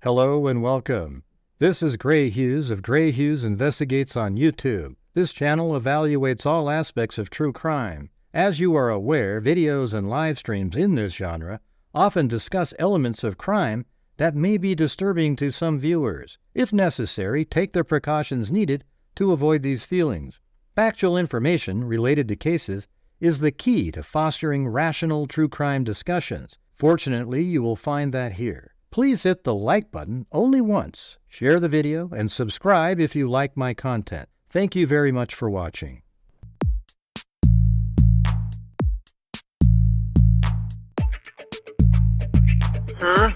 Hello and welcome. This is Grant Hughes of Grant Hughes Investigates on YouTube. This channel evaluates all aspects of true crime. As you are aware, videos and live streams in this genre often discuss elements of crime that may be disturbing to some viewers. If necessary, take the precautions needed to avoid these feelings. Factual information related to cases is the key to fostering rational true crime discussions. Fortunately, you will find that here. Please hit the like button only once, share the video, and subscribe if you like my content. Thank you very much for watching. Huh?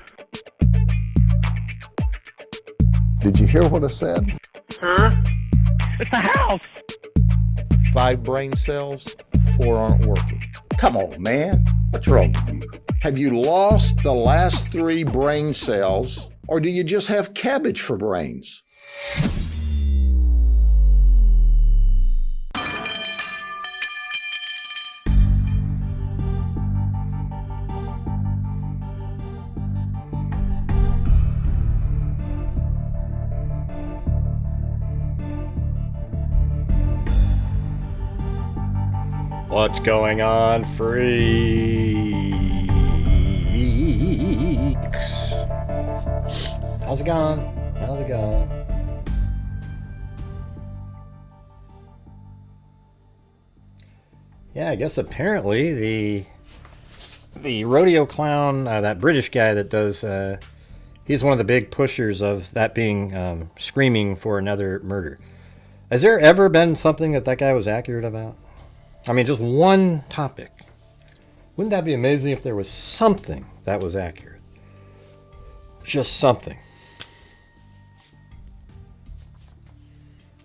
Did you hear what I said? Huh? It's a house! 5 brain cells, 4 aren't working. Come on, man. What's wrong with you? Have you lost the last 3 brain cells, or do you just have cabbage for brains? What's going on, freaks? How's it going? How's it going? Yeah, I guess apparently the rodeo clown, that British guy that does, he's one of the big pushers of that being screaming for another murder. Has there ever been something that guy was accurate about? I mean, just one topic. Wouldn't that be amazing if there was something that was accurate? Just something.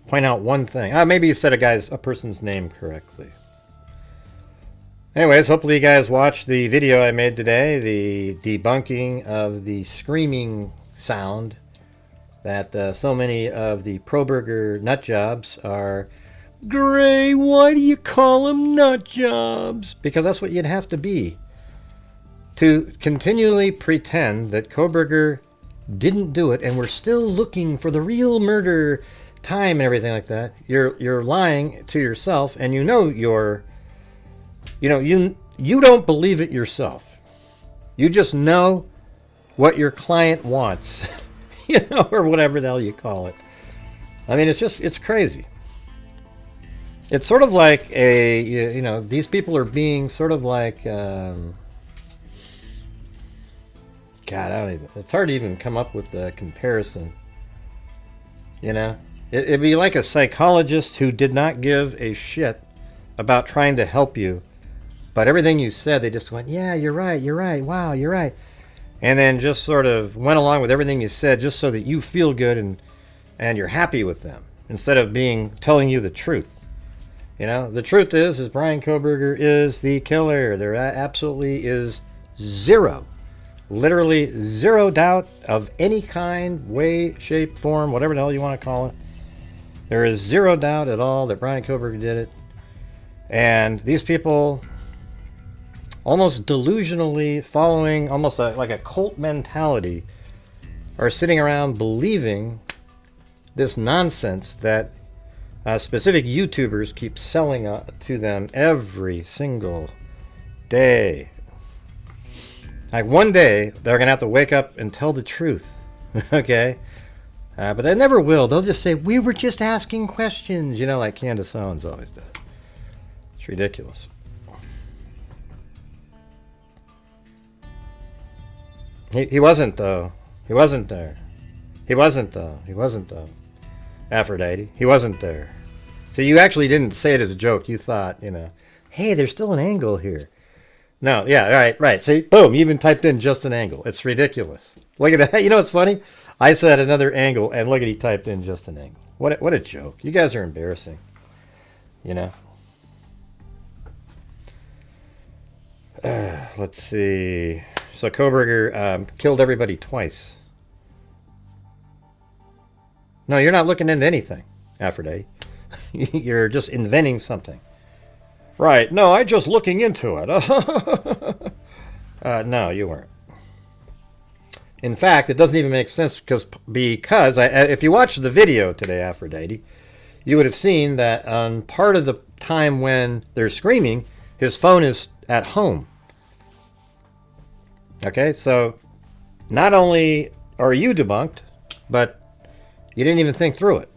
Point out one thing. Maybe you said a person's name correctly. Anyways, hopefully you guys watched the video I made today, the debunking of the screaming sound that so many of the Kohberger nut jobs are. Gray, why do you call them nut jobs? Because that's what you'd have to be to continually pretend that Kohberger didn't do it, and we're still looking for the real murder time and everything like that. You're lying to yourself, and you don't believe it yourself. You just know what your client wants, or whatever the hell you call it. I mean, it's crazy. It's sort of like these people are being sort of like, God, it's hard to even come up with a comparison. It'd be like a psychologist who did not give a shit about trying to help you, but everything you said, they just went, yeah, you're right, wow, you're right. And then just sort of went along with everything you said just so that you feel good and you're happy with them, instead of telling you the truth. The truth is Brian Kohberger is the killer. There absolutely is literally zero doubt of any kind, way, shape, form, whatever the hell you want to call it. There is zero doubt at all that Brian Kohberger did it. And these people, almost delusionally following almost like a cult mentality, are sitting around believing this nonsense that specific YouTubers keep selling to them every single day. Like one day, they're going to have to wake up and tell the truth. Okay? But they never will. They'll just say, we were just asking questions. Like Candace Owens always does. It's ridiculous. He wasn't, though. He wasn't there. He wasn't, though. He wasn't, though. Aphrodite. He wasn't there. So you actually didn't say it as a joke. You thought, hey, there's still an angle here. No, yeah, right. See, boom, you even typed in just an angle. It's ridiculous. Look at that. What's funny? I said another angle, and look at he typed in just an angle. What a joke. You guys are embarrassing. Let's see. So Kohberger killed everybody twice. No, you're not looking into anything, Aphrodite. You're just inventing something. Right. No, I'm just looking into it. No, you weren't. In fact, it doesn't even make sense because if you watched the video today, Aphrodite, you would have seen that on part of the time when they're screaming, his phone is at home. Okay, so not only are you debunked, but you didn't even think through it.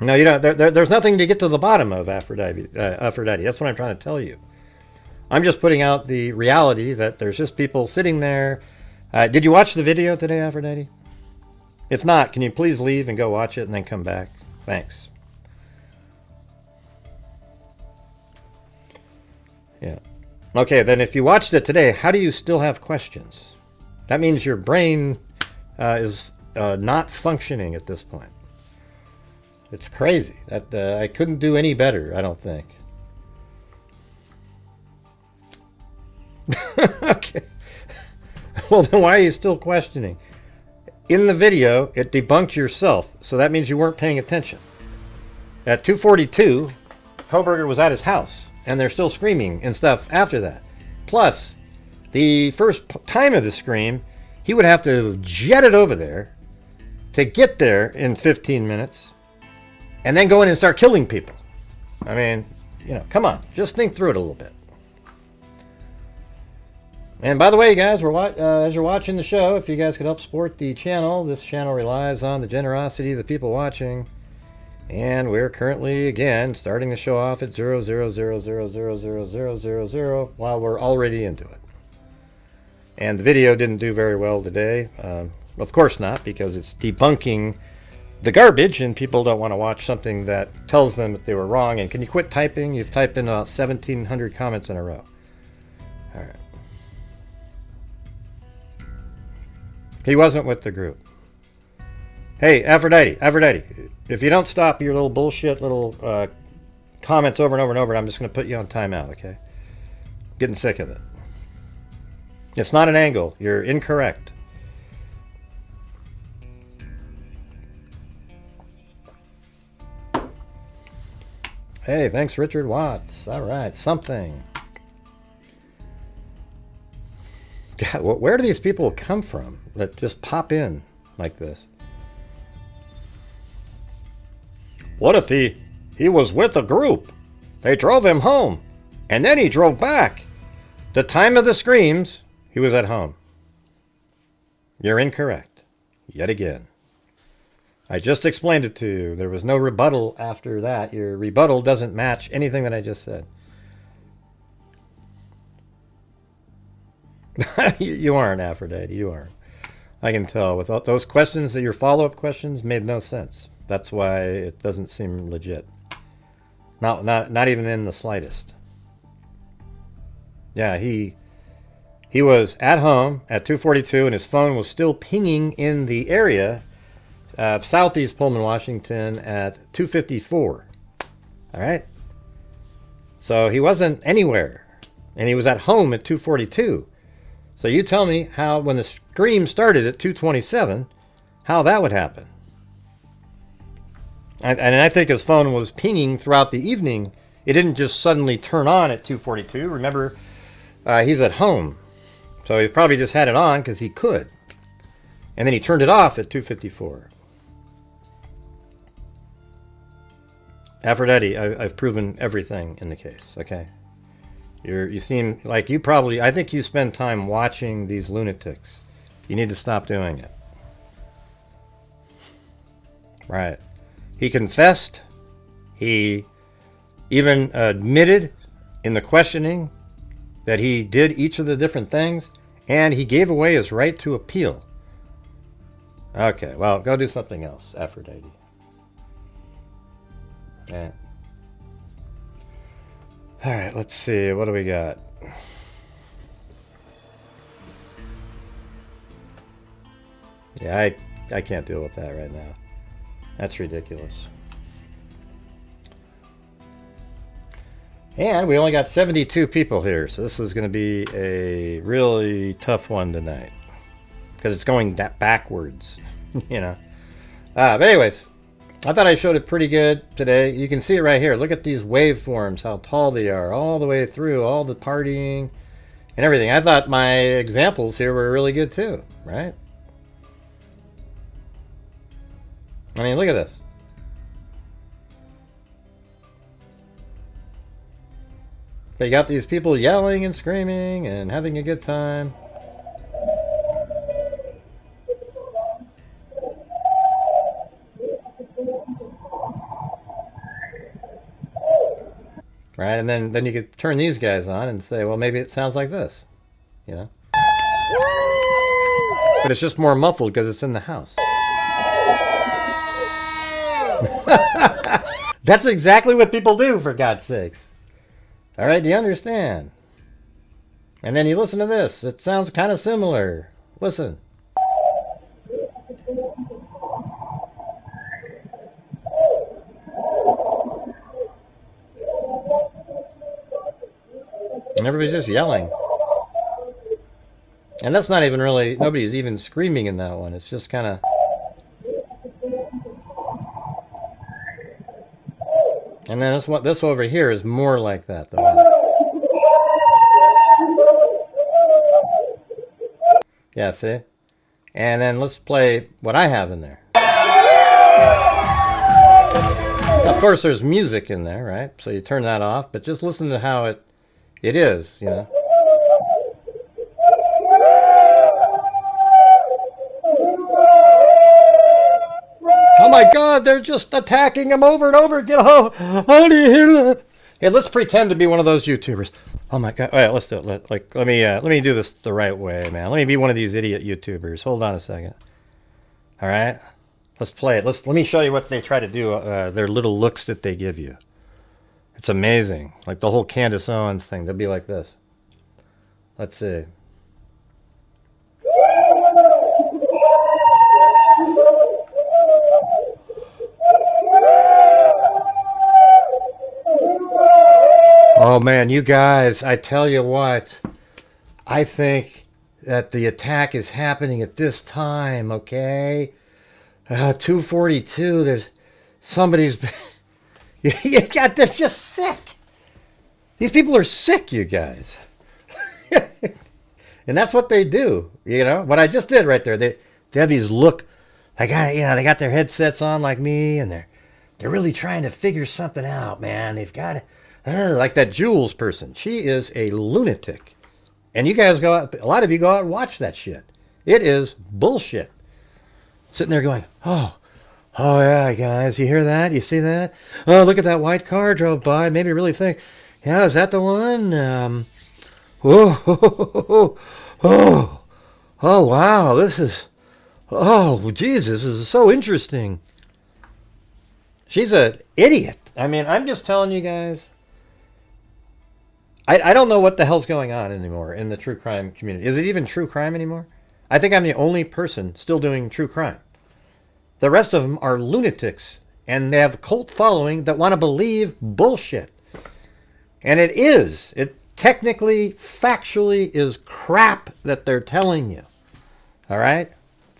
No, you don't. There's nothing to get to the bottom of, Aphrodite. Aphrodite. That's what I'm trying to tell you. I'm just putting out the reality that there's just people sitting there. Did you watch the video today, Aphrodite? If not, can you please leave and go watch it and then come back? Thanks. Yeah. Okay, then if you watched it today, how do you still have questions? That means your brain is not functioning at this point. It's crazy. That I couldn't do any better, I don't think. Okay. Well, then why are you still questioning? In the video, it debunked yourself, so that means you weren't paying attention. At 2:42, Kohberger was at his house, and they're still screaming and stuff after that. Plus, the first time of the scream, he would have to jet it over there to get there in 15 minutes, and then go in and start killing people. I mean, you know, come on, just think through it a little bit. And by the way, guys, as you're watching the show, if you guys could help support the channel, this channel relies on the generosity of the people watching. And we're currently, again, starting the show off at 0.000000000 while we're already into it. And the video didn't do very well today. Of course not, because it's debunking the garbage, and people don't want to watch something that tells them that they were wrong. And can you quit typing? You've typed in 1,700 comments in a row. All right. He wasn't with the group. Hey, Aphrodite, if you don't stop your little bullshit little comments over and over and over, I'm just going to put you on timeout, okay? Getting sick of it. It's not an angle. You're incorrect. Hey, thanks, Richard Watts. All right, something. God, where do these people come from that just pop in like this? What if he was with a group? They drove him home, and then he drove back. The time of the screams, he was at home. You're incorrect, yet again. I just explained it to you. There was no rebuttal after that. Your rebuttal doesn't match anything that I just said. You aren't, Aphrodite. You aren't. I can tell. With those questions, your follow-up questions made no sense. That's why it doesn't seem legit. Not even in the slightest. Yeah, he was at home at 2:42, and his phone was still pinging in the area of Southeast Pullman, Washington at 2:54. All right. So he wasn't anywhere, and he was at home at 2:42. So you tell me how, when the scream started at 2:27, how that would happen. And I think his phone was pinging throughout the evening. It didn't just suddenly turn on at 2:42. Remember, he's at home. So he probably just had it on because he could. And then he turned it off at 2:54. Aphrodite, I've proven everything in the case, okay? You seem like I think you spend time watching these lunatics. You need to stop doing it. Right. He confessed. He even admitted in the questioning that he did each of the different things, and he gave away his right to appeal. Okay, well, go do something else, Aphrodite. Yeah. All right, let's see. What do we got? Yeah, I can't deal with that right now. That's ridiculous. And we only got 72 people here, so this is going to be a really tough one tonight. Because it's going backwards, you know. But anyways, I thought I showed it pretty good today. You can see it right here. Look at these waveforms, how tall they are, all the way through, all the partying. and everything. I thought my examples here were really good too, right? I mean, look at this. They got these people yelling and screaming and having a good time. Right, and then you could turn these guys on and say, well, maybe it sounds like this, you know? But it's just more muffled because it's in the house. That's exactly what people do, for God's sakes. All right, do you understand? And then you listen to this. It sounds kind of similar. Listen. And everybody's just yelling. And that's not even really, nobody's even screaming in that one. It's just kind of... And then this over here is more like that, though. Yeah, see? And then let's play what I have in there. Of course, there's music in there, right? So you turn that off, but just listen to how it is, you know? Oh my God, they're just attacking him over and over again. Oh, do you hear that? Hey, let's pretend to be one of those YouTubers. Oh my God. All right, let's do it. Let me do this the right way, man. Let me be one of these idiot YouTubers. Hold on a second. All right, let's play it. Let me show you what they try to do. Their little looks that they give you. It's amazing. Like the whole Candace Owens thing. They'll be like this. Let's see. Oh man, you guys, I tell you what, I think that the attack is happening at this time, okay? 2:42, there's somebody's... they're just sick. These people are sick, you guys. And that's what they do, you know? What I just did right there, they have these they got their headsets on like me, and they're really trying to figure something out, man. They've got like that Jules person. She is a lunatic. And you guys go out, a lot of you go out and watch that shit. It is bullshit. Sitting there going, oh yeah, guys, you hear that? You see that? Oh, look at that white car drove by. Made me really think, yeah, is that the one? Oh, wow, Jesus, this is so interesting. She's an idiot. I mean, I'm just telling you guys, I don't know what the hell's going on anymore in the true crime community. Is it even true crime anymore? I think I'm the only person still doing true crime. The rest of them are lunatics, and they have a cult following that want to believe bullshit. And it technically, factually is crap that they're telling you. All right?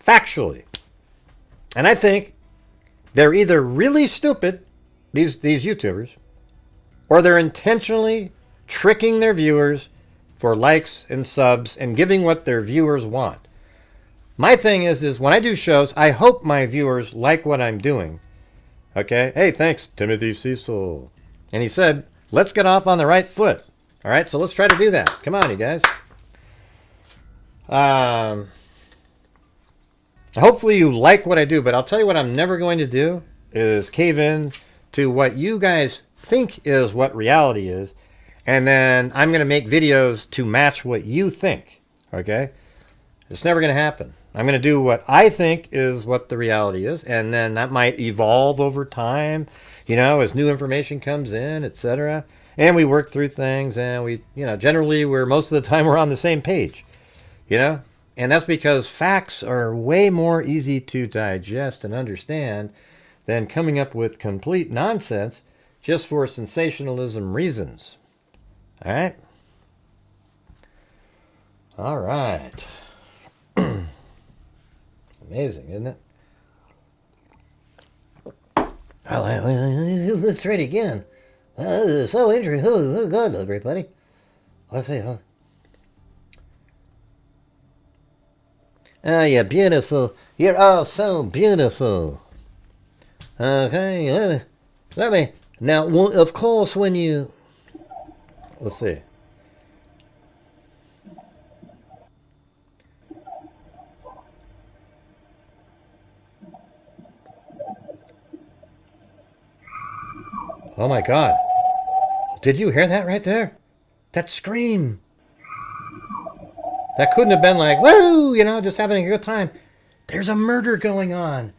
Factually. And I think they're either really stupid, these YouTubers, or they're intentionally tricking their viewers for likes and subs and giving what their viewers want. My thing is when I do shows, I hope my viewers like what I'm doing. Okay? Hey, thanks, Timothy Cecil. And he said, let's get off on the right foot. All right, so let's try to do that. Come on, you guys. Hopefully you like what I do, but I'll tell you what I'm never going to do is cave in to what you guys think is what reality is, and then I'm going to make videos to match what you think, okay? It's never going to happen. I'm going to do what I think is what the reality is, and then that might evolve over time, you know, as new information comes in, etc. And we work through things, and we, you know, generally most of the time we're on the same page, you know? And that's because facts are way more easy to digest and understand than coming up with complete nonsense just for sensationalism reasons. All right? All right. Amazing, isn't it? Let's try it again. So interesting. Oh, God, everybody. Let's see. Oh, you're beautiful. You're all so beautiful. Okay, let me. Now, of course, when you. Let's see. Oh my God. Did you hear that right there? That scream. That couldn't have been like, woo, you know, just having a good time. There's a murder going on.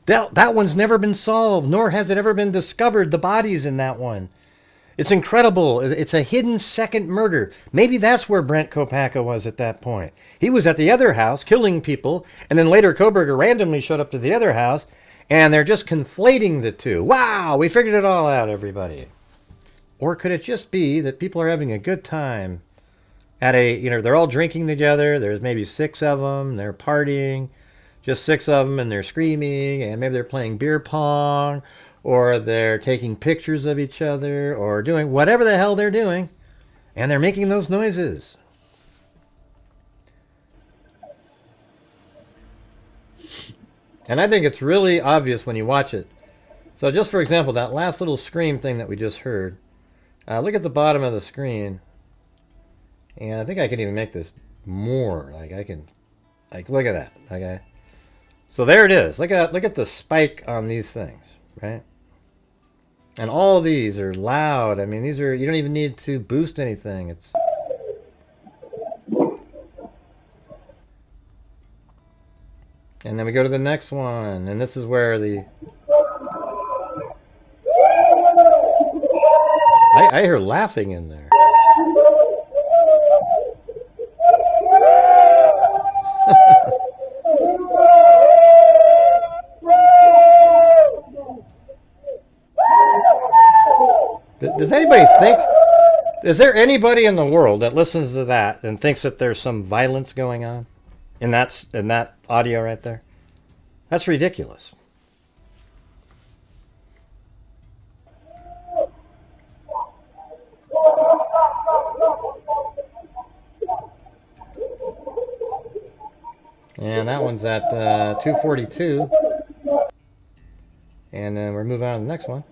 That one's never been solved, nor has it ever been discovered, the bodies in that one. It's incredible. It's a hidden second murder. Maybe that's where Brent Kopacka was at that point. He was at the other house killing people, and then later Kohberger randomly showed up to the other house, and they're just conflating the two. Wow, we figured it all out, everybody. Or could it just be that people are having a good time at a, you know, they're all drinking together, there's maybe 6 of them, they're partying, just 6 of them, and they're screaming, and maybe they're playing beer pong, or they're taking pictures of each other, or doing whatever the hell they're doing, and they're making those noises. And I think it's really obvious when you watch it. So just for example, that last little scream thing that we just heard, look at the bottom of the screen, and I think I can even make this more, like I can, like look at that, okay? So there it is. Look at the spike on these things, right? And all these are loud. I mean, these are, you don't even need to boost anything. It's and then we go to the next one, and this is where the I hear laughing in there. Does anybody think, is there anybody in the world that listens to that and thinks that there's some violence going on in that audio right there? That's ridiculous. And that one's at 242. And then we're moving on to the next one.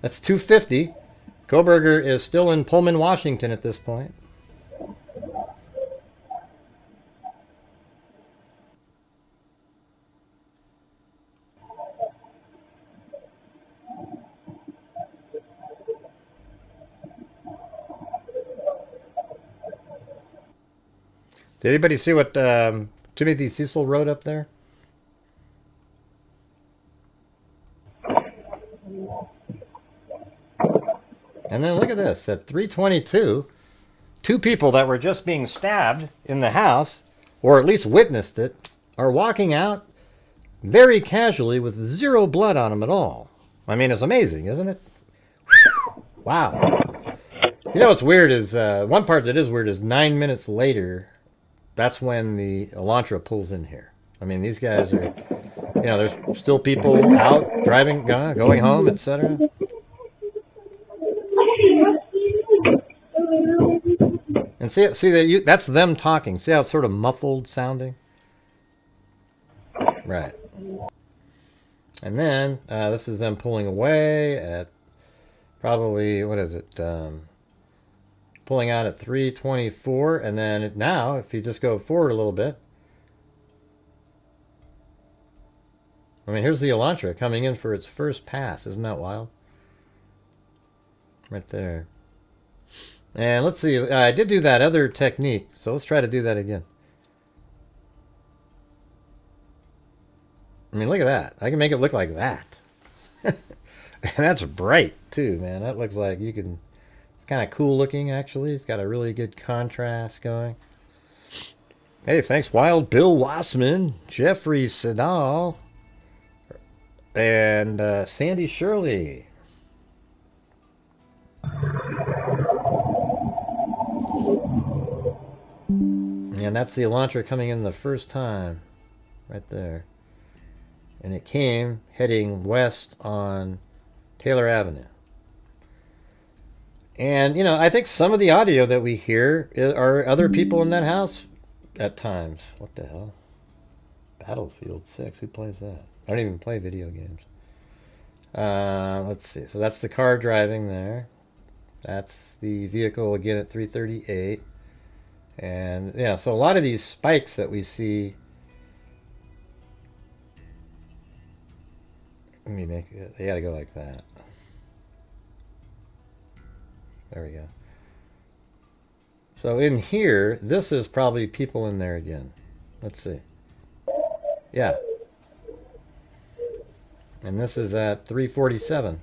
That's 250. Kohberger is still in Pullman, Washington at this point. Did anybody see what Timothy Cecil wrote up there? And then look at this, at 322, 2 people that were just being stabbed in the house, or at least witnessed it, are walking out very casually with 0 blood on them at all. I mean, it's amazing, isn't it? Wow. You know what's weird is, one part that is weird is 9 minutes later, that's when the Elantra pulls in here. I mean, these guys are, you know, there's still people out driving, going home, etc. And see that that's them talking. See how it's sort of muffled sounding? Right. And then this is them pulling away at probably, what is it? Pulling out at 324, and then now if you just go forward a little bit, I mean, here's the Elantra coming in for its first pass. Isn't that wild? Right there. And let's see, I did do that other technique, so let's try to do that again. I mean, look at that. I can make it look like that. And that's bright too, man. That looks like you can, it's kind of cool looking actually. It's got a really good contrast going. Hey, thanks Wild Bill Wassman, Jeffrey Sedal, and Sandy Shirley. And that's the Elantra coming in the first time, right there. And it came heading west on Taylor Avenue. And, you know, I think some of the audio that we hear are other people in that house at times. What the hell? Battlefield 6. Who plays that? I don't even play video games. Let's see. So that's the car driving there. That's the vehicle again at 338. And, yeah, so a lot of these spikes that we see... Let me make it... They gotta go like that. There we go. So in here, this is probably people in there again. Let's see. Yeah. And this is at 347.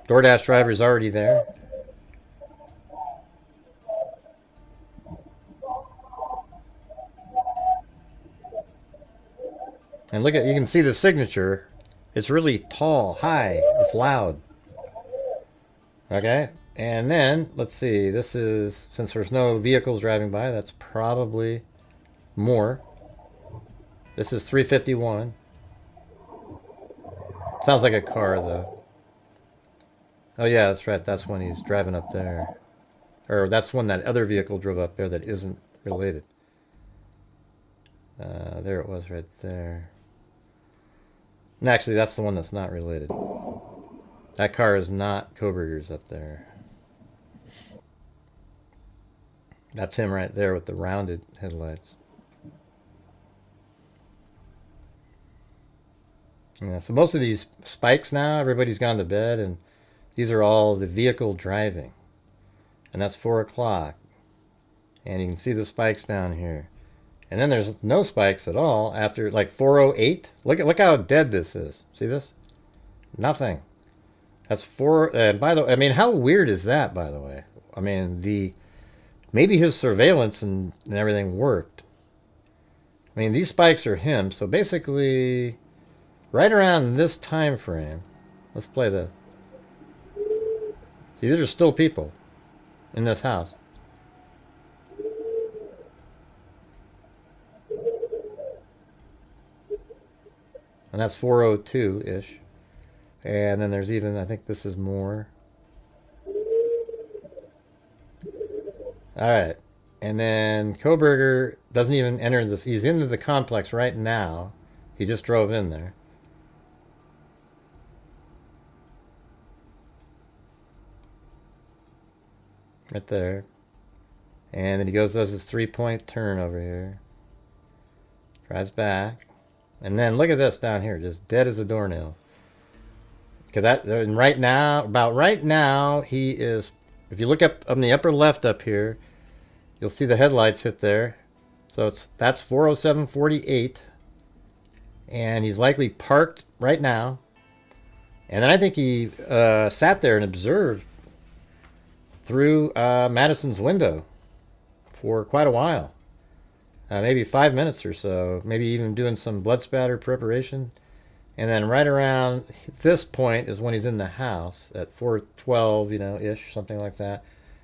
DoorDash driver's already there. And look at, you can see the signature. It's really tall, high, it's loud. Okay, and then, let's see, this is, since there's no vehicles driving by, that's probably more. This is 351. Sounds like a car, though. Oh yeah, that's right, that's when he's driving up there. Or that's when that other vehicle drove up there that isn't related. There it was right there. And actually, that's the one that's not related. That car is not Kohberger's up there. That's him right there with the rounded headlights. Yeah, so most of these spikes now, everybody's gone to bed, and these are all the vehicle driving. And that's 4 o'clock. And you can see the spikes down here. And then there's no spikes at all after like 4:08. Look how dead this is. See this? Nothing. That's 4. By the way, I mean, how weird is that? By the way, I mean maybe his surveillance and everything worked. I mean, these spikes are him. So basically, right around this time frame, let's play the. See, these are still people in this house. And that's 4:02-ish. And then there's even, I think this is more. Alright. And then Kohberger doesn't even enter the... He's into the complex right now. He just drove in there. Right there. And then he goes, does his 3-point turn over here. Drives back. And then look at this down here, just dead as a doornail. Because that, and right now, about right now, he is, if you look up on the upper left up here, you'll see the headlights hit there. So that's 4:07:48. And he's likely parked right now. And then I think he sat there and observed through Madison's window for quite a while. Maybe 5 minutes or so, maybe even doing some blood spatter preparation. And then right around this point is when he's in the house at 4:12, you know, ish, something like that.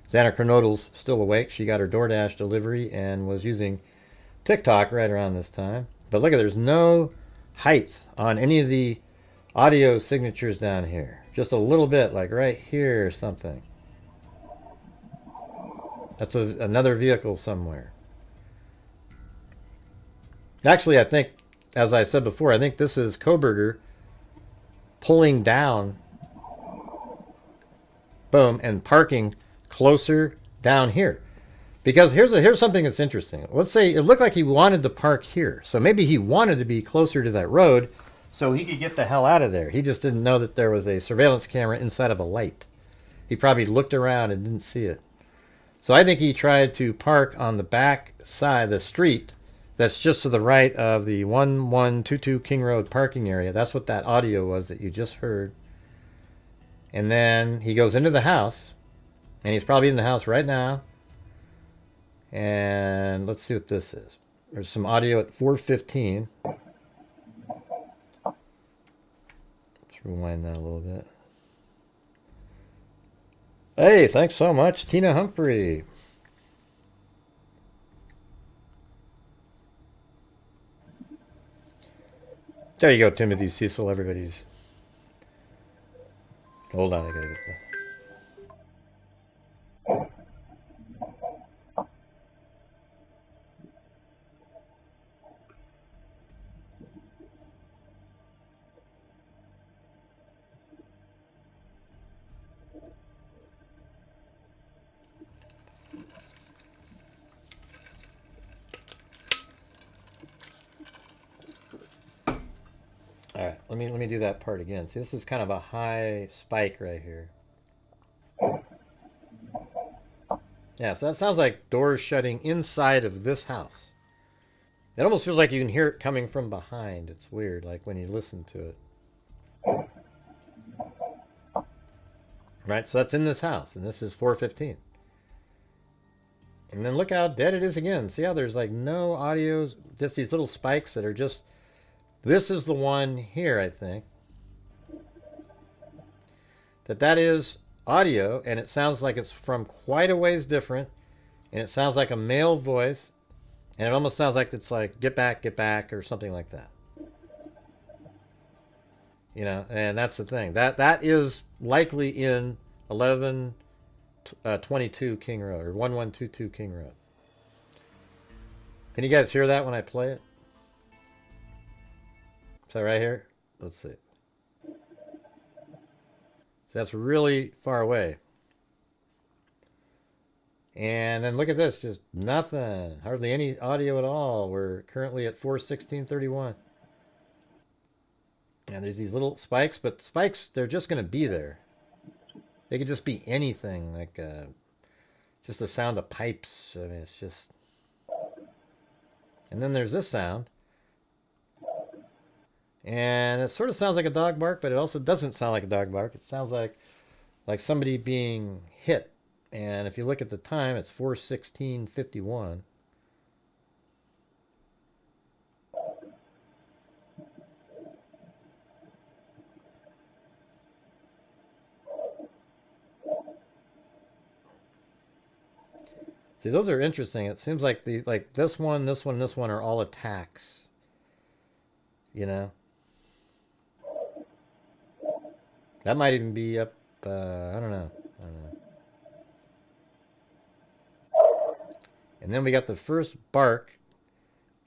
Xana Kernodle's still awake. She got her DoorDash delivery and was using TikTok right around this time. But look at, there's no height on any of the audio signatures down here. Just a little bit, like right here or something. That's another vehicle somewhere. Actually, I think, as I said before, I think this is Kohberger pulling down, boom, and parking closer down here. Because here's something that's interesting. Let's say it looked like he wanted to park here. So maybe he wanted to be closer to that road so he could get the hell out of there. He just didn't know that there was a surveillance camera inside of a light. He probably looked around and didn't see it. So I think he tried to park on the back side of the street that's just to the right of the 1122 King Road parking area. That's what that audio was that you just heard. And then he goes into the house, and he's probably in the house right now. And let's see what this is. There's some audio at 4:15. Let's rewind that a little bit. Hey, thanks so much, Tina Humphrey. There you go, Timothy Cecil. Everybody's. Hold on, I gotta get the. All right, let me do that part again. See, this is kind of a high spike right here. Yeah, so that sounds like doors shutting inside of this house. It almost feels like you can hear it coming from behind. It's weird, like when you listen to it. Right, so that's in this house, and this is 415. And then look how dead it is again. See how there's like no audios, just these little spikes that are just... This is the one here, I think. That is audio, and it sounds like it's from quite a ways different, and it sounds like a male voice, and it almost sounds like it's like, get back, or something like that. You know, and that's the thing. That is likely in 1122 King Road, or 1122 King Road. Can you guys hear that when I play it? Is that right here? Let's see. So that's really far away. And then look at this, just nothing. Hardly any audio at all. We're currently at 416.31. And there's these little spikes, but spikes, they're just going to be there. They could just be anything, like just the sound of pipes. I mean, it's just... And then there's this sound. And it sort of sounds like a dog bark, but it also doesn't sound like a dog bark. It sounds like somebody being hit. And if you look at the time, it's 4:16:51. See, those are interesting. It seems like this one, this one, this one are all attacks. You know? That might even be up, I don't know. And then we got the first bark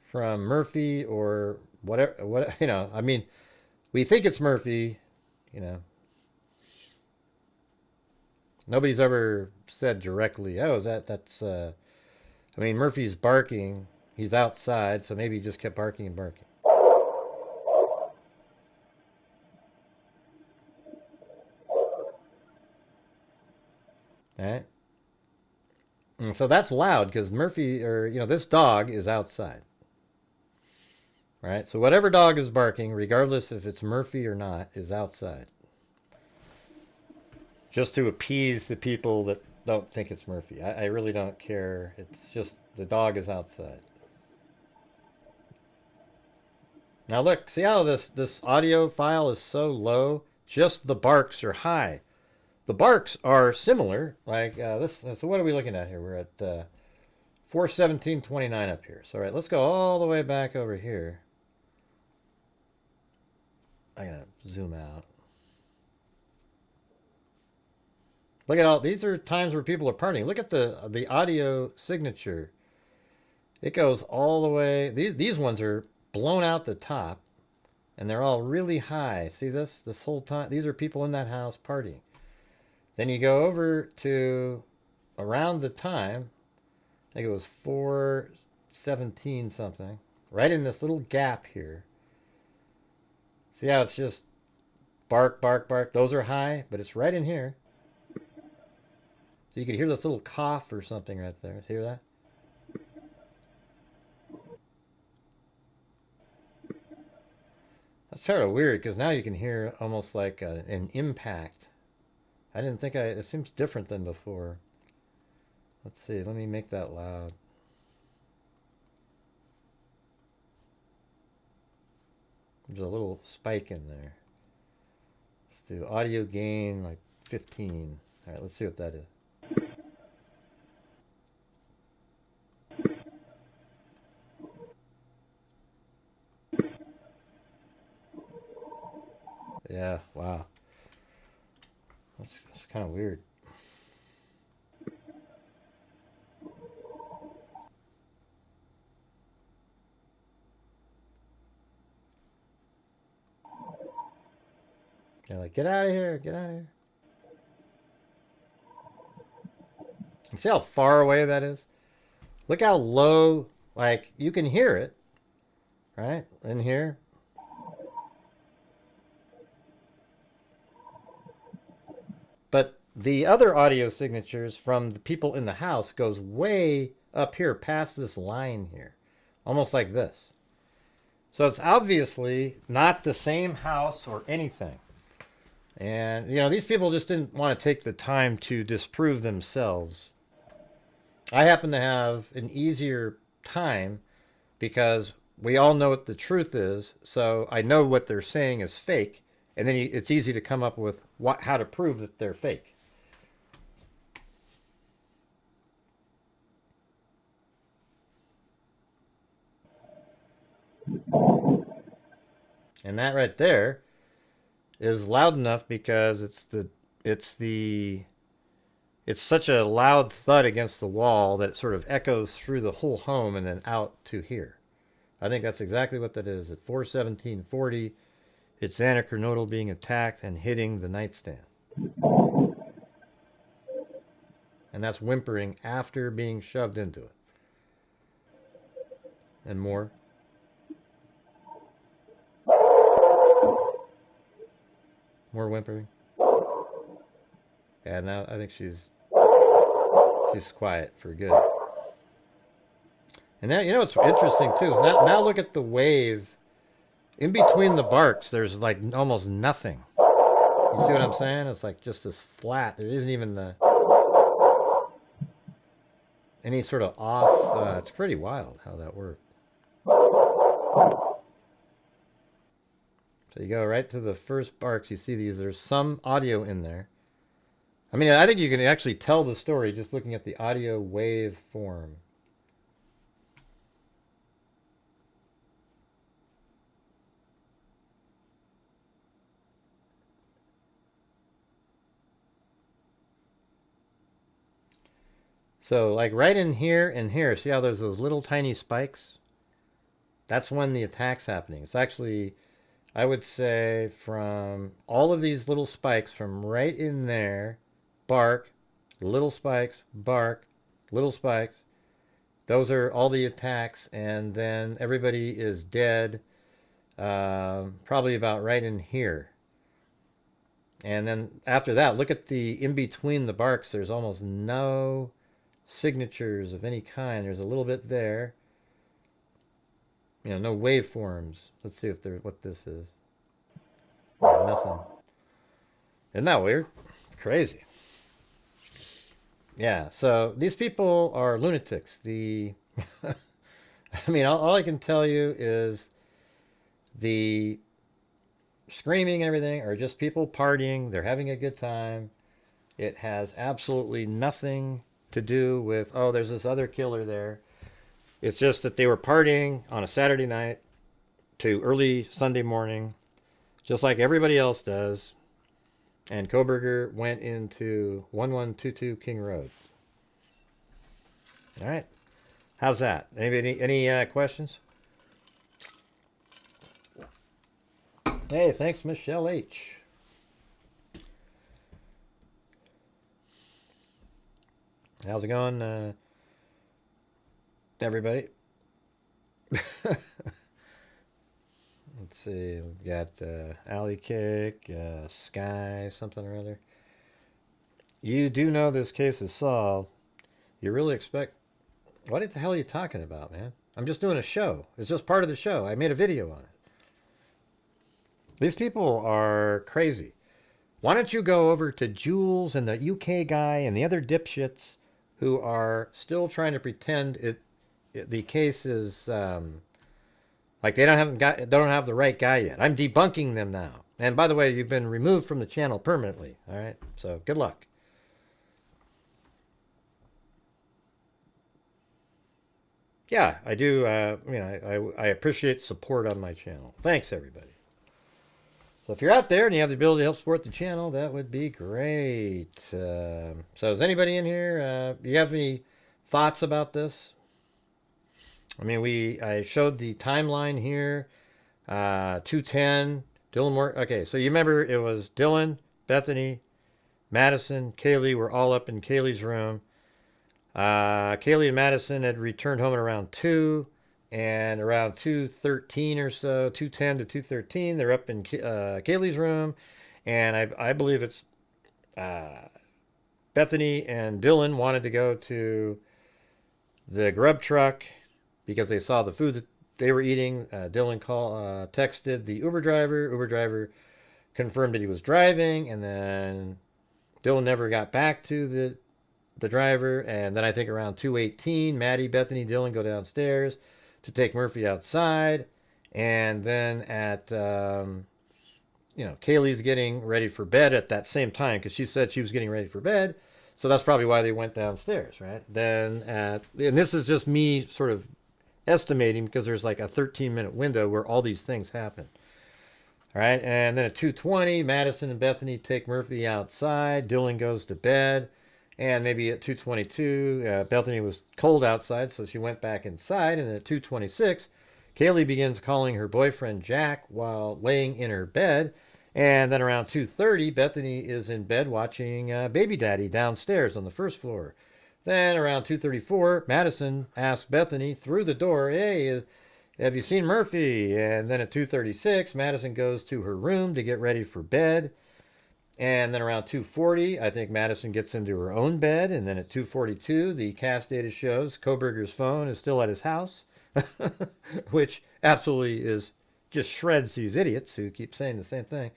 from Murphy or whatever, you know, I mean, we think it's Murphy, you know. Nobody's ever said directly, oh, that's, I mean, Murphy's barking, he's outside, so maybe he just kept barking and barking. All right. And so that's loud because Murphy, or, you know, this dog is outside. Right? So whatever dog is barking, regardless if it's Murphy or not, is outside. Just to appease the people that don't think it's Murphy. I really don't care. It's just the dog is outside. Now look, see how this audio file is so low? Just the barks are high. The barks are similar, like this. So what are we looking at here? We're at 4:17:29 up here. So all right, let's go all the way back over here. I'm gonna zoom out. Look at all these are times where people are partying. Look at the audio signature. It goes all the way. These ones are blown out the top, and they're all really high. See this whole time? These are people in that house partying. Then you go over to around the time, I think it was 4:17 something, right in this little gap here. See how it's just bark, bark, bark. Those are high, but it's right in here. So you could hear this little cough or something right there. Hear that? That's sort of weird because now you can hear almost like an impact. I didn't think it seems different than before. Let's see, let me make that loud. There's a little spike in there. Let's do audio gain like 15. All right, let's see what that is. That's kind of weird. They're like, get out of here, get out of here. You see how far away that is? Look how low, like, you can hear it, right? In here. But the other audio signatures from the people in the house goes way up here past this line here. Almost like this. So it's obviously not the same house or anything. And, you know, these people just didn't want to take the time to disprove themselves. I happen to have an easier time because we all know what the truth is. So I know what they're saying is fake. And then it's easy to come up with how to prove that they're fake. And that right there is loud enough because it's such a loud thud against the wall that it sort of echoes through the whole home and then out to here. I think that's exactly what that is. At 4:17:40, it's anachronodal being attacked and hitting the nightstand. And that's whimpering after being shoved into it. And more. More whimpering. Yeah, now I think she's quiet for good. And now, you know what's interesting too is now look at the wave. In between the barks, there's like almost nothing. You see what I'm saying? It's like just this flat. There isn't even any sort of off. It's pretty wild how that worked. So you go right to the first barks. You see these. There's some audio in there. I mean, I think you can actually tell the story just looking at the audio wave form. So like right in here and here, see how there's those little tiny spikes? That's when the attack's happening. It's actually, I would say, from all of these little spikes from right in there, bark, little spikes, bark, little spikes. Those are all the attacks, and then everybody is dead probably about right in here. And then after that, look at the in between the barks. There's almost no signatures of any kind. There's a little bit there. You know, no waveforms. Let's see if there's what this is. Nothing. Isn't that weird? Crazy. Yeah, so these people are lunatics. I mean, all I can tell you is the screaming and everything are just people partying. They're having a good time. It has absolutely nothing to do with, oh, there's this other killer there. It's just that they were partying on a Saturday night to early Sunday morning, just like everybody else does. And Kohberger went into 1122 King Road. All right. How's that? Any questions? Hey, thanks, Michelle H. How's it going, everybody? Let's see. We've got Alley Kick, Sky, something or other. You do know this case is solved. You really expect... What the hell are you talking about, man? I'm just doing a show. It's just part of the show. I made a video on it. These people are crazy. Why don't you go over to Jules and the UK guy and the other dipshits who are still trying to pretend the case is like they don't have the right guy yet. I'm debunking them now. And by the way, you've been removed from the channel permanently. All right, so good luck. Yeah, I do. I appreciate support on my channel. Thanks, everybody. So if you're out there and you have the ability to help support the channel, that would be great. So is anybody in here? You have any thoughts about this? I mean, I showed the timeline here. 2:10. Dylan Moore. Okay, so you remember it was Dylan, Bethany, Madison, Kaylee were all up in Kaylee's room. Kaylee and Madison had returned home at around 2, and around 2:13 or so, 2:10 to 2:13, they're up in Kaylee's room, and I believe it's Bethany and Dylan wanted to go to the grub truck because they saw the food that they were eating. Dylan texted the Uber driver. Uber driver confirmed that he was driving, and then Dylan never got back to the driver. And then I think around 2:18, Maddie, Bethany, Dylan go downstairs to take Murphy outside. And then at, Kaylee's getting ready for bed at that same time because she said she was getting ready for bed. So that's probably why they went downstairs, right? Then and this is just me sort of estimating because there's like a 13-minute window where all these things happen. All right, and then at 2:20, Madison and Bethany take Murphy outside. Dylan goes to bed, and maybe at 2:22, Bethany was cold outside, so she went back inside. And at 2:26, Kaylee begins calling her boyfriend Jack while laying in her bed. And then around 2:30, Bethany is in bed watching Baby Daddy downstairs on the first floor. Then around 2:34, Madison asks Bethany through the door, "Hey, have you seen Murphy?" And then at 2:36, Madison goes to her room to get ready for bed. And then around 2:40, I think Madison gets into her own bed. And then at 2:42, the cast data shows Kohberger's phone is still at his house, which absolutely is just shreds these idiots who keep saying the same thing.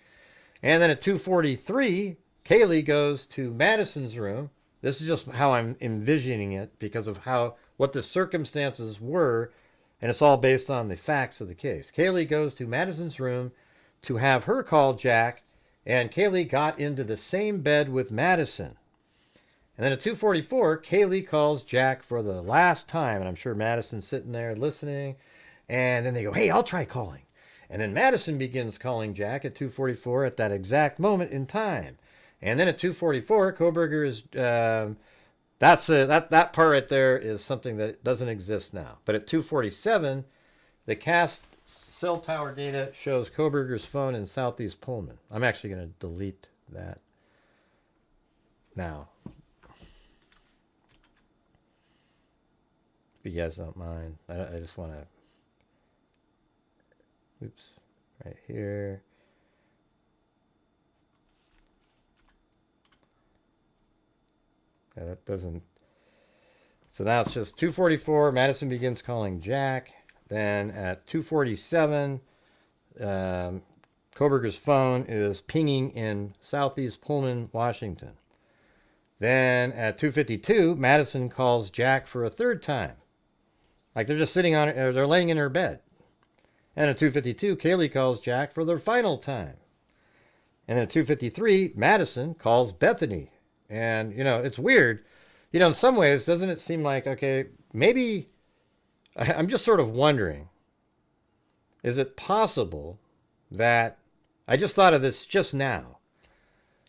And then at 2:43, Kaylee goes to Madison's room. This is just how I'm envisioning it because of what the circumstances were, and it's all based on the facts of the case. Kaylee goes to Madison's room to have her call Jack, and Kaylee got into the same bed with Madison. And then at 2:44, Kaylee calls Jack for the last time, and I'm sure Madison's sitting there listening, and then they go, "Hey, I'll try calling." And then Madison begins calling Jack at 2:44 at that exact moment in time. And then at 2:44, Kohberger is, that part right there is something that doesn't exist now. But at 2:47, the cast cell tower data shows Kohberger's phone in Southeast Pullman. I'm actually going to delete that now. If you guys don't mind, I just want to, oops, right here. Yeah, that doesn't. So now it's just 2:44. Madison begins calling Jack. Then at 2:47, Kohberger's phone is pinging in Southeast Pullman, Washington. Then at 2:52, Madison calls Jack for a third time. Like they're just sitting on it, or they're laying in her bed. And at 2:52, Kaylee calls Jack for the final time. And then at 2:53, Madison calls Bethany. And, it's weird. In some ways, doesn't it seem like, okay, maybe, I'm just sort of wondering, is it possible that, I just thought of this just now,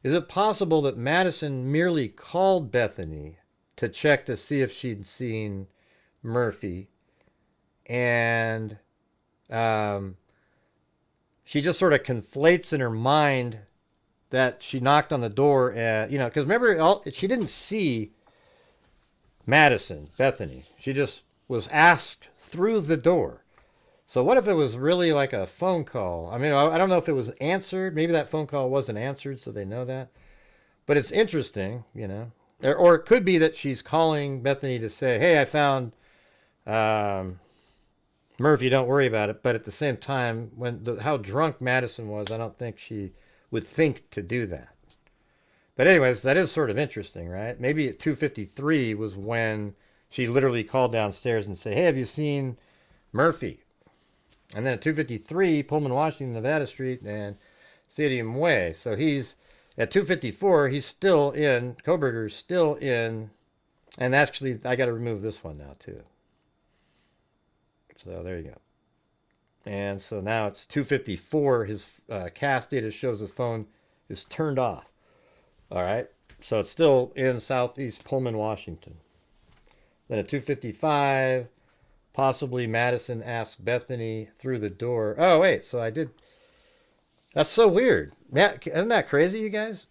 is it possible that Madison merely called Bethany to check to see if she'd seen Murphy, and she just sort of conflates in her mind that she knocked on the door, because remember, she didn't see Bethany. She just was asked through the door. So what if it was really like a phone call? I mean, I don't know if it was answered. Maybe that phone call wasn't answered, so they know that. But it's interesting, Or it could be that she's calling Bethany to say, "Hey, I found Murphy, don't worry about it." But at the same time, how drunk Madison was, I don't think she would think to do that. But anyways, that is sort of interesting, right? Maybe at 2:53 was when she literally called downstairs and said, "Hey, have you seen Murphy?" And then at 2:53, Pullman, Washington, Nevada Street, and Stadium Way. So he's at 2:54. He's still in. Kohberger's still in. And actually, I got to remove this one now too. So there you go. And so now it's 2:54. His cast data shows the phone is turned off. All right. So it's still in southeast Pullman, Washington. Then at 2:55, possibly Madison asked Bethany through the door. Oh, wait. So I did. That's so weird. Man, isn't that crazy, you guys?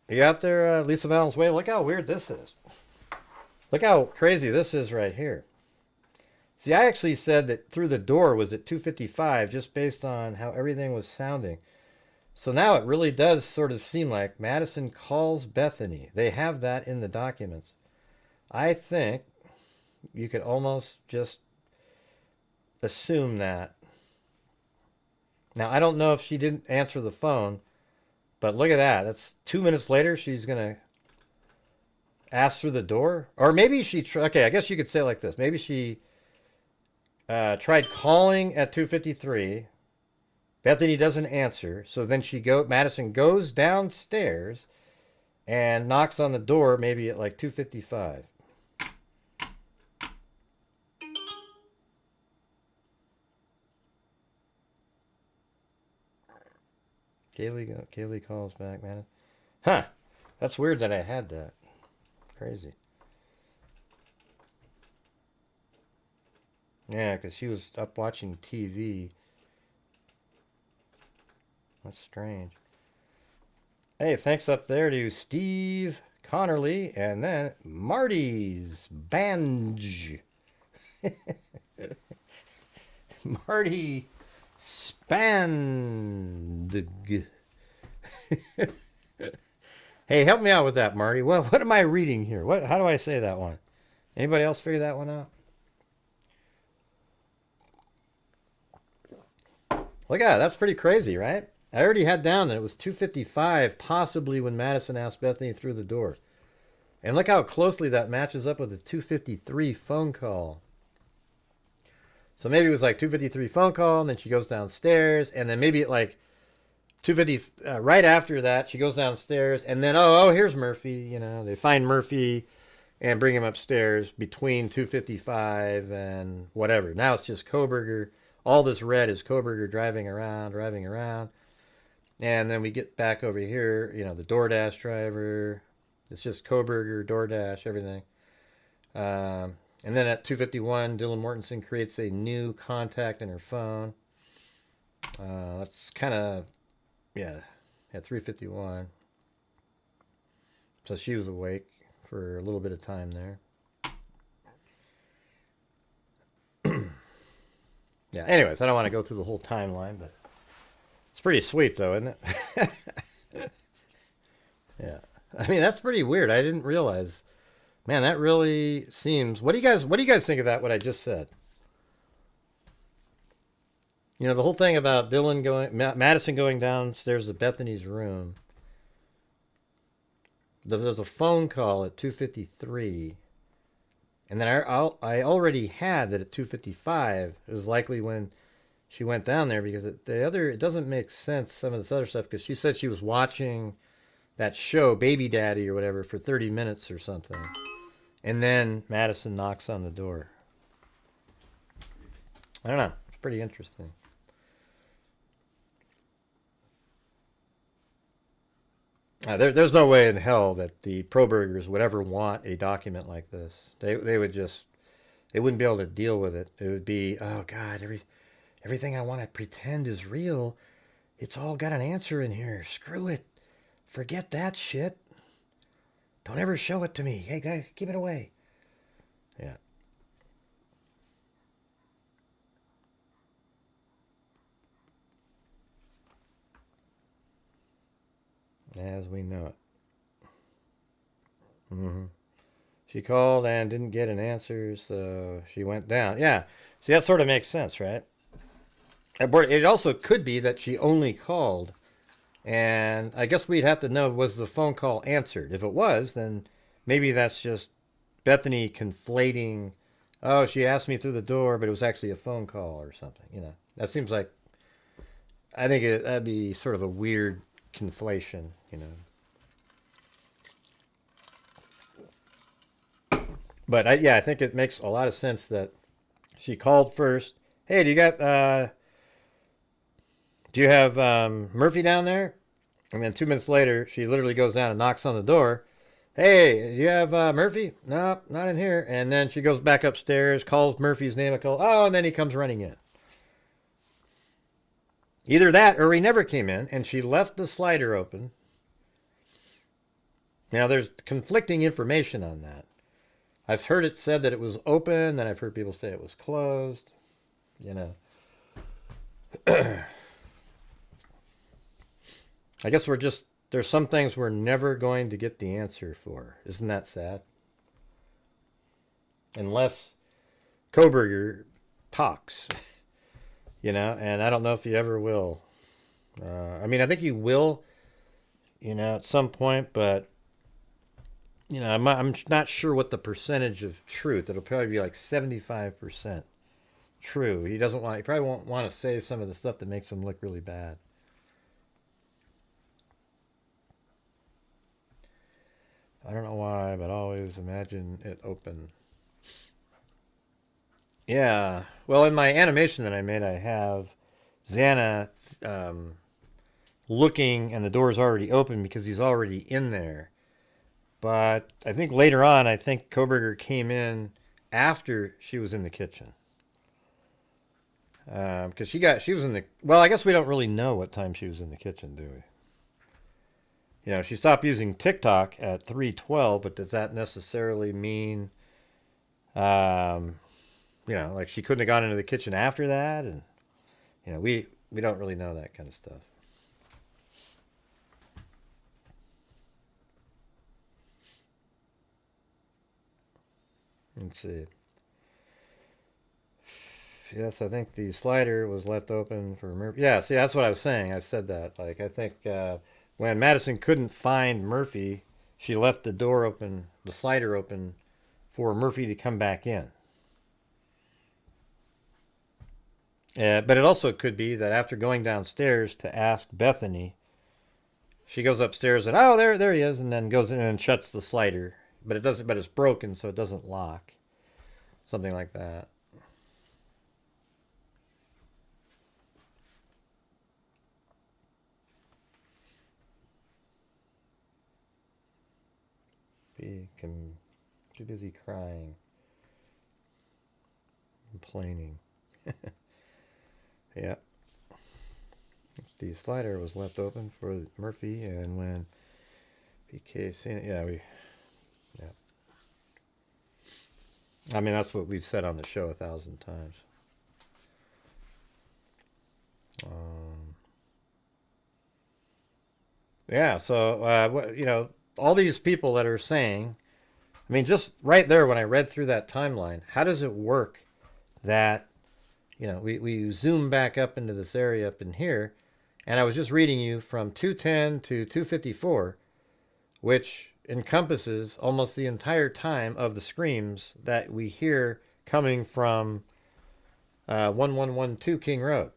Are you out there, Lisa Valens Way? Look how weird this is. Look how crazy this is right here. See, I actually said that through the door was at 2:55 just based on how everything was sounding. So now it really does sort of seem like Madison calls Bethany. They have that in the documents. I think you could almost just assume that. Now, I don't know if she didn't answer the phone, but look at that. That's 2 minutes later, she's going to ask through the door. Or maybe she, okay, I guess you could say it like this. Maybe she tried calling at 2:53. Bethany doesn't answer. So then Madison goes downstairs and knocks on the door maybe at like 2:55. Kaylee calls back, man. Huh. That's weird that I had that. Crazy. Yeah, because she was up watching TV. That's strange. Hey, thanks up there to Steve Connerly and then Marty's Banj. Marty Spandig. Hey, help me out with that, Marty. What am I reading here? How do I say that one? Anybody else figure that one out? Look at that. That's pretty crazy, right? I already had down that it was 2:55, possibly when Madison asked Bethany through the door. And look how closely that matches up with the 2:53 phone call. So maybe it was like 2:53 phone call, and then she goes downstairs, and then maybe at like 2:50, right after that, she goes downstairs, and then, oh, here's Murphy. You know, they find Murphy and bring him upstairs between 2:55 and whatever. Now it's just Kohberger. All this red is Kohberger driving around. And then we get back over here, you know, the DoorDash driver. It's just Kohberger, DoorDash, everything. And then at 2:51, Dylan Mortensen creates a new contact in her phone. That's kind of, yeah, at 3:51. So she was awake for a little bit of time there. Yeah, anyways, I don't want to go through the whole timeline, but it's pretty sweet, though, isn't it? Yeah. I mean, that's pretty weird. I didn't realize. Man, that really seems... What do you guys think of that, what I just said? You know, the whole thing about Madison going downstairs to Bethany's room. There's a phone call at 2:53. And then I already had that at 2:55. It was likely when she went down there, because it doesn't make sense, some of this other stuff, because she said she was watching that show, Baby Daddy or whatever, for 30 minutes or something. And then Madison knocks on the door. I don't know. It's pretty interesting. There's no way in hell that the Kohbergers would ever want a document like this. They wouldn't be able to deal with it. It would be, oh God, everything I want to pretend is real, it's all got an answer in here. Screw it. Forget that shit. Don't ever show it to me. Hey, guy, give it away. Yeah. As we know it. She called and didn't get an answer, so she went down. Yeah. See, that sort of makes sense, right? It also could be that she only called, and I guess we'd have to know, was the phone call answered? If it was, then maybe that's just Bethany conflating, oh, she asked me through the door, but it was actually a phone call or something. You know, that seems like, I think that'd be sort of a weird conflation, you know. But I think it makes a lot of sense that she called first. Hey, do you got do you have Murphy down there? And then 2 minutes later, she literally goes down and knocks on the door. Hey, do you have Murphy? No, not in here. And then she goes back upstairs, calls Murphy's name. And then he comes running in. Either that or he never came in and she left the slider open. Now, there's conflicting information on that. I've heard it said that it was open, then I've heard people say it was closed. You know. I guess there's some things we're never going to get the answer for. Isn't that sad? Unless Kohberger talks, you know, and I don't know if he ever will. I mean, I think he will, you know, at some point, but, you know, I'm not sure what the percentage of truth. It'll probably be like 75% true. He probably won't want to say some of the stuff that makes him look really bad. I don't know why, but always imagine it open. Yeah. Well, in my animation that I made, I have Xana looking, and the door's already open because he's already in there. But I think later on, I think Kohberger came in after she was in the kitchen. Because she was in the... Well, I guess we don't really know what time she was in the kitchen, do we? You know, she stopped using TikTok at 3:12, but does that necessarily mean, you know, like she couldn't have gone into the kitchen after that? And, you know, we don't really know that kind of stuff. Let's see. Yes, I think the slider was left open for Murphy. Yeah, see, that's what I was saying. I've said that. Like, I think... when Madison couldn't find Murphy, she left the door open, the slider open, for Murphy to come back in. But it also could be that after going downstairs to ask Bethany, she goes upstairs and, oh, there he is, and then goes in and shuts the slider. But it's broken, so it doesn't lock. Something like that. Too busy crying, complaining. Yeah. The slider was left open for Murphy, and when PK seen it, yeah. I mean, that's what we've said on the show 1,000 times. Yeah, so, you know, all these people that are saying, I mean, just right there when I read through that timeline, how does it work that, you know, we zoom back up into this area up in here, and I was just reading you from 210 to 254, which encompasses almost the entire time of the screams that we hear coming from 1112 King Road.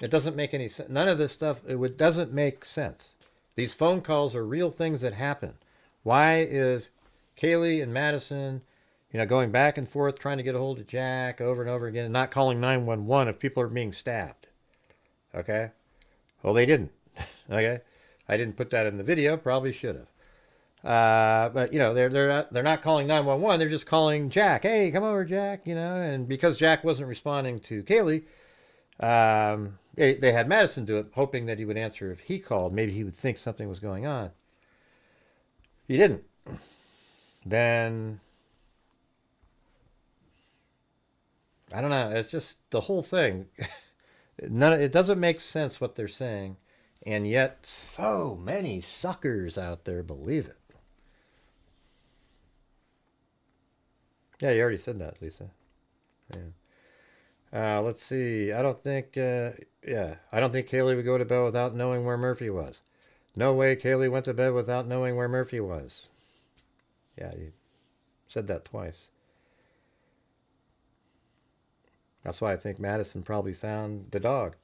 It doesn't make any sense. None of this stuff, doesn't make sense. These phone calls are real things that happen. Why is Kaylee and Madison, you know, going back and forth trying to get a hold of Jack over and over again and not calling 911 if people are being stabbed? Okay? Well, they didn't. Okay? I didn't put that in the video. Probably should have. But, you know, they're not calling 911. They're just calling Jack. Hey, come over, Jack. You know, and because Jack wasn't responding to Kaylee, they had Madison do it, hoping that he would answer if he called. Maybe he would think something was going on. He didn't. Then, I don't know. It's just the whole thing. It doesn't make sense what they're saying, and yet so many suckers out there believe it. Yeah, you already said that, Lisa. Yeah. Let's see. I don't think Kaylee would go to bed without knowing where Murphy was. No way Kaylee went to bed without knowing where Murphy was. Yeah, you said that twice. That's why I think Madison probably found the dog.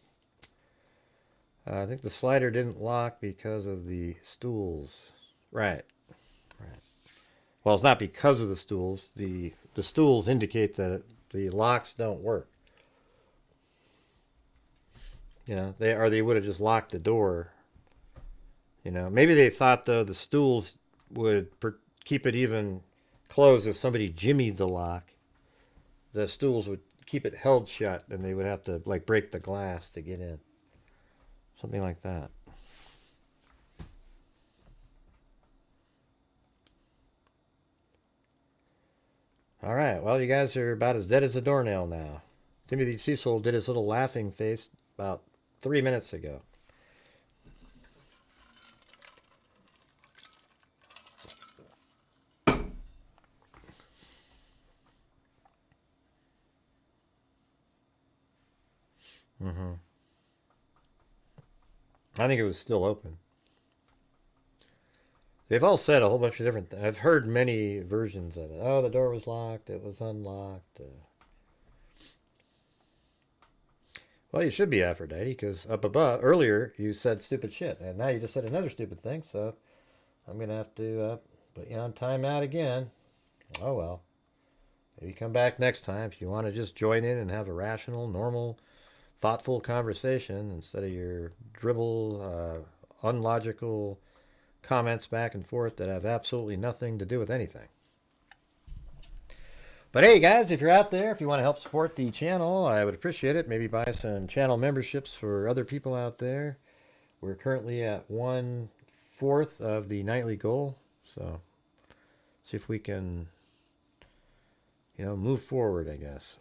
I think the slider didn't lock because of the stools. Right. Well, it's not because of the stools. The stools indicate that the locks don't work. You know, they would have just locked the door. You know, maybe they thought though the stools would keep it even closed if somebody jimmied the lock. The stools would keep it held shut, and they would have to like break the glass to get in. Something like that. All right, well, you guys are about as dead as a doornail now. Timothy Cecil did his little laughing face about 3 minutes ago. I think it was still open. They've all said a whole bunch of different things. I've heard many versions of it. Oh, the door was locked. It was unlocked. Well, you should be Aphrodite, because up above, earlier, you said stupid shit. And now you just said another stupid thing, so I'm going to have to put you on timeout again. Oh, well. Maybe come back next time if you want to just join in and have a rational, normal, thoughtful conversation instead of your dribble, unlogical comments back and forth that have absolutely nothing to do with anything. But hey guys, if you're out there, if you want to help support the channel, I would appreciate it. Maybe buy some channel memberships for other people out there. We're currently at 1/4 of the nightly goal, so see if we can, you know, move forward, I guess.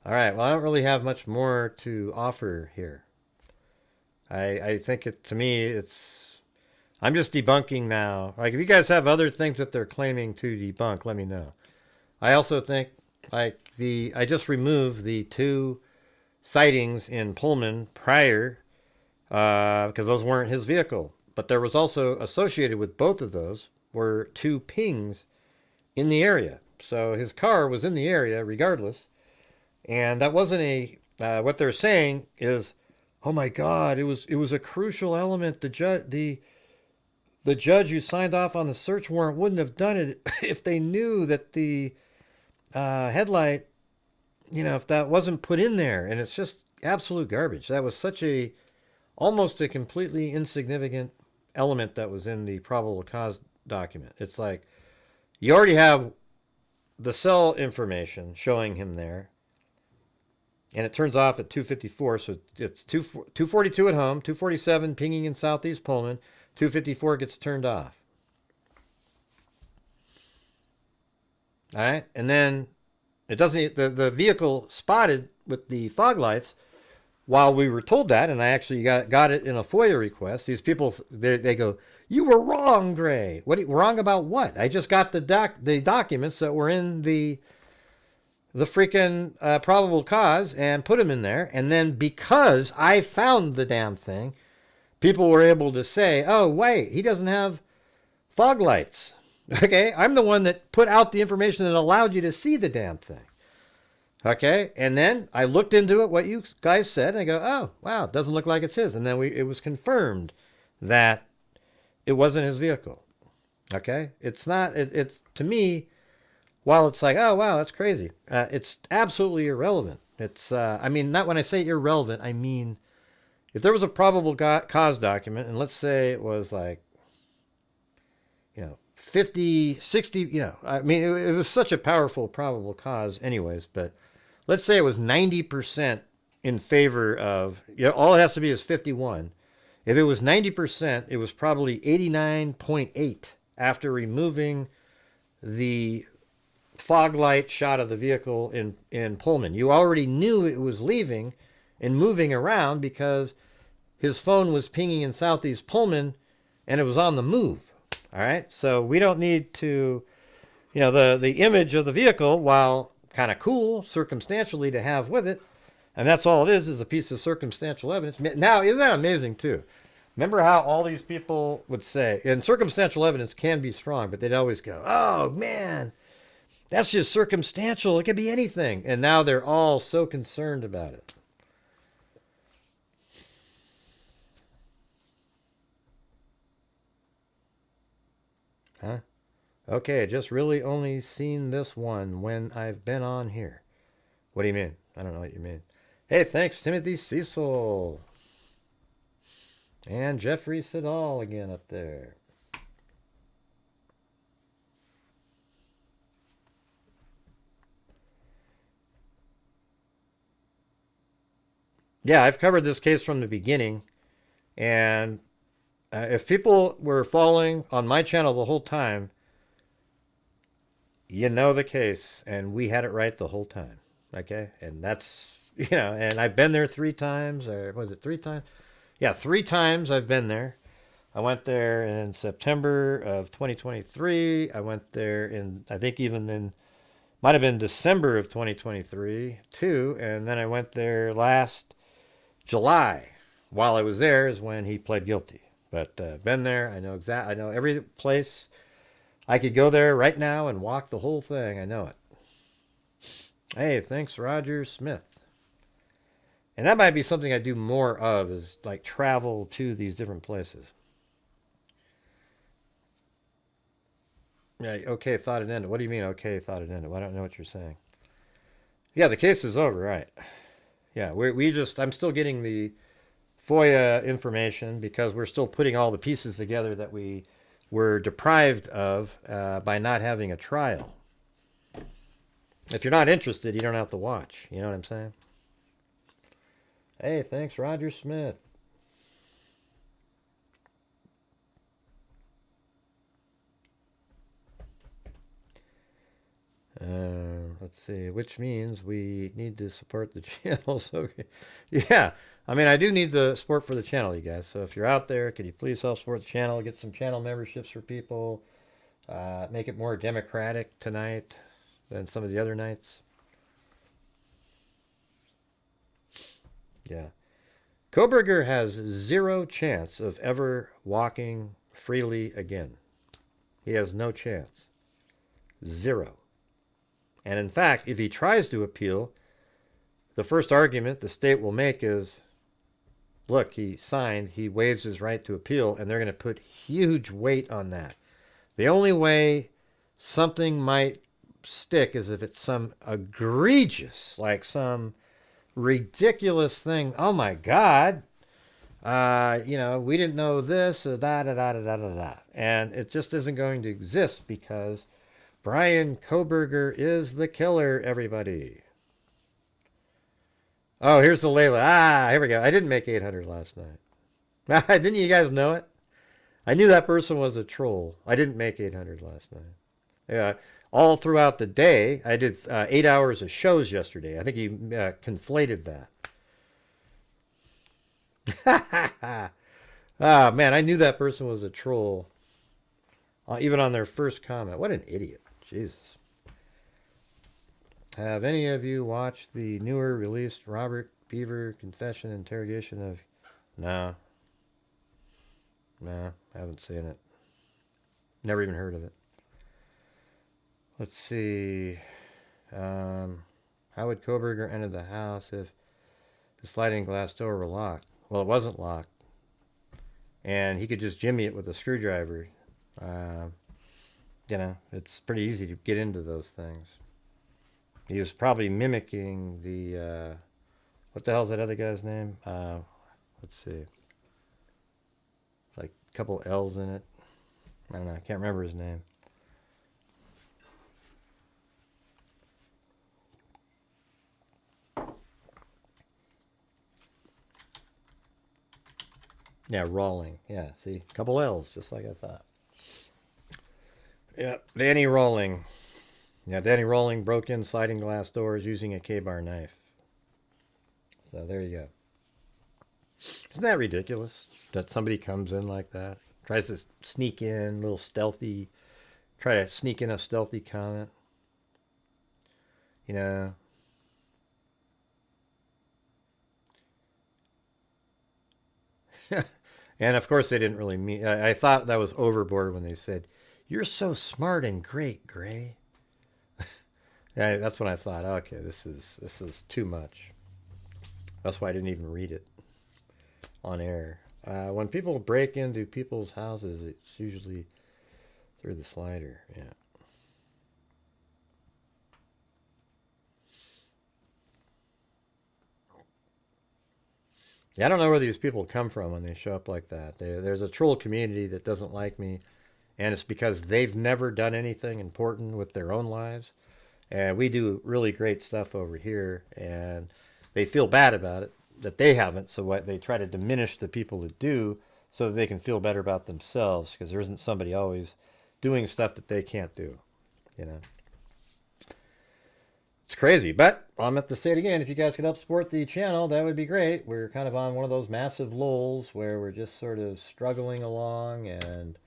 All right, well, I don't really have much more to offer here. I think to me, I'm just debunking now. Like, if you guys have other things that they're claiming to debunk, let me know. I also think, like, I just removed the 2 sightings in Pullman prior, because those weren't his vehicle. But there was also, associated with both of those, were 2 pings in the area. So his car was in the area regardless. And that wasn't what they're saying is, oh my God, it was a crucial element. The judge who signed off on the search warrant wouldn't have done it if they knew that the headlight, you know, if that wasn't put in there. And it's just absolute garbage. That was almost a completely insignificant element that was in the probable cause document. It's like, you already have the cell information showing him there. And it turns off at 2:54, so it's 2:42 at home, 2:47 pinging in southeast Pullman, 2:54 gets turned off. All right, and then it doesn't. The vehicle spotted with the fog lights. While we were told that, and I actually got it in a FOIA request. These people they go, "You were wrong, Gray. Wrong about what? I just got the documents that were in the freaking probable cause and put them in there. And then because I found the damn thing, people were able to say, oh, wait, he doesn't have fog lights. Okay, I'm the one that put out the information that allowed you to see the damn thing. Okay, and then I looked into it, what you guys said, and I go, oh, wow, it doesn't look like it's his. And then it was confirmed that it wasn't his vehicle. Okay, it's not, it's to me, while it's like, oh, wow, that's crazy, it's absolutely irrelevant. It's, I mean, not when I say irrelevant, I mean, if there was a probable cause document, and let's say it was like, 50, 60, I mean, it was such a powerful probable cause anyways, but let's say it was 90% in favor of, all it has to be is 51. If it was 90%, it was probably 89.8 after removing the fog light shot of the vehicle in Pullman. You already knew it was leaving and moving around because his phone was pinging in southeast Pullman and it was on the move. All right, so we don't need to, the image of the vehicle, while kind of cool circumstantially to have with it, and that's all it is a piece of circumstantial evidence. Now, isn't that amazing too? Remember how all these people would say, and circumstantial evidence can be strong, but they'd always go, oh man, that's just circumstantial. It could be anything. And now they're all so concerned about it. Huh? Okay, just really only seen this one when I've been on here. What do you mean? I don't know what you mean. Hey, thanks, Timothy Cecil. And Jeffrey Siddall again up there. Yeah, I've covered this case from the beginning. And if people were following on my channel the whole time, you know the case. And we had it right the whole time. Okay? And that's, you know, and I've been there 3 times. Or was it 3 times? Yeah, 3 times I've been there. I went there in September of 2023. I went there in, I think even in, might have been December of 2023 too. And then I went there last July. While I was there is when he pled guilty. But been there. I know I know every place. I could go there right now and walk the whole thing. I know it. Hey, thanks, Roger Smith. And that might be something I do more of, is like travel to these different places. Yeah, okay, thought it ended. What do you mean, okay, thought it ended? Well, I don't know what you're saying. Yeah, the case is over, right? Yeah, I'm still getting the FOIA information because we're still putting all the pieces together that we were deprived of by not having a trial. If you're not interested, you don't have to watch. You know what I'm saying? Hey, thanks, Roger Smith. Let's see, which means we need to support the channels. Okay. Yeah, I mean, I do need the support for the channel, you guys. So if you're out there, could you please help support the channel, get some channel memberships for people, make it more democratic tonight than some of the other nights. Yeah. Kohberger has 0 chance of ever walking freely again. He has no chance. 0. And in fact, if he tries to appeal, the first argument the state will make is, look, he signed, he waives his right to appeal, and they're going to put huge weight on that. The only way something might stick is if it's some egregious, like some ridiculous thing. Oh my God, you know, we didn't know this, da da da da da da da. And it just isn't going to exist because Brian Kohberger is the killer, everybody. Oh, here's the Layla. Ah, here we go. I didn't make 800 last night. Didn't you guys know it? I knew that person was a troll. I didn't make 800 last night. Yeah, all throughout the day, I did 8 hours of shows yesterday. I think he conflated that. Ah, man, I knew that person was a troll. Even on their first comment. What an idiot. Jesus. Have any of you watched the newer released Robert Beaver confession interrogation of... No. No, I haven't seen it. Never even heard of it. Let's see. How would Kohberger enter the house if the sliding glass door were locked? Well, it wasn't locked. And he could just jimmy it with a screwdriver. You know, it's pretty easy to get into those things. He was probably mimicking the, what the hell's that other guy's name? Let's see. Like a couple L's in it. I don't know, I can't remember his name. Yeah, Rawling. Yeah, see, a couple L's, just like I thought. Yeah, Danny Rawling. Yeah, Danny Rawling broke in sliding glass doors using a K-bar knife. So there you go. Isn't that ridiculous that somebody comes in like that? Tries to sneak in, a little stealthy, try to sneak in a stealthy comment. You know. And of course they didn't really mean, I thought that was overboard when they said, "You're so smart and great, Gray." Yeah, that's when I thought, okay, this is too much. That's why I didn't even read it on air. When people break into people's houses, it's usually Through the slider, yeah. Yeah, I don't know where these people come from when they show up like that. There's a troll community that doesn't like me, and it's because they've never done anything important with their own lives. And we do really great stuff over here, and they feel bad about it, that they haven't. So what they try to diminish the people that do so that they can feel better about themselves, because there isn't somebody always doing stuff that they can't do, you know. It's crazy, but I'm at to say it again. If you guys could help support the channel, that would be great. We're kind of on one of those massive lulls where we're just sort of struggling along, and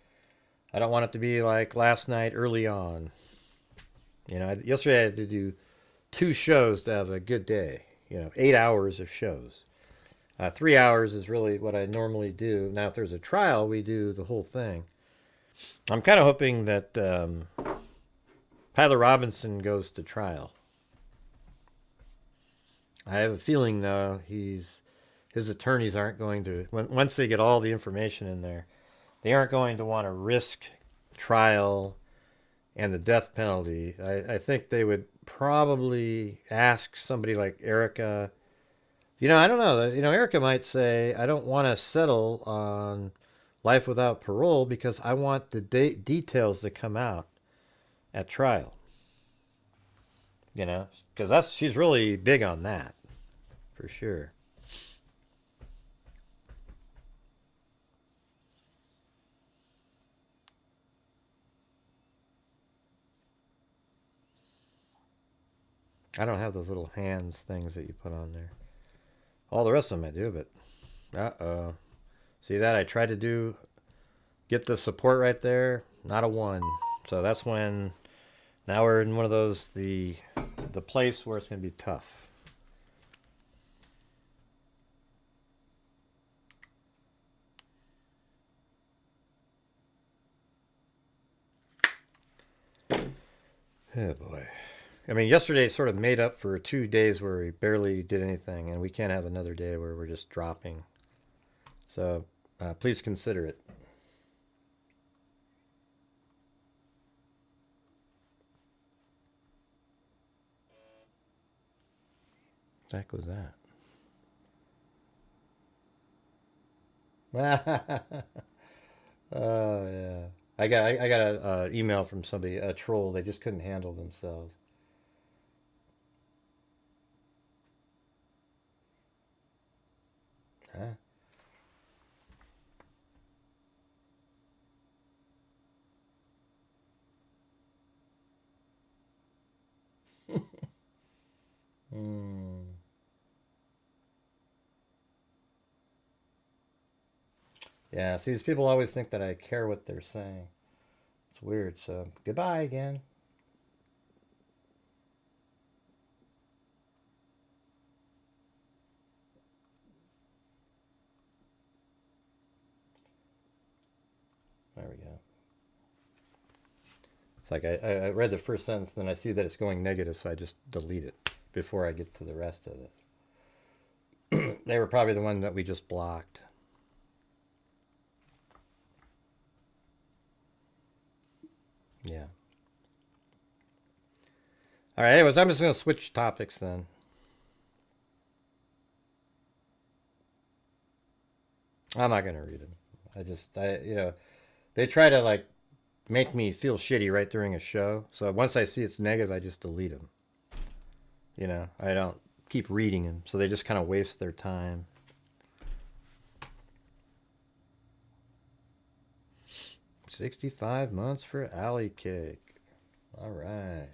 I don't want it to be like last night early on. You know, yesterday I had to do 2 shows to have a good day. You know, 8 hours of shows. 3 hours is really what I normally do. Now, if there's a trial, we do the whole thing. I'm kind of hoping that Tyler Robinson goes to trial. I have a feeling, though, his attorneys aren't going to, once they get all the information in there, they aren't going to want to risk trial and the death penalty. I think they would probably ask somebody like Erica. You know, I don't know. You know, Erica might say, I don't want to settle on life without parole because I want the details that come out at trial. You know, because she's really big on that, for sure. I don't have those little hands things that you put on there. All the rest of them I do, but uh-oh. See that? I tried to get the support right there. Not a 1. So that's when, now we're in one of those, the place where it's going to be tough. Oh boy. I mean, yesterday sort of made up for 2 days where we barely did anything, and we can't have another day where we're just dropping. So please consider it. What the heck was that? Oh yeah. I got an email from somebody, a troll. They just couldn't handle themselves. Huh? Yeah, see, these people always think that I care what they're saying. It's weird, so goodbye again. There we go. It's like I read the first sentence, then I see that it's going negative, so I just delete it before I get to the rest of it. They were probably the one that we just blocked. Yeah. All right, anyways, I'm just going to switch topics then. I'm not going to read them. You know, they try to like make me feel shitty right during a show. So once I see it's negative, I just delete them. You know, I don't keep reading them. So they just kind of waste their time. $65 months for alley cake. All right.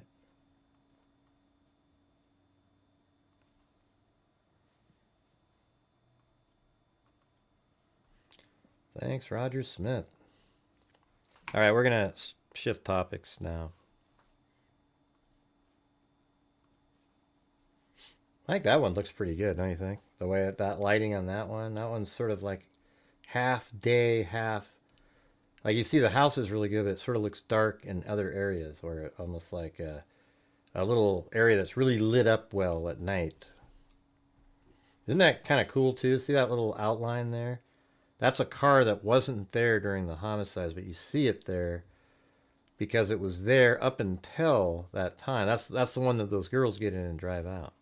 Thanks, Roger Smith. All right, we're going to shift topics now. I think that one looks pretty good, don't you think? The way that lighting on that one's sort of like half day, half. Like you see the house is really good, but it sort of looks dark in other areas, where almost like a little area that's really lit up well at night. Isn't that kind of cool too? See that little outline there? That's a car that wasn't there during the homicides, but you see it there. because it was there up until that time. That's the one that those girls get in and drive out.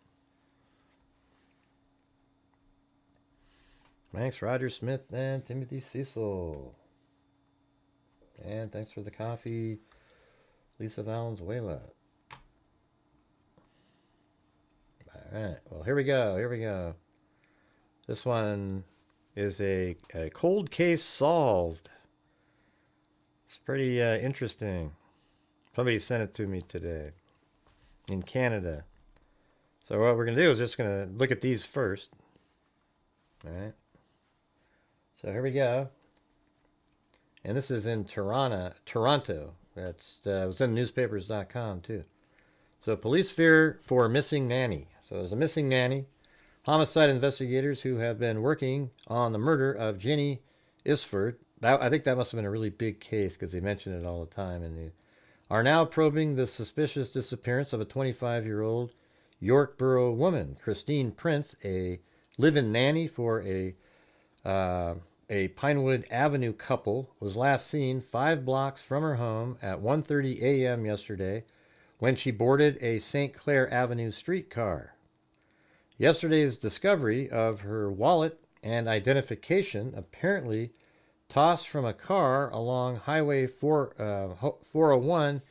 Thanks, Roger Smith and Timothy Cecil. And thanks for the coffee, Lisa Valenzuela. All right, well, here we go. This one is a cold case solved. It's pretty interesting. Somebody sent it to me today in Canada. So what we're going to do is just going to look at these first. All right. So here we go. And this is in Toronto. That's it was in newspapers.com too. So police fear for missing nanny. So there's a missing nanny. Homicide investigators who have been working on the murder of Jenny Isford. I think that must have been a really big case because they mention it all the time. And are now probing the suspicious disappearance of a 25-year-old York Borough woman, Christine Prince, a live-in nanny for a Pinewood Avenue couple, was last seen 5 blocks from her home at 1:30 a.m. yesterday when she boarded a St. Clair Avenue streetcar. Yesterday's discovery of her wallet and identification apparently tossed from a car along Highway 401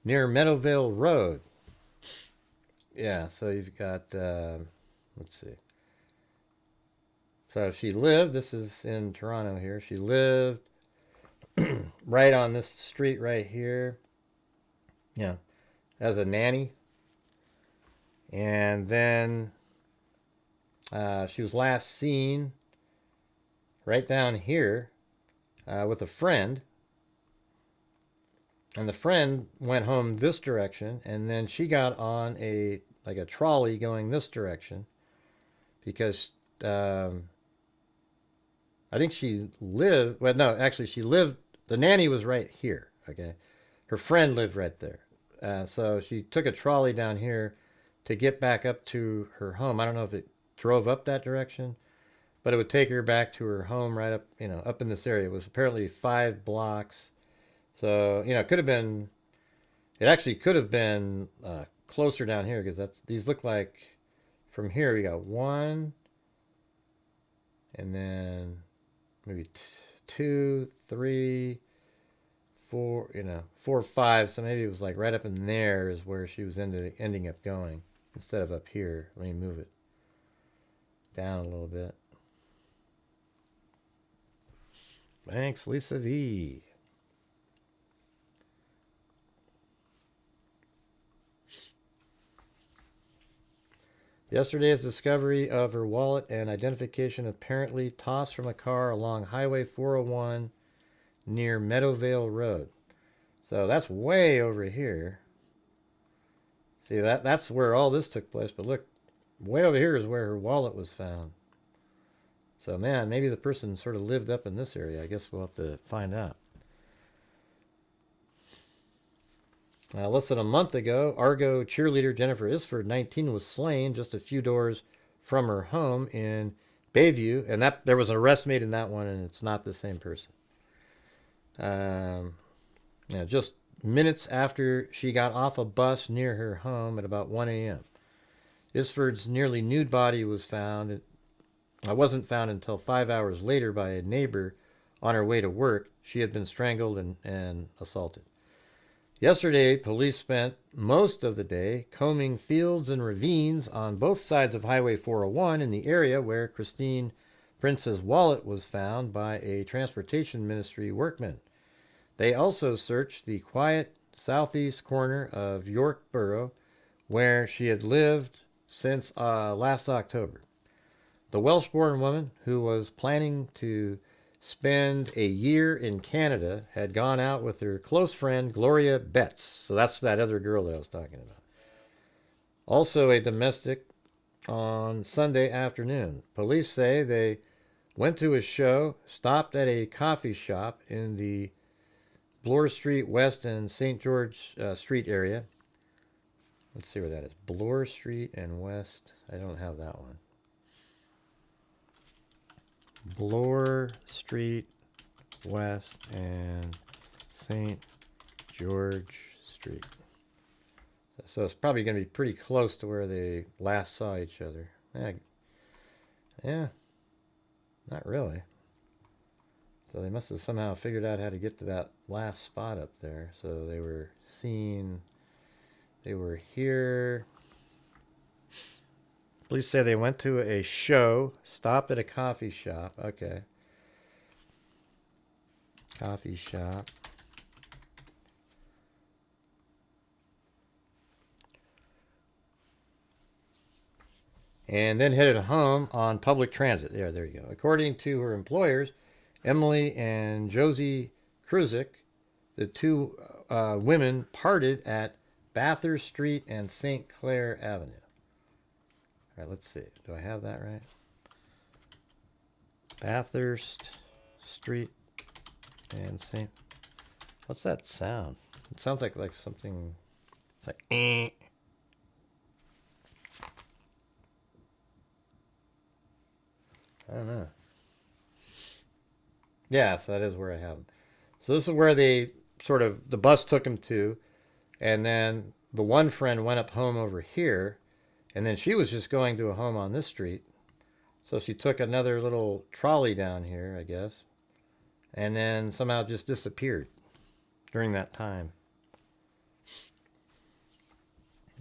near Meadowvale Road. Yeah, so you've got, let's see. So she lived, this is in Toronto here, she lived right on this street right here. Yeah, as a nanny. And then she was last seen right down here with a friend. And the friend went home this direction, and then she got on a trolley going this direction because I think she lived, well, no, actually she lived, the nanny was right here, okay? Her friend lived right there. So she took a trolley down here to get back up to her home. I don't know if it drove up that direction, but it would take her back to her home right up, up in this area. It was apparently 5 blocks. So, it could have been, it actually could have been closer down here because these look like, from here we got 1, and then maybe 2, 3, 4, 4, 5. So maybe it was like right up in there is where she was ending up going instead of up here. Let me move it down a little bit. Thanks, Lisa V. Yesterday's discovery of her wallet and identification apparently tossed from a car along Highway 401 near Meadowvale Road. So that's way over here. See, that's where all this took place. But look, way over here is where her wallet was found. So, man, maybe the person sort of lived up in this area. I guess we'll have to find out. Less than a month ago, Argo cheerleader Jennifer Isford, 19, was slain just a few doors from her home in Bayview. And there was an arrest made in that one, and it's not the same person. Just minutes after she got off a bus near her home at about 1 a.m. Isford's nearly nude body was found. It wasn't found until 5 hours later by a neighbor on her way to work. She had been strangled and assaulted. Yesterday, police spent most of the day combing fields and ravines on both sides of Highway 401 in the area where Christine Prince's wallet was found by a transportation ministry workman. They also searched the quiet southeast corner of York Borough where she had lived since last October. The Welsh-born woman, who was planning to spend a year in Canada, had gone out with her close friend Gloria Betts. So that's that other girl that I was talking about. Also a domestic on Sunday afternoon. Police say they went to a show, stopped at a coffee shop in the Bloor Street West and St. George Street area. Let's see where that is. Bloor Street and West. I don't have that one. Bloor Street West and St. George Street. So it's probably going to be pretty close to where they last saw each other. Yeah, not really. So they must have somehow figured out how to get to that last spot up there. So they were seen, they were here. Police say they went to a show, stopped at a coffee shop. Okay. Coffee shop. And then headed home on public transit. There you go. According to her employers, Emily and Josie Kruzik, the two women parted at Bathurst Street and St. Clair Avenue. All right, let's see. Do I have that right? Bathurst Street and St. What's that sound? It sounds like something. It's like eh. I don't know. Yeah, so that is where I have them. So this is where they the bus took them to, and then the one friend went up home over here, and then she was just going to a home on this street. So she took another little trolley down here, I guess, and then somehow just disappeared during that time.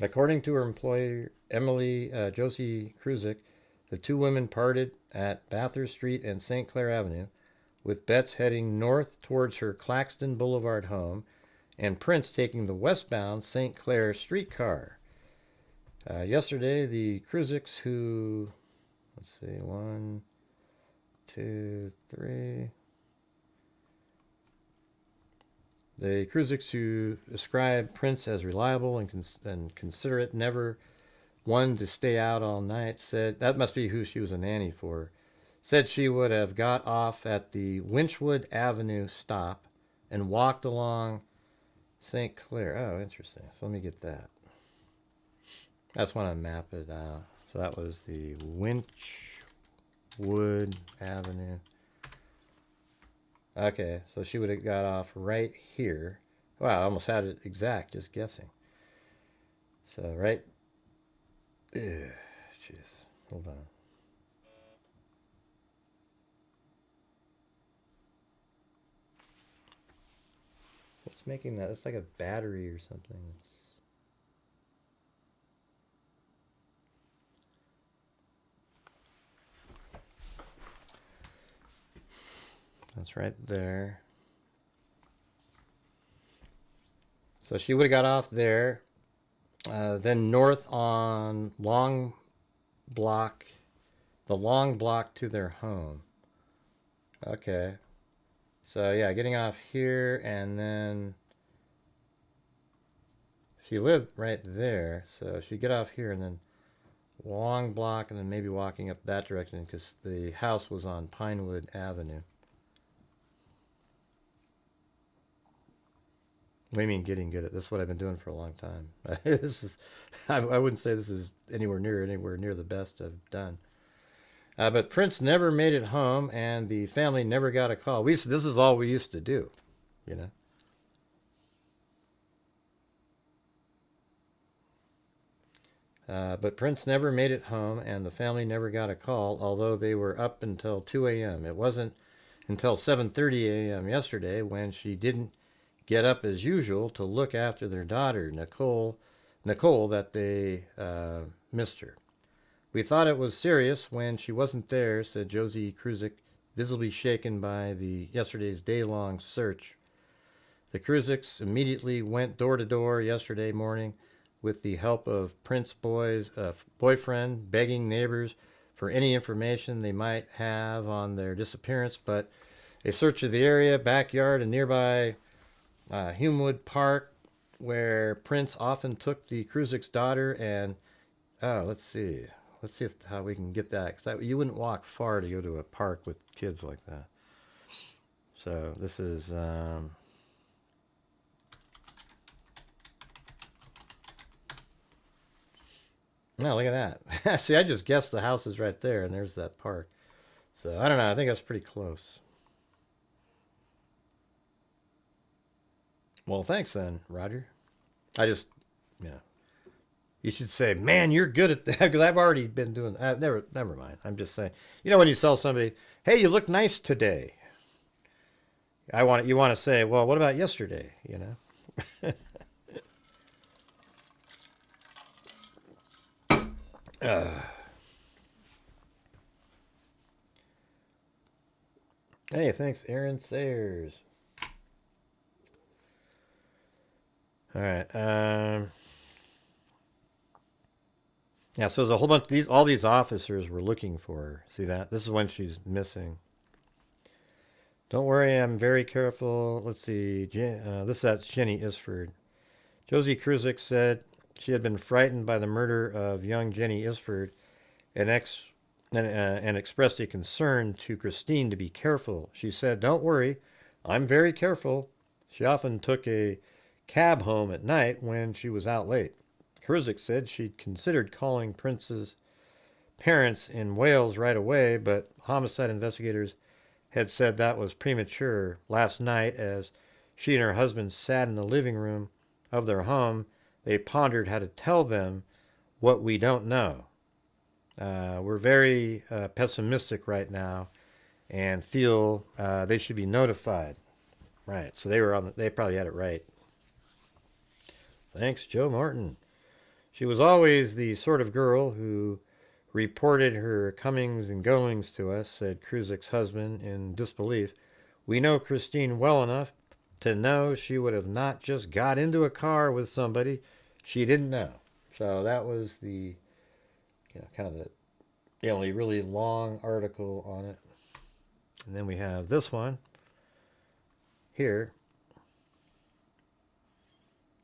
According to her employer, Emily Josie Kruzik, the two women parted at Bathurst Street and St. Clair Avenue, with Betts heading north towards her Claxton Boulevard home, and Prince taking the westbound St. Clair streetcar. Yesterday, the Kruziks who, let's see, 1, 2, 3. The Kruziks who described Prince as reliable and considerate, never one to stay out all night, said that must be who she was a nanny for. Said she would have got off at the Winchwood Avenue stop and walked along St. Clair. Oh, interesting. So let me get that. That's when I map it out. So that was the Winchwood Avenue. Okay, so she would have got off right here. Wow, I almost had it exact, just guessing. So right. Jeez, hold on. What's making that? It's like a battery or something. That's right there. So she would have got off there, then north on the long block to their home. Okay. So yeah, getting off here, and then she lived right there, so she'd get off here and then long block, and then maybe walking up that direction because the house was on Pinewood Avenue. What do you mean getting good at this? Is what I've been doing for a long time. This is, I wouldn't say this is anywhere near the best I've done. But Prince never made it home, and the family never got a call. This is all we used to do, you know. But Prince never made it home, and the family never got a call, although they were up until 2 a.m. It wasn't until 7:30 a.m. yesterday when she didn't get up as usual to look after their daughter, Nicole, that they missed her. We thought it was serious when she wasn't there, said Josie Kruzik, visibly shaken by yesterday's day-long search. The Kruziks immediately went door to door yesterday morning with the help of Prince's boyfriend, begging neighbors for any information they might have on their disappearance, but a search of the area, backyard, and nearby Humewood Park, where Prince often took the Kruzik's daughter, and let's see how we can get that, because you wouldn't walk far to go to a park with kids like that. So this is no, look at that. See, I just guessed the house is right there, and there's that park. So I don't know, I think that's pretty close. Well, thanks then, Roger. I just, yeah. You should say, man, you're good at that, because I've already been doing that. Never mind. I'm just saying. You know when you sell somebody, hey, you look nice today. You want to say, well, what about yesterday, you know? Hey, thanks, Aaron Sayers. All right. Yeah, so there's a whole bunch of all these officers were looking for her. See that? This is when she's missing. Don't worry, I'm very careful. Let's see. That's Jenny Isford. Josie Kruzik said she had been frightened by the murder of young Jenny Isford and expressed a concern to Christine to be careful. She said, don't worry, I'm very careful. She often took a cab home at night when she was out late. Kruzik said she'd considered calling Prince's parents in Wales right away, but homicide investigators had said that was premature. Last night, as she and her husband sat in the living room of their home, they pondered how to tell them what we don't know. We're very pessimistic right now and feel they should be notified. Right, so they probably had it right. Thanks, Joe Martin. She was always the sort of girl who reported her comings and goings to us, said Kruzik's husband in disbelief. We know Christine well enough to know she would have not just got into a car with somebody she didn't know. So that was the, kind of the only really long article on it. And then we have this one here.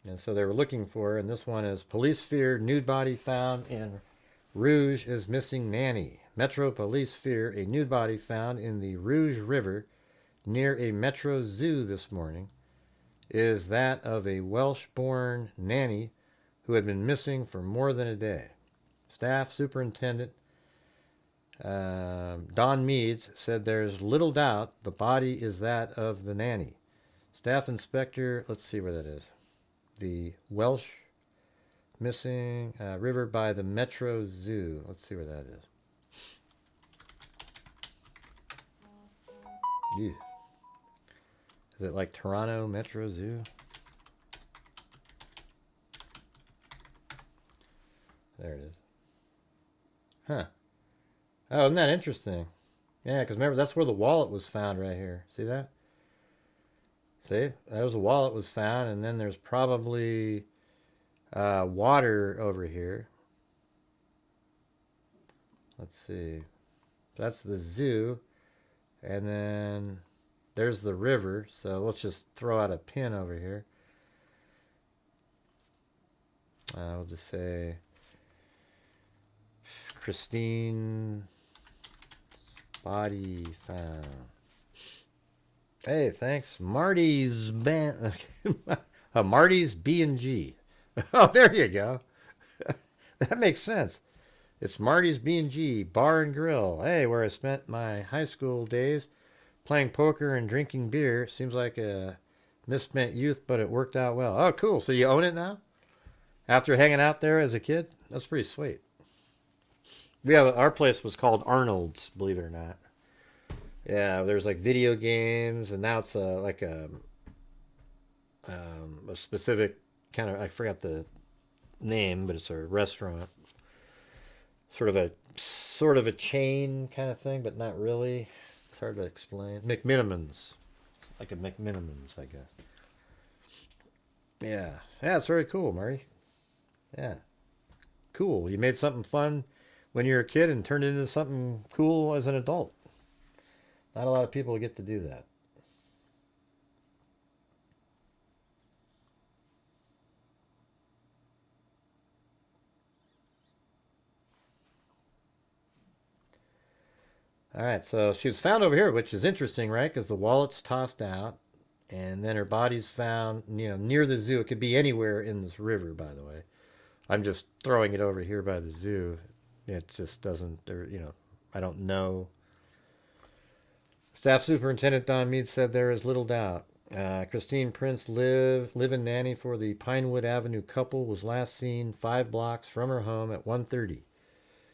And so they were looking for her, and this one is police fear nude body found in Rouge is missing nanny. Metro police fear a nude body found in the Rouge River near a Metro zoo this morning is that of a Welsh-born nanny who had been missing for more than a day. Staff Superintendent Don Meads said there's little doubt the body is that of the nanny. Staff Inspector, let's see where that is. The Welsh missing river by the Metro Zoo. Let's see where that is. Yeah. Is it like Toronto Metro Zoo? There it is. Huh. Oh, isn't that interesting? Yeah, because remember, that's where the wallet was found right here. See that? See? There's a wallet was found, and then there's probably water over here. Let's see. That's the zoo. And then there's the river. So let's just throw out a pin over here. We'll just say Christine body found. Hey, thanks. Marty's Marty's B&G. Oh, there you go. That makes sense. It's Marty's B&G Bar and Grill. Hey, where I spent my high school days playing poker and drinking beer. Seems like a misspent youth, but it worked out well. Oh, cool. So you own it now? After hanging out there as a kid? That's pretty sweet. Our place was called Arnold's, believe it or not. Yeah, there's like video games, and now it's like a specific kind of, I forgot the name, but it's a restaurant. Sort of a chain kind of thing, but not really. It's hard to explain. McMinimans. Like a McMinimans, I guess. Yeah. Yeah, it's very cool, Murray. Yeah. Cool. You made something fun when you were a kid and turned it into something cool as an adult. Not a lot of people get to do that. All right, so she was found over here, which is interesting, right? Because the wallet's tossed out, and then her body's found, near the zoo. It could be anywhere in this river, by the way. I'm just throwing it over here by the zoo. It just doesn't, I don't know. Staff Superintendent Don Mead said there is little doubt. Christine Prince, live-in nanny for the Pinewood Avenue couple, was last seen 5 blocks from her home at 1:30.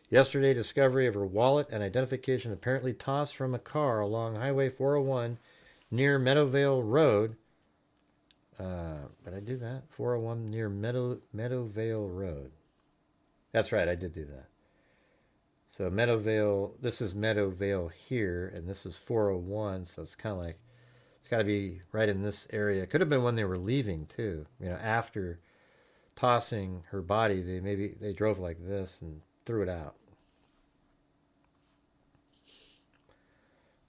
Yesterday, discovery of her wallet and identification apparently tossed from a car along Highway 401 near Meadowvale Road. Did I do that? 401 near Meadowvale Road. That's right, I did do that. So Meadowvale, this is Meadowvale here, and this is 401, so it's kind of like, it's got to be right in this area. It could have been when they were leaving, too. You know, after tossing her body, they drove like this and threw it out.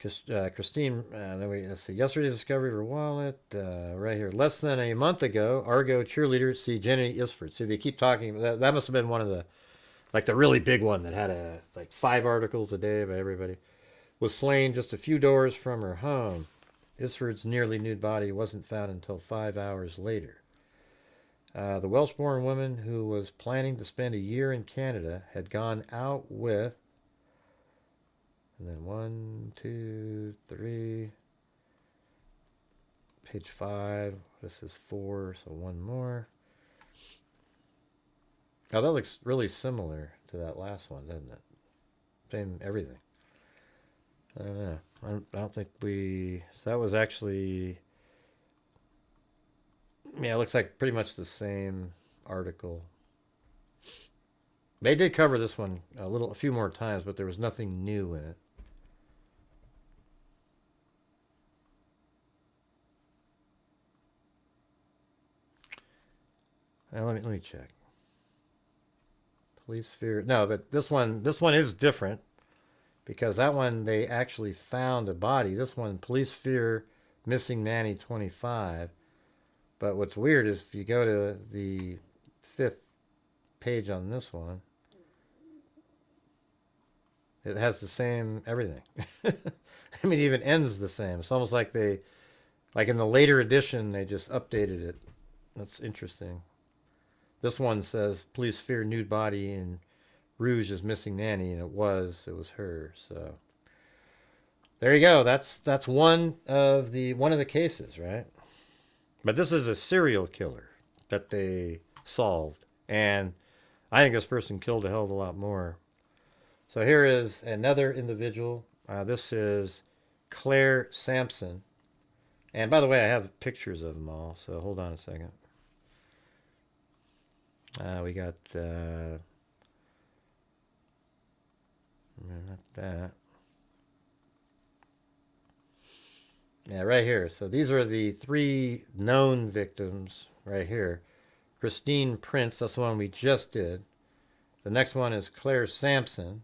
Christine, let's see. Yesterday's discovery of her wallet, right here. Less than a month ago, Argo cheerleader, see Jenny Isford. See, they keep talking. That must have been one of the, like the really big one that had like 5 articles a day by everybody. Was slain just a few doors from her home. Isford's nearly nude body wasn't found until 5 hours later. The Welsh-born woman who was planning to spend a year in Canada had gone out with, and then 1, 2, 3, page 5, this is 4, so one more. Now that looks really similar to that last one, doesn't it? Same everything. I don't know. I don't think we, so that was actually, yeah, it looks like pretty much the same article. They did cover this one a few more times, but there was nothing new in it. Let me check. Police fear. No, but this one is different because that one they actually found a body. This one, police fear missing nanny 25. But what's weird is if you go to the 5th page on this one, it has the same everything. I mean, it even ends the same. It's almost like they, like in the later edition, they just updated it. That's interesting. This one says police fear nude body in Rouge is missing nanny, and it was her. So there you go. That's one of the cases, right? But this is a serial killer that they solved, and I think this person killed a hell of a lot more. So here is another individual. This is Claire Sampson, and by the way, I have pictures of them all. So hold on a second. We got, not that. Yeah, right here. So these are the 3 known victims right here. Christine Prince, that's the one we just did. The next one is Claire Sampson.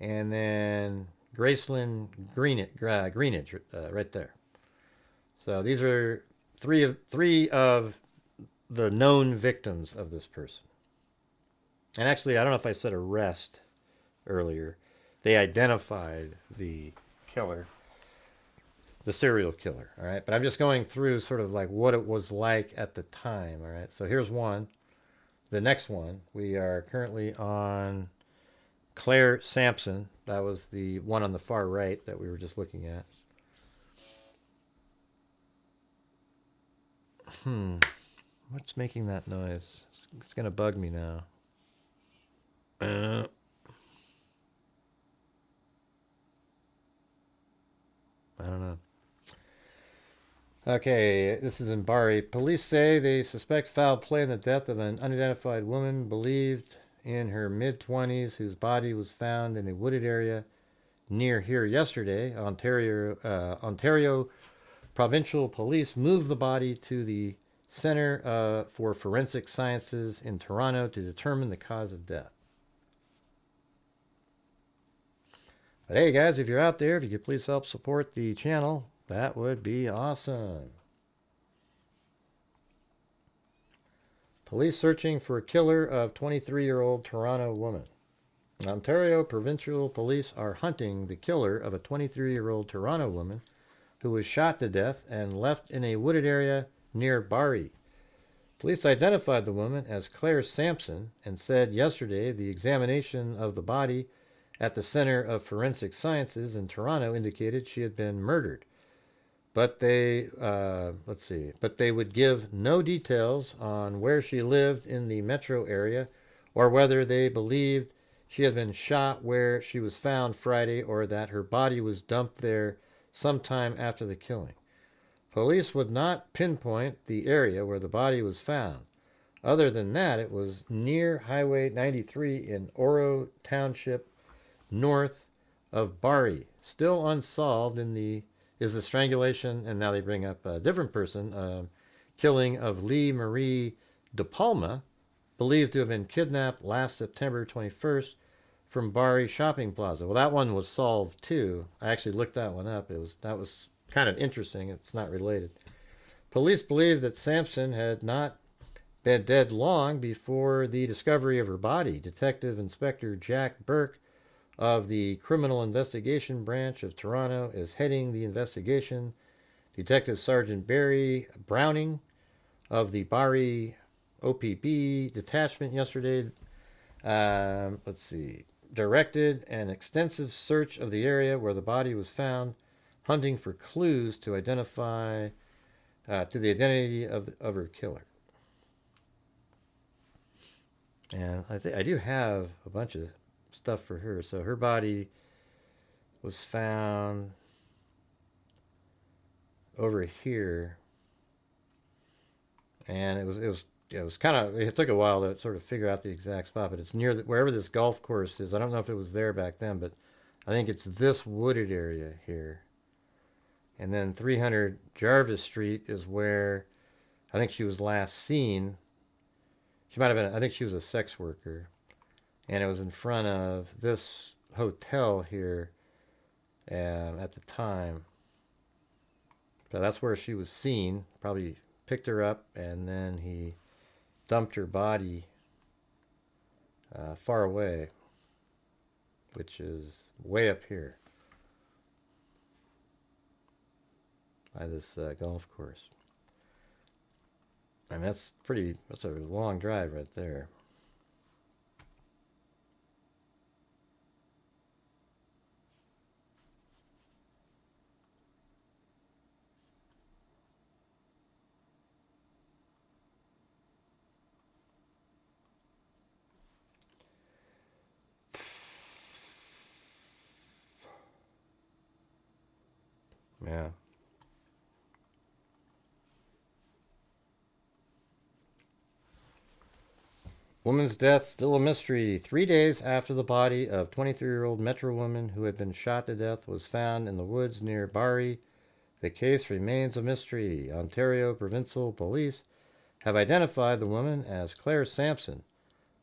And then Gracelyn Greenidge right there. So these are three of the known victims of this person. And actually, I don't know if I said arrest earlier. They identified the killer, the serial killer, all right? But I'm just going through sort of like what it was like at the time, all right? So here's one. The next one, we are currently on Claire Sampson. That was the one on the far right that we were just looking at. What's making that noise? It's going to bug me now. I don't know. Okay, this is in Bari. Police say they suspect foul play in the death of an unidentified woman believed in her mid-20s whose body was found in a wooded area near here yesterday. Ontario Provincial Police moved the body to the Center for Forensic Sciences in Toronto to determine the cause of death. But hey guys, if you're out there, if you could please help support the channel, that would be awesome. Police searching for a killer of 23-year-old Toronto woman. Ontario Provincial Police are hunting the killer of a 23-year-old Toronto woman who was shot to death and left in a wooded area near Bari. Police identified the woman as Claire Sampson and said yesterday the examination of the body at the Center of Forensic Sciences in Toronto indicated she had been murdered. but they, let's see, but they would give no details on where she lived in the metro area or whether they believed she had been shot where she was found Friday or that her body was dumped there sometime after the killing. Police would not pinpoint the area where the body was found. Other than that, it was near Highway 93 in Oro Township, north of Bari. Still unsolved is the strangulation, and now they bring up a different person, killing of Lee Marie De Palma, believed to have been kidnapped last September 21st from Bari Shopping Plaza. Well, that one was solved too. I actually looked that one up. That was kind of interesting. It's not related. Police believe that Sampson had not been dead long before the discovery of her body. Detective Inspector Jack Burke of the Criminal Investigation Branch of Toronto is heading the investigation. Detective Sergeant Barry Browning of the Bari OPB detachment yesterday, directed an extensive search of the area where the body was found, hunting for clues to identify to the identity of her killer. And I do have a bunch of stuff for her. So her body was found over here, and it took a while to sort of figure out the exact spot, but it's near wherever this golf course is. I don't know if it was there back then, but I think it's this wooded area here. And then 300 Jarvis Street is where I think she was last seen. She might have been, I think she was a sex worker. And it was in front of this hotel here at the time. So that's where she was seen. Probably picked her up, and then he dumped her body far away, which is way up here by this golf course. I mean, that's a long drive right there. Yeah. Woman's death still a mystery. 3 days after the body of 23-year-old Metro woman who had been shot to death was found in the woods near Bari, the case remains a mystery. Ontario Provincial Police have identified the woman as Claire Sampson,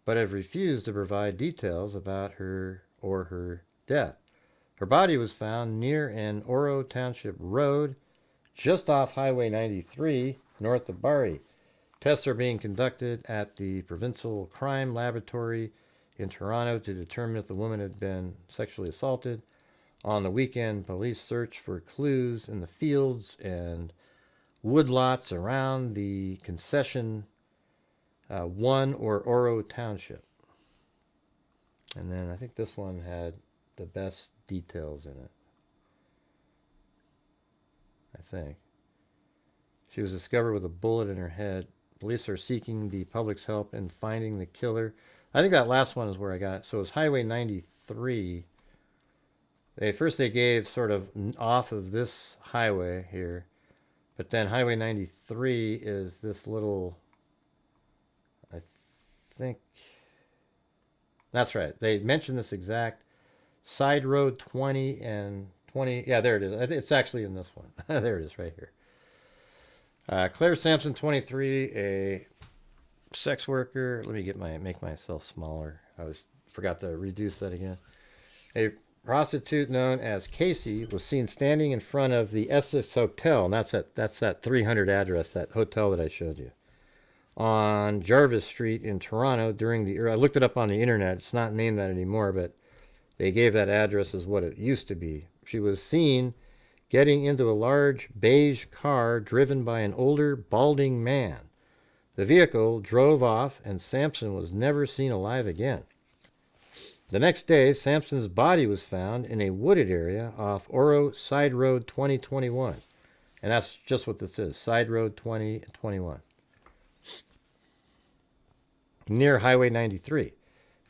but have refused to provide details about her or her death. Her body was found near an Oro Township road, just off Highway 93, north of Bari. Tests are being conducted at the Provincial Crime Laboratory in Toronto to determine if the woman had been sexually assaulted. On the weekend, police searched for clues in the fields and woodlots around the concession 1 or Oro Township. And then I think this one had the best details in it. I think. She was discovered with a bullet in her head. Police are seeking the public's help in finding the killer. I think that last one is where I got. So it was Highway 93. They gave sort of off of this highway here, but then Highway 93 is this little, I think, that's right. They mentioned this exact side road 20 and 20. Yeah, there it is. It's actually in this one. There it is right here. Claire Sampson, 23, a sex worker. Let me make myself smaller. Forgot to reduce that again. A prostitute known as Casey was seen standing in front of the Essex Hotel, and that's that 300 address, that hotel that I showed you, on Jarvis Street in Toronto during I looked it up on the internet. It's not named that anymore, but they gave that address as what it used to be. She was seen getting into a large beige car driven by an older, balding man. The vehicle drove off, and Sampson was never seen alive again. The next day, Sampson's body was found in a wooded area off Oro Side Road 2021. And that's just what this is. Side Road 20 and 21. Near Highway 93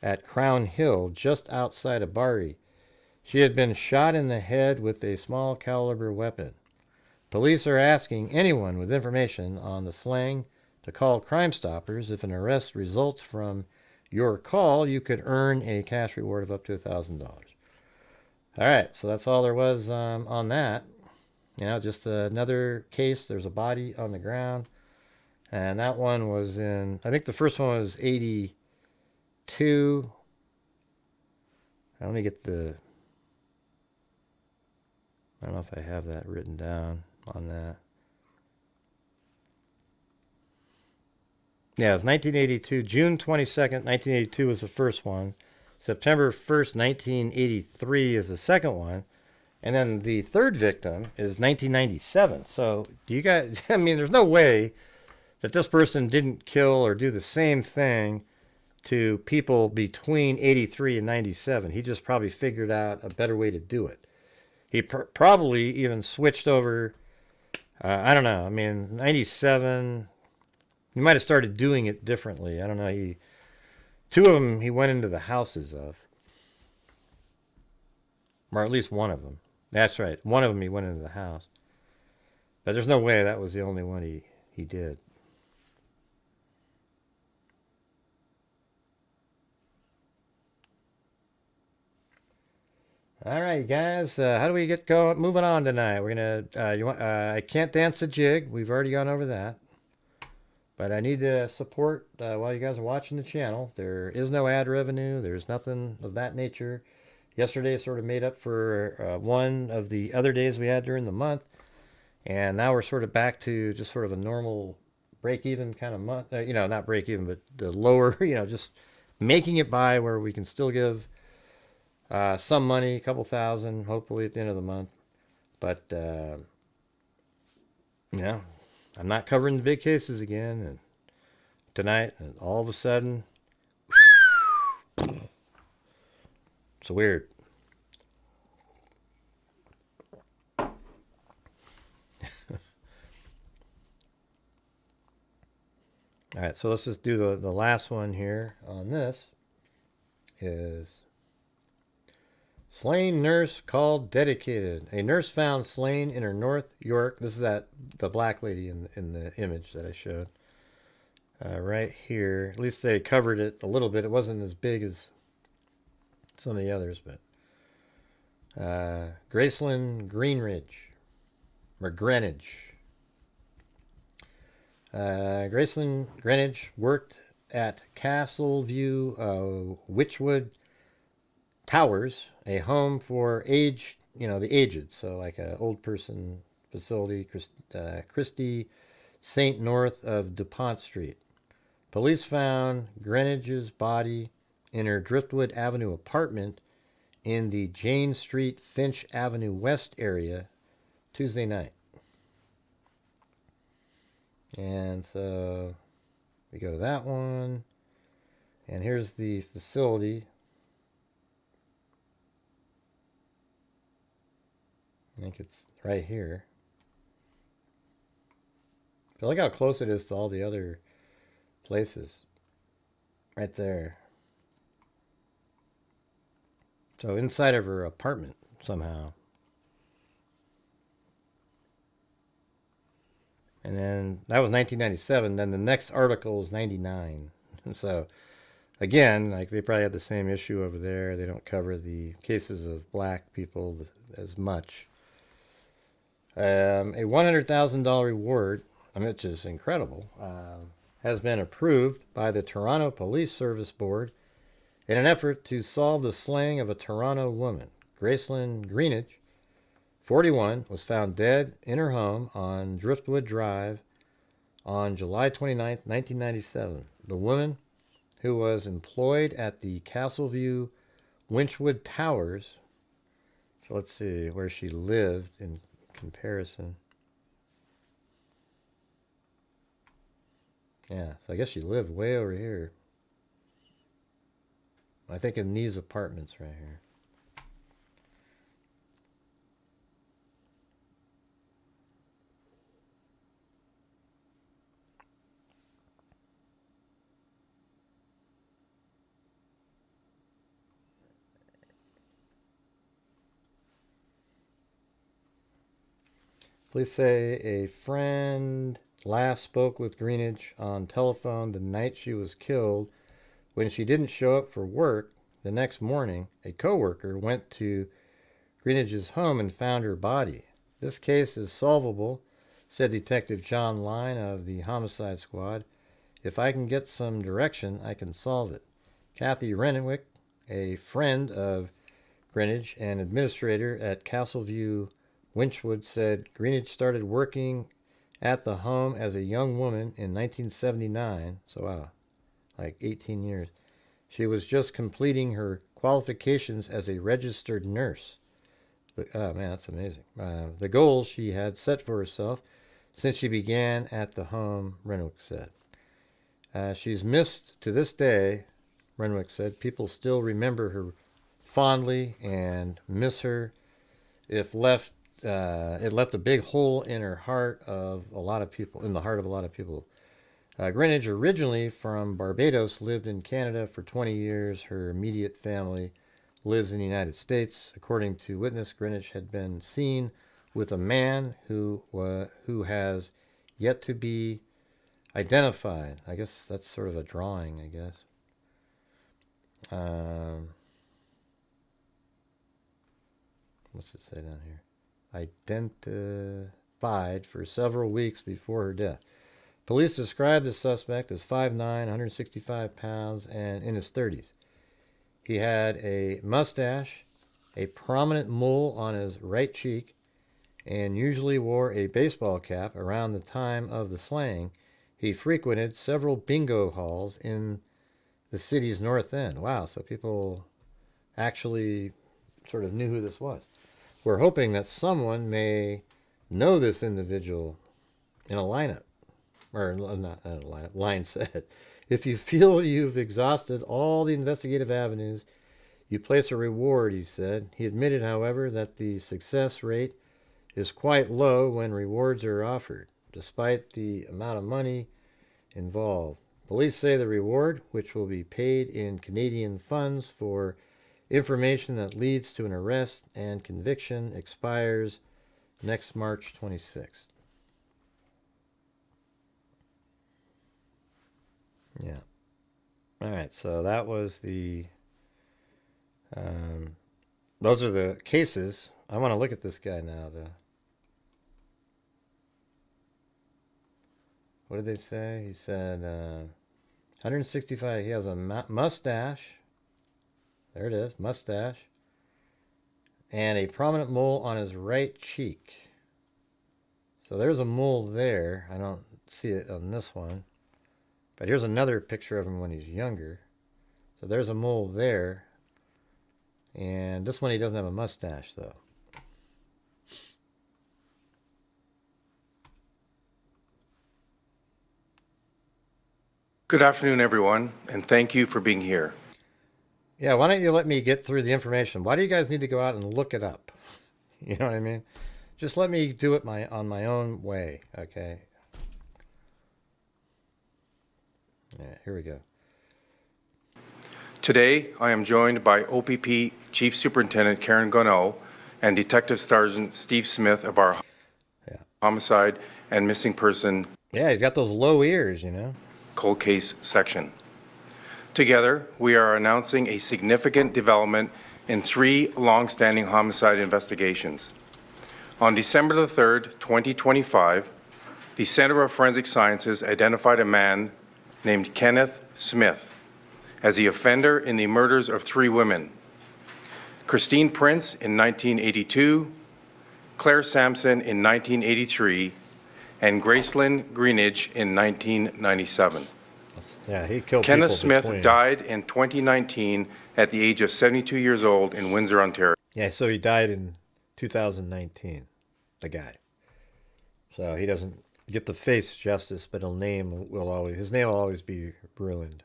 at Crown Hill, just outside of Bari. She had been shot in the head with a small caliber weapon. Police are asking anyone with information on the slang to call Crime Stoppers. If an arrest results from your call, you could earn a cash reward of up to $1,000. All right, so that's all there was on that. You know, just another case. There's a body on the ground. And that one was in, I think the first one was 82. Let me get the, I don't know if I have that written down on that. Yeah, it was 1982. June 22nd, 1982 was the first one. September 1st, 1983 is the second one. And then the third victim is 1997. So do you guys, I mean, there's no way that this person didn't kill or do the same thing to people between 83 and 97. He just probably figured out a better way to do it. He probably even switched over. I don't know. I mean, 97, he might have started doing it differently. I don't know. Two of them he went into the houses of. Or at least one of them. That's right. One of them he went into the house. But there's no way that was the only one he did. All right, guys. How do we get moving on tonight? We're gonna. I can't dance the jig. We've already gone over that. But I need to support while you guys are watching the channel. There is no ad revenue. There's nothing of that nature. Yesterday sort of made up for one of the other days we had during the month, and now we're sort of back to just sort of a normal break-even kind of month. You know, not break-even, but the lower. You know, just making it by where we can still give. Some money, a couple thousand, hopefully at the end of the month. But, you know, I'm not covering the big cases again. And tonight, and all of a sudden, it's weird. All right, so let's just do the last one here on this. Is... Slain nurse called dedicated. A nurse found slain in her North York. This is the black lady in the image that I showed. Right here. At least they covered it a little bit. It wasn't as big as some of the others, but Graceland Greenridge or Greenwich. Graceland Greenwich worked at Castleview Witchwood Towers, a home for the aged, so like an old person facility, Christie St. north of DuPont Street. Police found Greenwich's body in her Driftwood Avenue apartment in the Jane Street, Finch Avenue West area Tuesday night. And so we go to that one, and here's the facility. I think it's right here. But look how close it is to all the other places. Right there. So inside of her apartment somehow. And then that was 1997. Then the next article is 99. So again, like they probably had the same issue over there. They don't cover the cases of black people as much. A $100,000 reward, which is incredible, has been approved by the Toronto Police Service Board in an effort to solve the slaying of a Toronto woman. Graceland Greenwich, 41, was found dead in her home on Driftwood Drive on July 29, 1997. The woman, who was employed at the Castleview Winchwood Towers, so let's see where she lived in comparison. Yeah, so I guess she lived way over here. I think in these apartments right here. Police say a friend last spoke with Greenidge on telephone the night she was killed. When she didn't show up for work the next morning, a coworker went to Greenidge's home and found her body. This case is solvable, said Detective John Line of the Homicide Squad. If I can get some direction, I can solve it. Kathy Renwick, a friend of Greenidge and administrator at Castleview Winchwood, said Greenidge started working at the home as a young woman in 1979. So wow, like 18 years. She was just completing her qualifications as a registered nurse. Oh man, that's amazing. The goals she had set for herself since she began at the home, Renwick said. She's missed to this day, Renwick said. People still remember her fondly and miss her. It left a big hole in her heart of a lot of people, in the heart of a lot of people. Greenidge, originally from Barbados, lived in Canada for 20 years. Her immediate family lives in the United States. According to witness, Greenidge had been seen with a man who has yet to be identified. I guess that's sort of a drawing, I guess. What's it say down here? Identified for several weeks before her death. Police described the suspect as 5'9", 165 pounds, and in his 30s. He had a mustache, a prominent mole on his right cheek, and usually wore a baseball cap. Around the time of the slaying, he frequented several bingo halls in the city's north end. Wow, so people actually sort of knew who this was. We're hoping that someone may know this individual in a lineup. Or not a lineup. Line said, if you feel you've exhausted all the investigative avenues, you place a reward, he said. He admitted, however, that the success rate is quite low when rewards are offered, despite the amount of money involved. Police say the reward, which will be paid in Canadian funds for information that leads to an arrest and conviction, expires next March 26th. Yeah. All right, so that was the... those are the cases. I want to look at this guy now, though. What did they say? He said 165. He has a mustache. There it is, mustache. And a prominent mole on his right cheek. So there's a mole there. I don't see it on this one. But here's another picture of him when he's younger. So there's a mole there. And this one he doesn't have a mustache, though. Good afternoon, everyone, and thank you for being here. Yeah, why don't you let me get through the information? Why do you guys need to go out and look it up? You know what I mean? Just let me do it on my own way, okay? Yeah, here we go. Today, I am joined by OPP Chief Superintendent Karen Gonneau and Detective Sergeant Steve Smith of our Homicide and Missing Person Yeah, he's got those low ears, you know? Cold Case section. Together, we are announcing a significant development in 3 long-standing homicide investigations. On December the 3rd, 2025, the Center of Forensic Sciences identified a man named Kenneth Smith as the offender in the murders of 3 women: Christine Prince in 1982, Claire Sampson in 1983, and Gracelyn Greenidge in 1997. Yeah, he killed Kenneth people Smith between. died in 2019 at the age of 72 years old in Windsor, Ontario. Yeah, so he died in 2019, the guy. So he doesn't get the face justice, but his name will always be ruined.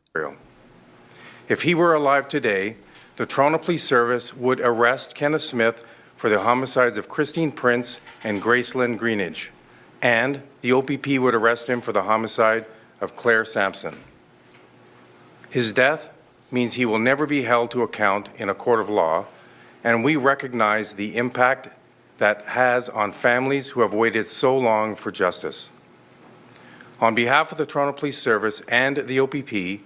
If he were alive today, the Toronto Police Service would arrest Kenneth Smith for the homicides of Christine Prince and Gracelyn Greenidge, and the OPP would arrest him for the homicide of Claire Sampson. His death means he will never be held to account in a court of law, and we recognize the impact that has on families who have waited so long for justice. On behalf of the Toronto Police Service and the OPP,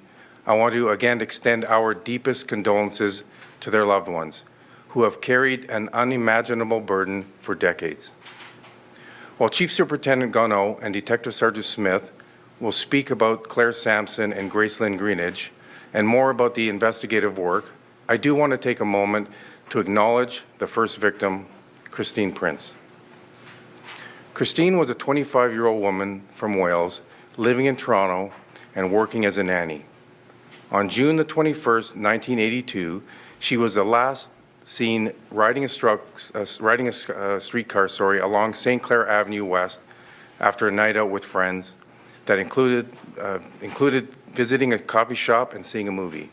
I want to again extend our deepest condolences to their loved ones who have carried an unimaginable burden for decades. While Chief Superintendent Gonneau and Detective Sergeant Smith will speak about Claire Sampson and Gracelyn Greenidge and more about the investigative work, I do want to take a moment to acknowledge the first victim, Christine Prince. Christine was a 25-year-old woman from Wales living in Toronto and working as a nanny. On June the 21st, 1982, she was the last seen riding a streetcar along St. Clair Avenue West after a night out with friends that included visiting a coffee shop and seeing a movie.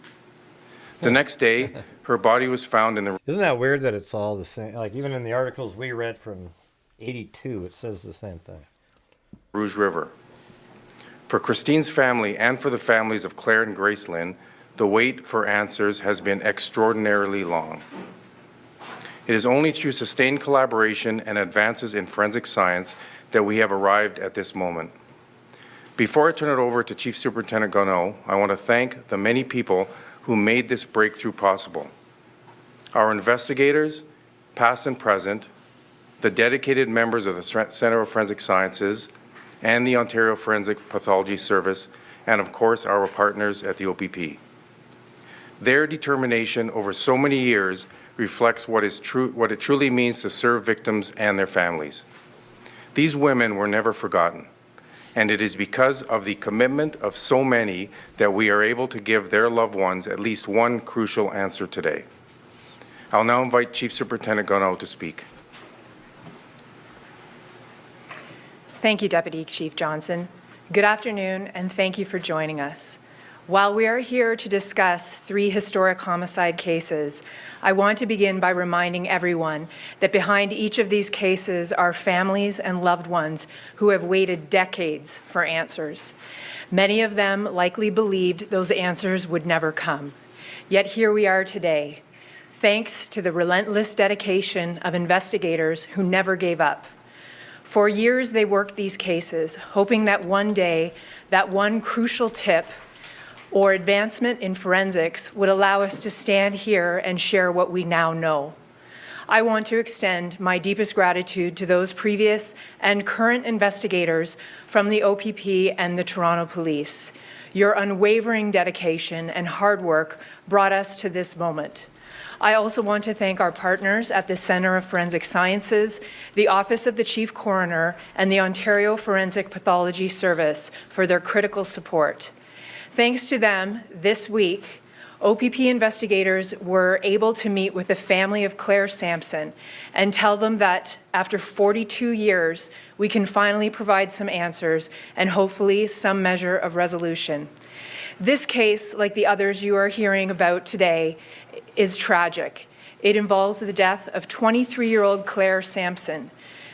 The next day, her body was found in the... Isn't that weird that it's all the same? Like, even in the articles we read from 82, it says the same thing. Rouge River. For Christine's family and for the families of Claire and Gracelyn, the wait for answers has been extraordinarily long. It is only through sustained collaboration and advances in forensic science that we have arrived at this moment. Before I turn it over to Chief Superintendent Gonneau, I want to thank the many people who made this breakthrough possible. Our investigators, past and present, the dedicated members of the Centre of Forensic Sciences and the Ontario Forensic Pathology Service, and of course our partners at the OPP. Their determination over so many years reflects what it truly means to serve victims and their families. These women were never forgotten, and it is because of the commitment of so many that we are able to give their loved ones at least one crucial answer today. I'll now invite Chief Superintendent Gonneau to speak. Thank you, Deputy Chief Johnson. Good afternoon, and thank you for joining us. While we are here to discuss 3 historic homicide cases, I want to begin by reminding everyone that behind each of these cases are families and loved ones who have waited decades for answers. Many of them likely believed those answers would never come. Yet here we are today, thanks to the relentless dedication of investigators who never gave up. For years, they worked these cases, hoping that one day, that one crucial tip or advancement in forensics would allow us to stand here and share what we now know. I want to extend my deepest gratitude to those previous and current investigators from the OPP and the Toronto Police. Your unwavering dedication and hard work brought us to this moment. I also want to thank our partners at the Centre of Forensic Sciences, the Office of the Chief Coroner, and the Ontario Forensic Pathology Service for their critical support. Thanks to them, this week, OPP investigators were able to meet with the family of Claire Sampson and tell them that after 42 years, we can finally provide some answers and hopefully some measure of resolution. This case, like the others you are hearing about today, is tragic. It involves the death of 23-year-old Claire Sampson.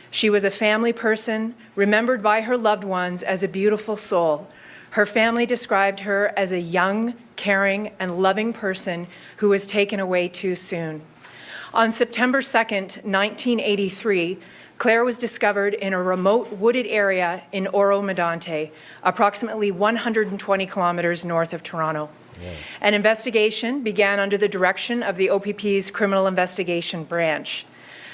She was a family person, remembered by her loved ones as a beautiful soul. Her family described her as a young, caring, and loving person who was taken away too soon. On September 2nd, 1983, Claire was discovered in a remote wooded area in Oro-Medonte, approximately 120 kilometers north of Toronto. Yeah. An investigation began under the direction of the OPP's Criminal Investigation Branch.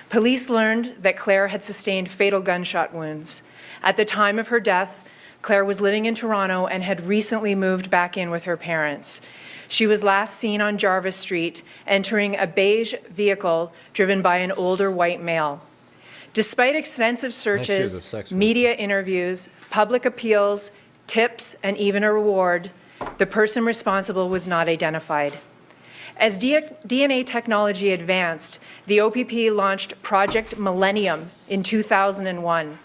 Police learned that Claire had sustained fatal gunshot wounds. At the time of her death, Claire was living in Toronto and had recently moved back in with her parents. She was last seen on Jarvis Street, entering a beige vehicle driven by an older white male. Despite extensive searches, media interviews, public appeals, tips, and even a reward, the person responsible was not identified. As DNA technology advanced, the OPP launched Project Millennium in 2001.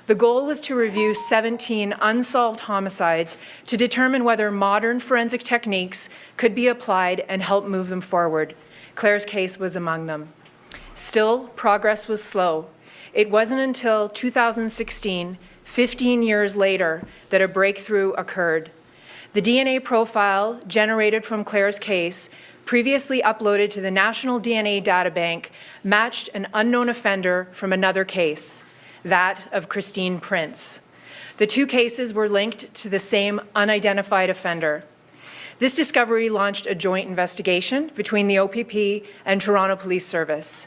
The goal was to review 17 unsolved homicides to determine whether modern forensic techniques could be applied and help move them forward. Claire's case was among them. Still, progress was slow. It wasn't until 2016, 15 years later, that a breakthrough occurred. The DNA profile generated from Claire's case previously uploaded to the National DNA Databank, matched an unknown offender from another case, that of Christine Prince. The two cases were linked to the same unidentified offender. This discovery launched a joint investigation between the OPP and Toronto Police Service.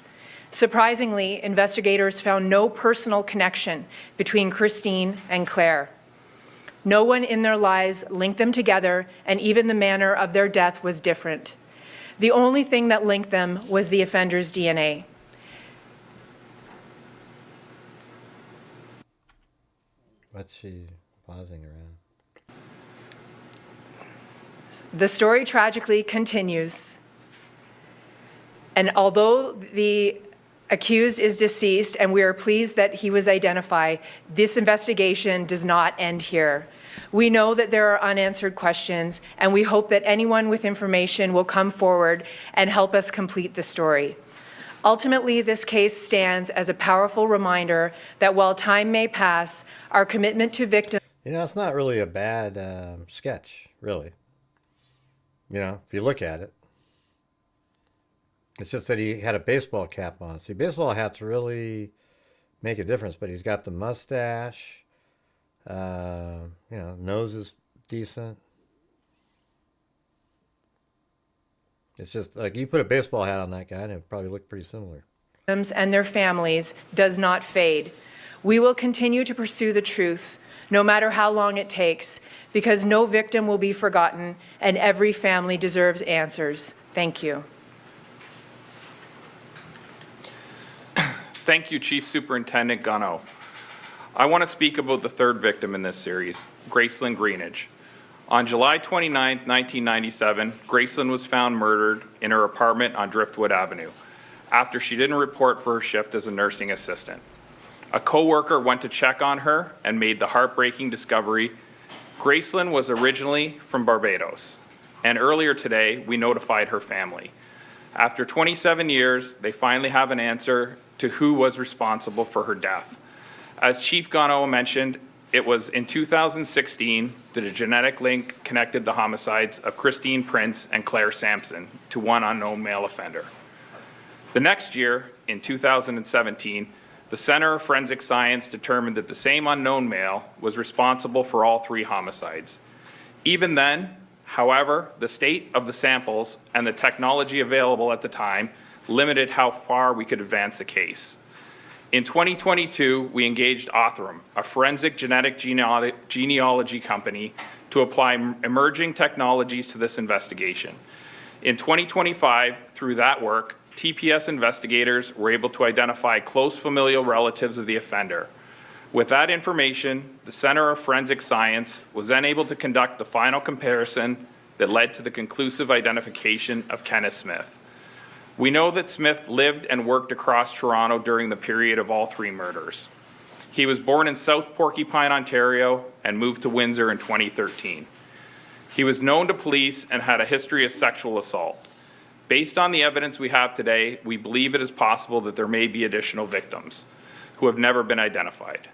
Surprisingly, investigators found no personal connection between Christine and Claire. No one in their lives linked them together, and even the manner of their death was different. The only thing that linked them was the offender's DNA. What's she pausing around? The story tragically continues. And although the accused is deceased and we are pleased that he was identified, this investigation does not end here. We know that there are unanswered questions, and we hope that anyone with information will come forward and help us complete the story. Ultimately, this case stands as a powerful reminder that while time may pass, our commitment to victims... You know, it's not really a bad sketch, really. You know, if you look at it. It's just that he had a baseball cap on. See, baseball hats really make a difference, but he's got the mustache. You know, nose is decent. It's just like you put a baseball hat on that guy and it probably looked pretty similar. And their families does not fade. We will continue to pursue the truth, no matter how long it takes, because no victim will be forgotten and every family deserves answers. Thank you. Thank you, Chief Superintendent Gunno. I want to speak about the third victim in this series, Gracelyn Greenidge. On July 29, 1997, Gracelyn was found murdered in her apartment on Driftwood Avenue after she didn't report for her shift as a nursing assistant. A co-worker went to check on her and made the heartbreaking discovery. Gracelyn was originally from Barbados, and earlier today, we notified her family. After 27 years, they finally have an answer to who was responsible for her death. As Chief Gunno mentioned, it was in 2016 that a genetic link connected the homicides of Christine Prince and Claire Sampson to one unknown male offender. The next year, in 2017, the Center of Forensic Science determined that the same unknown male was responsible for all three homicides. Even then, however, the state of the samples and the technology available at the time limited how far we could advance the case. In 2022, we engaged Othram, a forensic genetic genealogy company, to apply emerging technologies to this investigation. In 2025, through that work, TPS investigators were able to identify close familial relatives of the offender. With that information, the Center of Forensic Science was then able to conduct the final comparison that led to the conclusive identification of Kenneth Smith. We know that Smith lived and worked across Toronto during the period of all three murders. He was born in South Porcupine, Ontario, and moved to Windsor in 2013. He was known to police and had a history of sexual assault. Based on the evidence we have today, we believe it is possible that there may be additional victims who have never been identified.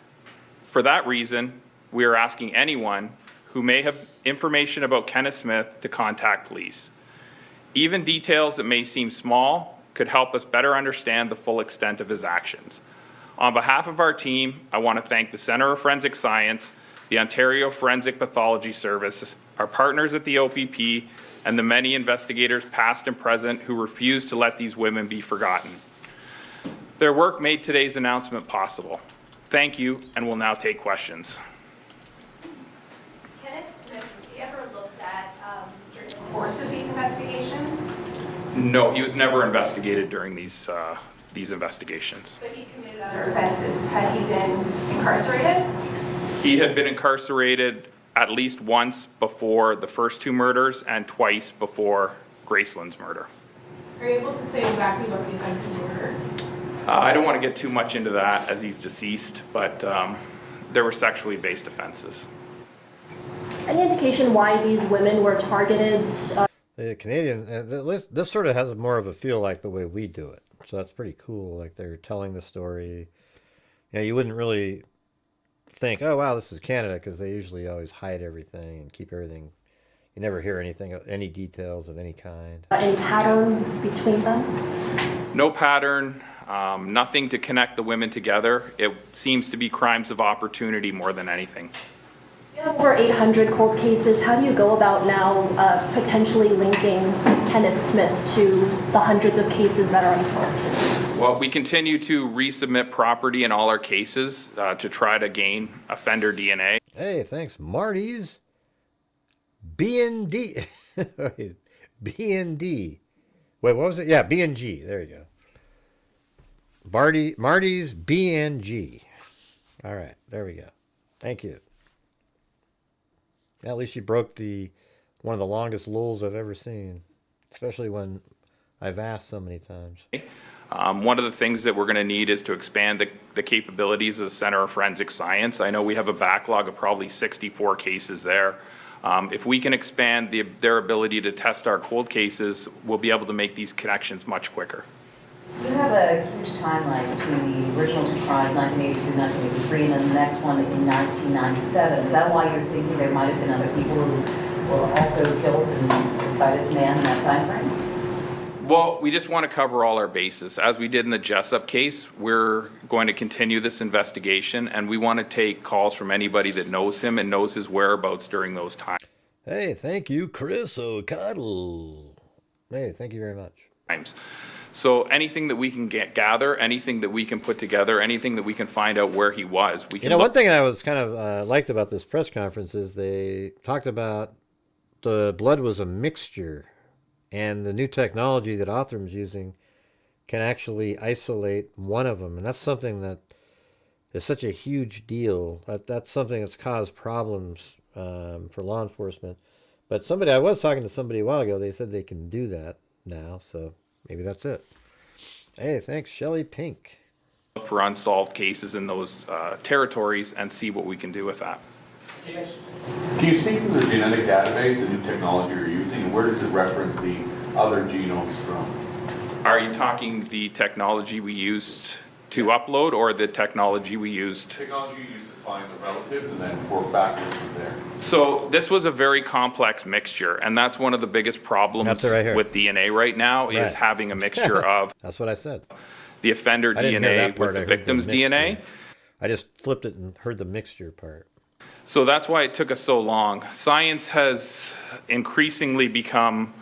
For that reason, we are asking anyone who may have information about Kenneth Smith to contact police. Even details that may seem small could help us better understand the full extent of his actions. On behalf of our team, I want to thank the Center of Forensic Science, the Ontario Forensic Pathology Service, our partners at the OPP, and the many investigators past and present who refuse to let these women be forgotten. Their work made today's announcement possible. Thank you, and we'll now take questions. Kenneth Smith, was he ever looked at during the course of these investigations? No, he was never investigated during these investigations. But he committed other offenses. Had he been incarcerated? He had been incarcerated at least once before the first two murders and twice before Gracelyn's murder. Are you able to say exactly what the offenses were? I don't want to get too much into that as he's deceased, but there were sexually based offenses. Any indication why these women were targeted? The Canadian, this sort of has more of a feel like the way we do it. So that's pretty cool. Like they're telling the story. You know, you wouldn't really think, oh, wow, this is Canada, because they usually always hide everything and keep everything, You never hear anything, any details of any kind. Any pattern between them? No pattern, nothing to connect the women together. It seems to be crimes of opportunity more than anything. You have over 800 cold cases. How do you go about now potentially linking Kenneth Smith to the hundreds of cases that are unsolved? Well, we continue to resubmit property in all our cases to try to gain offender DNA. Hey, thanks, Marty's. B&D. B&D. Wait, what was it? Yeah, B&G. There you go. Marty's B&G. All right, there we go. Thank you. At least you broke one of the longest lulls I've ever seen, especially when I've asked so many times. One of the things that we're going to need is to expand the capabilities of the Center of Forensic Science. I know we have a backlog of probably 64 cases there. If we can expand their ability to test our cold cases, we'll be able to make these connections much quicker. You have a huge timeline between the original two crimes, 1982, 1983, and then the next one in 1997. Is that why you're thinking there might have been other people who were also killed by this man in that time frame? Well, we just want to cover all our bases. As we did in the Jessup case, we're going to continue this investigation, and we want to take calls from anybody that knows him and knows his whereabouts during those times. Hey, thank you, Chris O'Connell. Hey, thank you very much. So anything that we can gather, anything that we can put together, anything that we can find out where he was, we can. One thing I was kind of liked about this press conference is they talked about the blood was a mixture, and the new technology that Otham's using can actually isolate one of them, and that's something that is such a huge deal. That's something that's caused problems for law enforcement. But I was talking to somebody a while ago. They said they can do that now, so. Maybe that's it. Hey, thanks, Shelly Pink. Look for unsolved cases in those territories and see what we can do with that. Yes. Can you speak to the genetic database, the new technology you're using, and where does it reference the other genomes from? Are you talking the technology we used to upload or the technology we used? Technology you used to find the relatives and then work backwards from there. So this was a very complex mixture, and that's one of the biggest problems with DNA right now is having a mixture of. That's what I said. The offender DNA with the victim's DNA. I just flipped it and heard the mixture part. So that's why it took us so long. Science has increasingly become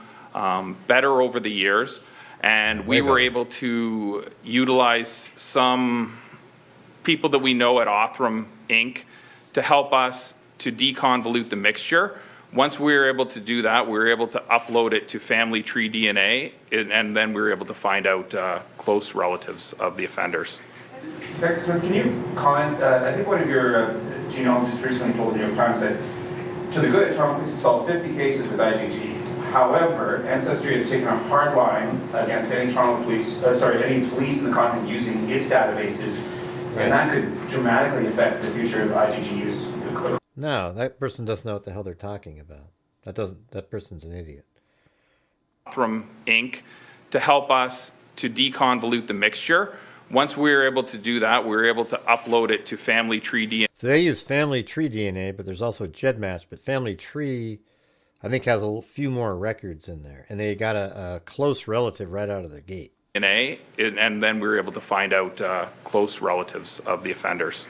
better over the years, and we were able to utilize some people that we know at Othram Inc. to help us to deconvolute the mixture. Once we were able to do that, we were able to upload it to family tree DNA, and then we were able to find out close relatives of the offenders. So can you comment, I think one of your genealogists recently told the New York Times that to the good, Toronto Police has solved 50 cases with IgG. However, Ancestry has taken a hard line against any any police in the continent using its databases, and that could dramatically affect the future of IgG use. No, that person doesn't know what the hell they're talking about. That person's an idiot. From Inc. to help us to deconvolute the mixture. Once we were able to do that, we were able to upload it to family tree DNA. So they use family tree DNA, but there's also GEDmatch. But family tree, I think, has a few more records in there. And they got a close relative right out of the gate. DNA, and then we were able to find out close relatives of the offenders.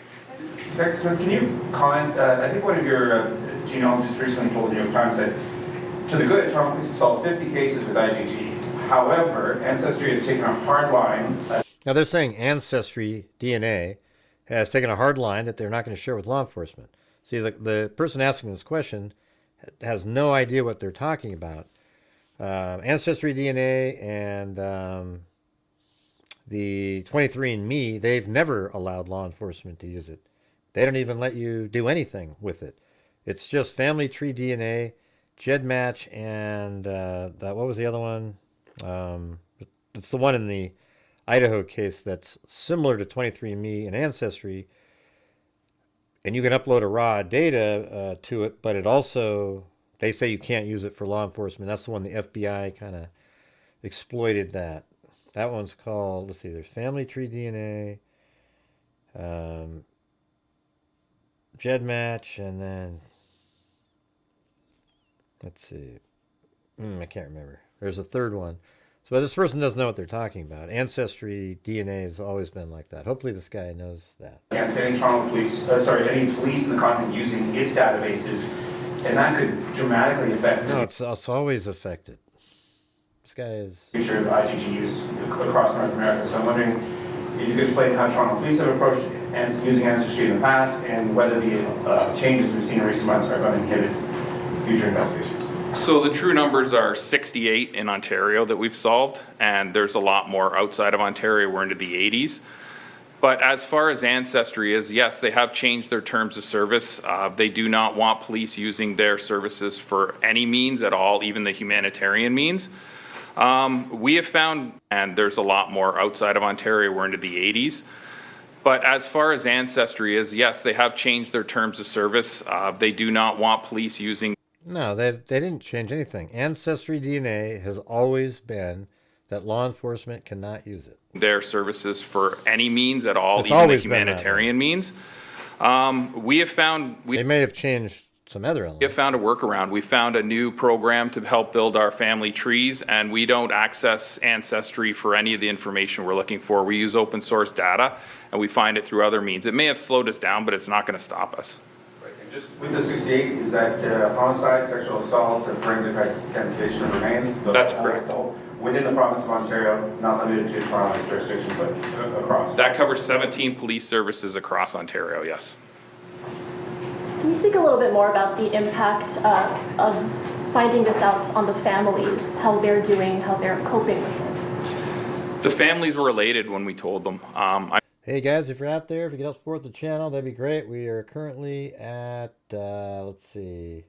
So can you comment, I think one of your genealogists recently told the New York Times that to the good, Toronto Police has solved 50 cases with IgG. However, Ancestry has taken a hard line. Now they're saying Ancestry DNA has taken a hard line that they're not going to share with law enforcement. See, the person asking this question has no idea what they're talking about. Ancestry DNA and the 23andMe, they've never allowed law enforcement to use it. They don't even let you do anything with it. It's just family tree DNA, GEDmatch, and what was the other one? It's the one in the Idaho case that's similar to 23andMe and Ancestry, and you can upload a raw data to it, but it also, they say you can't use it for law enforcement. That's the one the FBI kind of exploited that. That one's called, let's see, there's family tree DNA, GEDmatch, and then Let's see. I can't remember. There's a third one. So this person doesn't know what they're talking about. Ancestry DNA has always been like that. Hopefully this guy knows that. Against any Toronto police, any police in the continent using its databases, and that could dramatically affect No, it's always affected. This guy is... the future of IGG use across North America. So I'm wondering if you could explain how Toronto police have approached using Ancestry in the past, and whether the changes we've seen in recent months are going to inhibit future investigations. So the true numbers are 68 in Ontario that we've solved, and there's a lot more outside of Ontario. We're into the 80s. But as far as Ancestry is, yes, they have changed their terms of service. They do not want police using their services for any means at all, even the humanitarian means. We have found, and there's a lot more outside of Ontario. We're into the 80s. But as far as Ancestry is, yes, they have changed their terms of service. They do not want police using... No, they didn't change anything. Ancestry DNA has always been that law enforcement cannot use it. Their services for any means at all, It's even the always been that way. humanitarian means. We have found... They may have changed some other elements. We have found a workaround. We found a new program to help build our family trees, and we don't access Ancestry for any of the information we're looking for. We use open source data, and we find it through other means. It may have slowed us down, but it's not going to stop us. Just with the 68, is that homicide, sexual assault, forensic identification of remains? That's correct. Within the province of Ontario, not limited to Toronto's jurisdiction, but across? That covers 17 police services across Ontario, yes. Can you speak a little bit more about the impact of finding this out on the families, how they're doing, how they're coping with this? The families were elated when we told them. Hey guys, if you're out there, if you could help support the channel, that'd be great. We are currently at, let's see,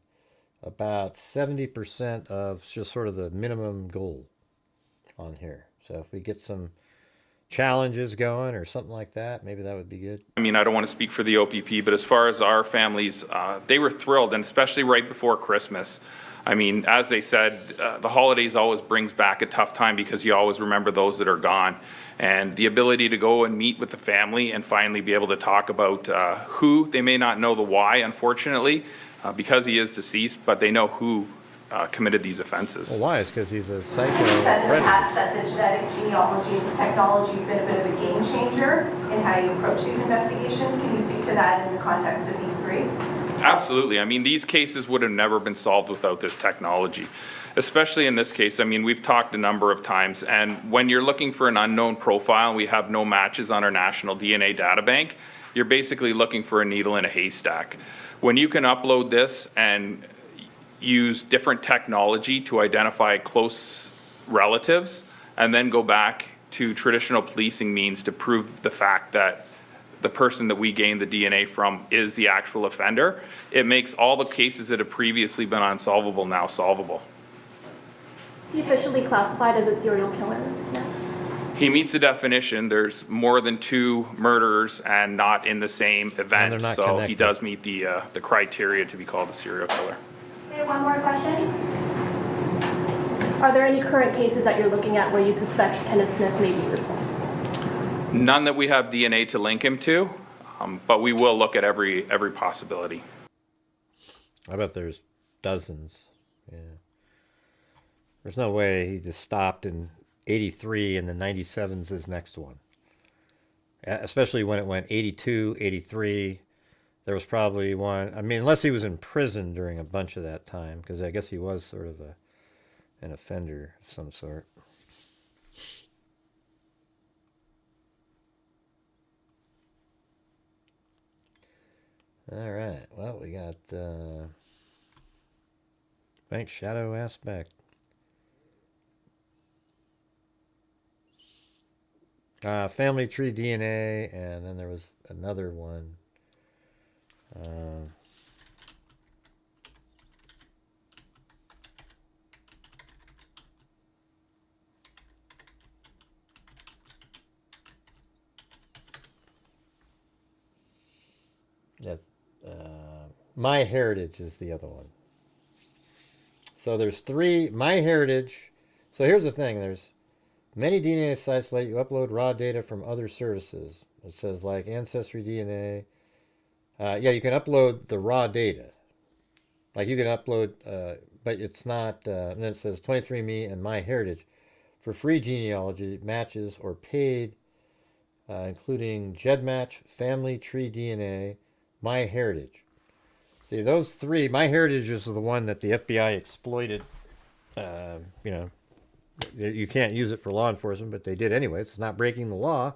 about 70% of just sort of the minimum goal on here. So if we get some challenges going or something like that, maybe that would be good. I mean, I don't want to speak for the OPP, but as far as our families, they were thrilled, and especially right before Christmas. I mean, as they said, the holidays always brings back a tough time because you always remember those that are gone. And the ability to go and meet with the family and finally be able to talk about who, they may not know the why, unfortunately, because he is deceased, but they know who committed these offenses. Well, why? It's because he's a psycho You said in the predator. past that the genetic genealogy, this technology has been a bit of a game changer in how you approach these investigations. Can you speak to that in the context of these three? Absolutely. I mean, these cases would have never been solved without this technology. Especially in this case, I mean, we've talked a number of times, and when you're looking for an unknown profile and we have no matches on our national DNA data bank, you're basically looking for a needle in a haystack. When you can upload this and use different technology to identify close relatives and then go back to traditional policing means to prove the fact that the person that we gained the DNA from is the actual offender, it makes all the cases that have previously been unsolvable now solvable. Is he officially classified as a serial killer? Yeah. He meets the definition. There's more than 2 murderers and not in the same event, they're not so connected. he does meet the criteria to be called a serial killer. Okay, one more question. Are there any current cases that you're looking at where you suspect Kenneth Smith may be responsible? None that we have DNA to link him to, but we will look at every possibility. I bet there's dozens. Yeah. There's no way he just stopped in 83 and the 97's his next one. Especially when it went 82, 83. There was probably one, I mean, unless he was in prison during a bunch of that time, because I guess he was sort of an offender of some sort. All right, well, we got Bank Shadow Aspect. Family tree DNA, and then there was another one. That's My Heritage is the other one. So there's 3 My Heritage. So here's the thing: there's many DNA sites let you upload raw data from other services. It says like Ancestry DNA. Yeah, you can upload the raw data. Like you can upload but it's not. And then it says 23andMe and MyHeritage for free genealogy matches or paid, including GEDmatch, Family Tree DNA, MyHeritage. See, those three, MyHeritage is the one that the FBI exploited. You know, you can't use it for law enforcement, but they did anyways. It's not breaking the law.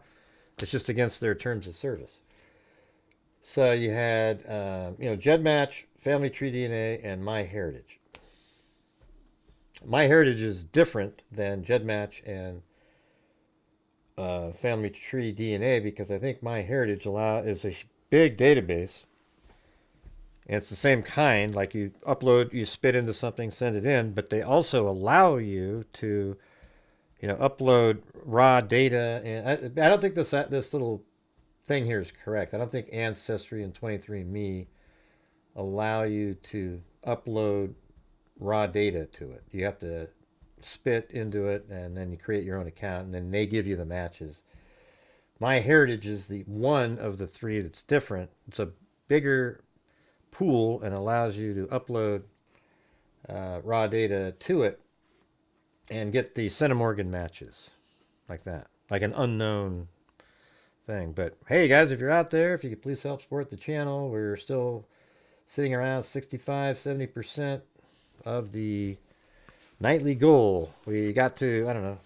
It's just against their terms of service. So you had, GEDmatch, Family Tree DNA, and MyHeritage. MyHeritage is different than GEDmatch and Family Tree DNA because I think MyHeritage is a big database. And it's the same kind, like you upload, you spit into something, send it in, but they also allow you to, upload raw data. And I don't think this little thing here is correct. I don't think Ancestry and 23andMe allow you to upload raw data to it. You have to spit into it, and then you create your own account, and then they give you the matches. MyHeritage is the one of the three that's different. It's a bigger pool and allows you to upload raw data to it and get the centimorgan matches like that, like an unknown thing. But hey guys, if you're out there, if you could please help support the channel, we're still sitting around 65-70% of the nightly goal. We got to, I don't know,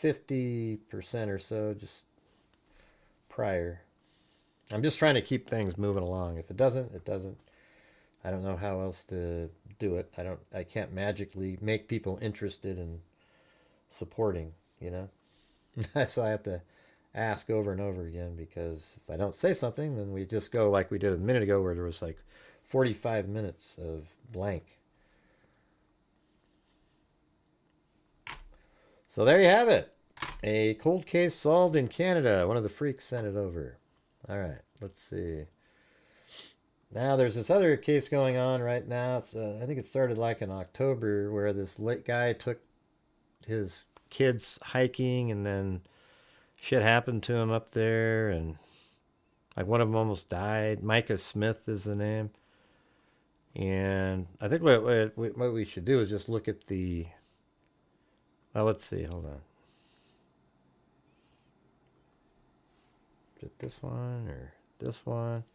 50% or so just prior. I'm just trying to keep things moving along. If it doesn't, it doesn't. I don't know how else to do it. I can't magically make people interested in supporting, So I have to ask over and over again, because if I don't say something, then we just go like we did a minute ago where there was like 45 minutes of blank. So there you have it. A cold case solved in Canada. One of the freaks sent it over. All right, let's see. Now there's this other case going on right now. I think it started like in October, where this guy took his kids hiking, and then shit happened to him up there, and like one of them almost died. Micah Smith is the name. And I think what we should do is just look at the... Well, let's see. Hold on. Is it this one or this one?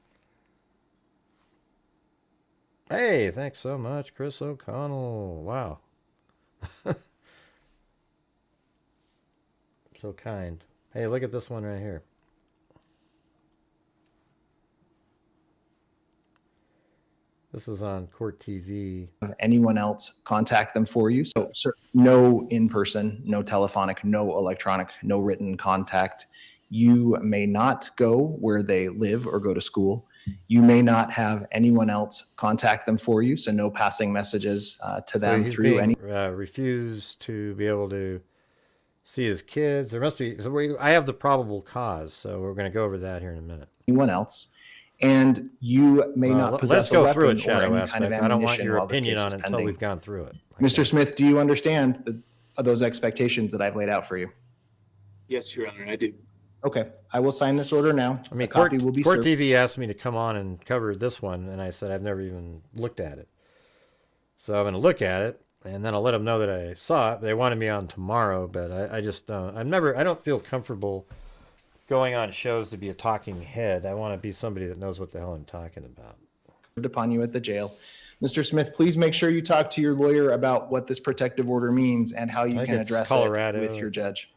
Hey, thanks so much, Chris O'Connell. Wow. So kind. Hey, look at this one right here. This was on Court TV. Anyone else contact them for you. So, no in-person, no telephonic, no electronic, no written contact. You may not go where they live or go to school. You may not have anyone else contact them for you. So no passing messages to them through any. Refused to be able to see his kids. There must be. I have the probable cause, so we're going to go over that here in a minute. Anyone else. And you may not possess a weapon or any kind of ammunition. I don't want your opinion on it until we've gone through it. Mr. Smith, do you understand those expectations that I've laid out for you? Yes, Your Honor, I do. Okay, I will sign this order now. I mean, Court TV asked me to come on and cover this one, and I said I've never even looked at it. So I'm going to look at it, and then I'll let them know that I saw it. They wanted me on tomorrow, but I just don't. I don't feel comfortable going on shows to be a talking head. I want to be somebody that knows what the hell I'm talking about. Upon you at the jail. Mr. Smith, please make sure you talk to your lawyer about what this protective order means and how you can address it with your judge.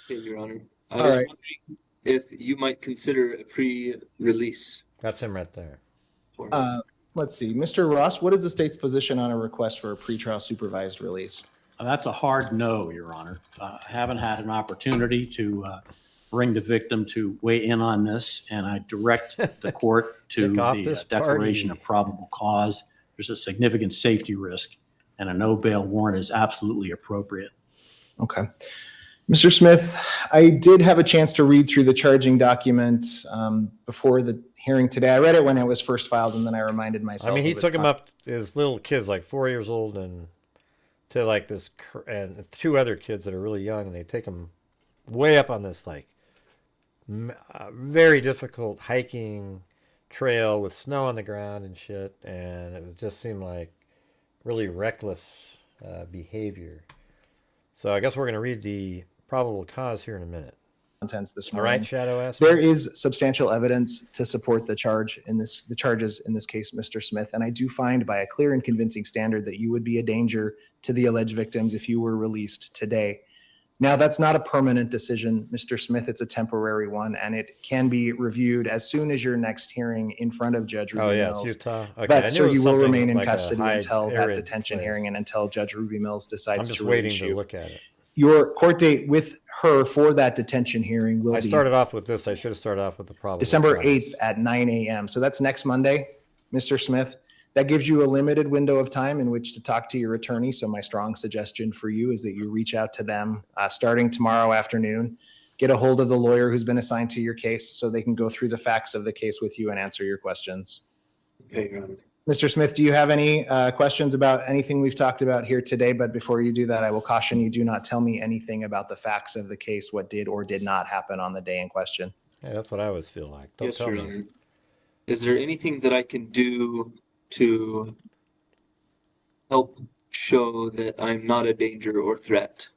Okay, Your Honor. I was wondering if you might consider a pre-release. That's him right there. Let's see. Mr. Ross, what is the state's position on a request for a pretrial supervised release? That's a hard no, Your Honor. I haven't had an opportunity to bring the victim to weigh in on this, and I direct the court to the declaration of probable cause. There's a significant safety risk, and a no bail warrant is absolutely appropriate. Okay. Mr. Smith, I did have a chance to read through the charging document before the hearing today. I read it when it was first filed, and then I reminded myself. I mean, he took him up as little kids, like 4 years old, and to like this, and two other kids that are really young, and they take them way up on this like very difficult hiking trail with snow on the ground and shit, and it just seemed like really reckless behavior. So I guess we're going to read the probable cause here in a minute. Contents this All morning. right, Shadow asked. There is substantial evidence to support the charges in this case, Mr. Smith, and I do find by a clear and convincing standard that you would be a danger to the alleged victims if you were released today. Now, that's not a permanent decision, Mr. Smith. It's a temporary one, and it can be reviewed as soon as your next hearing in front of Judge Ruby Mills. It's Utah. Okay, But I so knew it was you will something remain in like a custody high until that arid detention place. hearing and until Judge Ruby Mills decides I'm just to waiting release to you. look at it. Your court date with her for that detention hearing will I be started off with this. I should have started off with the probable December cause. 8th at 9 a.m. So that's next Monday, Mr. Smith. That gives you a limited window of time in which to talk to your attorney. So my strong suggestion for you is that you reach out to them starting tomorrow afternoon. Get a hold of the lawyer who's been assigned to your case so they can go through the facts of the case with you and answer your questions. Okay, Your Honor. Mr. Smith, do you have any questions about anything we've talked about here today? But before you do that, I will caution you, do not tell me anything about the facts of the case, what did or did not happen on the day in question. Yeah, that's what I always feel like. Don't Yes, tell Your me. Honor. Is there anything that I can do to help show that I'm not a danger or threat?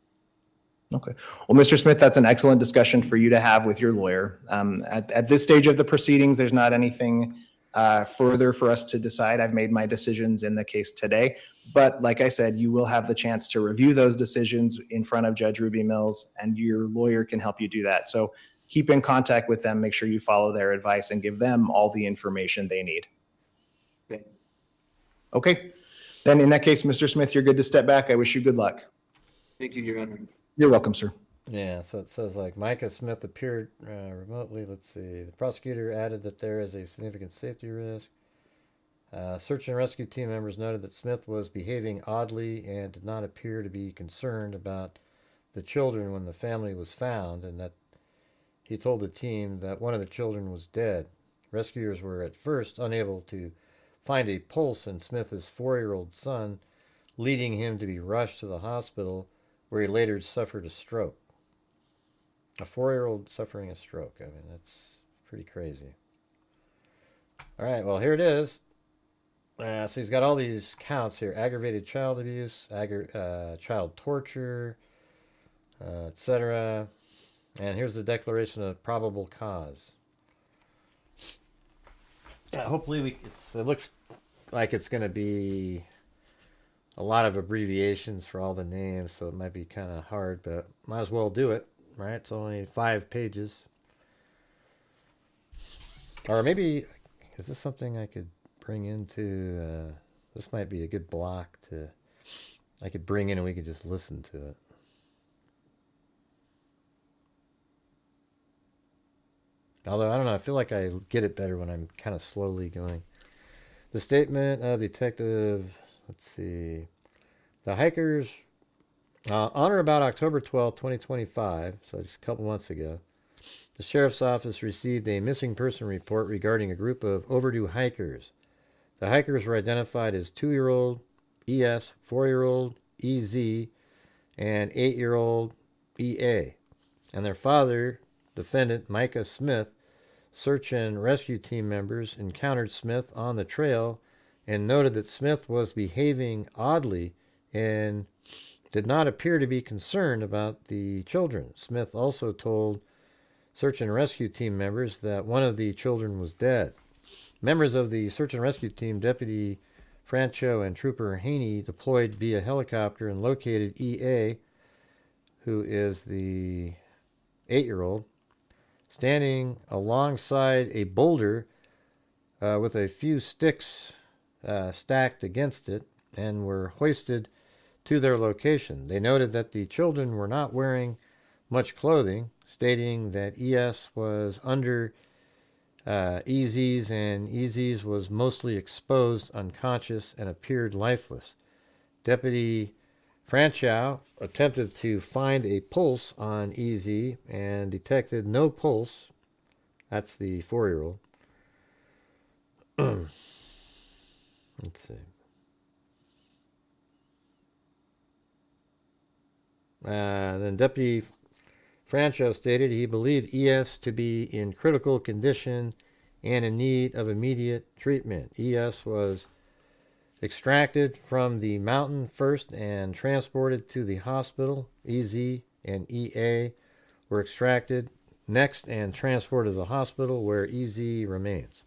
Okay. Well, Mr. Smith, that's an excellent discussion for you to have with your lawyer. At this stage of the proceedings, there's not anything further for us to decide. I've made my decisions in the case today. But like I said, you will have the chance to review those decisions in front of Judge Ruby Mills, and your lawyer can help you do that. So keep in contact with them. Make sure you follow their advice and give them all the information they need. Okay. Okay. Then in that case, Mr. Smith, you're good to step back. I wish you good luck. Thank you, Your Honor. You're welcome, sir. Yeah, so it says like Micah Smith appeared remotely. Let's see. The prosecutor added that there is a significant safety risk. Search and rescue team members noted that Smith was behaving oddly and did not appear to be concerned about the children when the family was found, and that he told the team that one of the children was dead. Rescuers were at first unable to find a pulse in Smith's 4-year-old son, leading him to be rushed to the hospital, where he later suffered a stroke. A 4-year-old suffering a stroke. I mean, that's pretty crazy. All right, well, here it is. So he's got all these counts here: aggravated child abuse, child torture, etc. And here's the declaration of probable cause. Hopefully, it looks like it's going to be a lot of abbreviations for all the names, so it might be kind of hard, but might as well do it, right? It's only 5 pages. Or maybe, is this something I could bring into, this might be a good block I could bring in and we could just listen to it. Although, I don't know, I feel like I get it better when I'm kind of slowly going. The statement of Detective, let's see. The hikers, on or about October 12, 2025, so just a couple months ago, the Sheriff's Office received a missing person report regarding a group of overdue hikers. The hikers were identified as 2-year-old ES, 4-year-old EZ, and 8-year-old EA. And their father, defendant Micah Smith, search and rescue team members encountered Smith on the trail and noted that Smith was behaving oddly and did not appear to be concerned about the children. Smith also told search and rescue team members that one of the children was dead. Members of the search and rescue team, Deputy Francho and Trooper Haney, deployed via helicopter and located EA, who is the 8-year-old, standing alongside a boulder with a few sticks stacked against it, and were hoisted to their location. They noted that the children were not wearing much clothing, stating that ES was under EZ's and EZ's was mostly exposed, unconscious, and appeared lifeless. Deputy Franchow attempted to find a pulse on EZ and detected no pulse. That's the 4-year-old. Let's see. Then Deputy Francho stated he believed ES to be in critical condition and in need of immediate treatment. ES was extracted from the mountain first and transported to the hospital. EZ and EA were extracted next and transported to the hospital where EZ remains.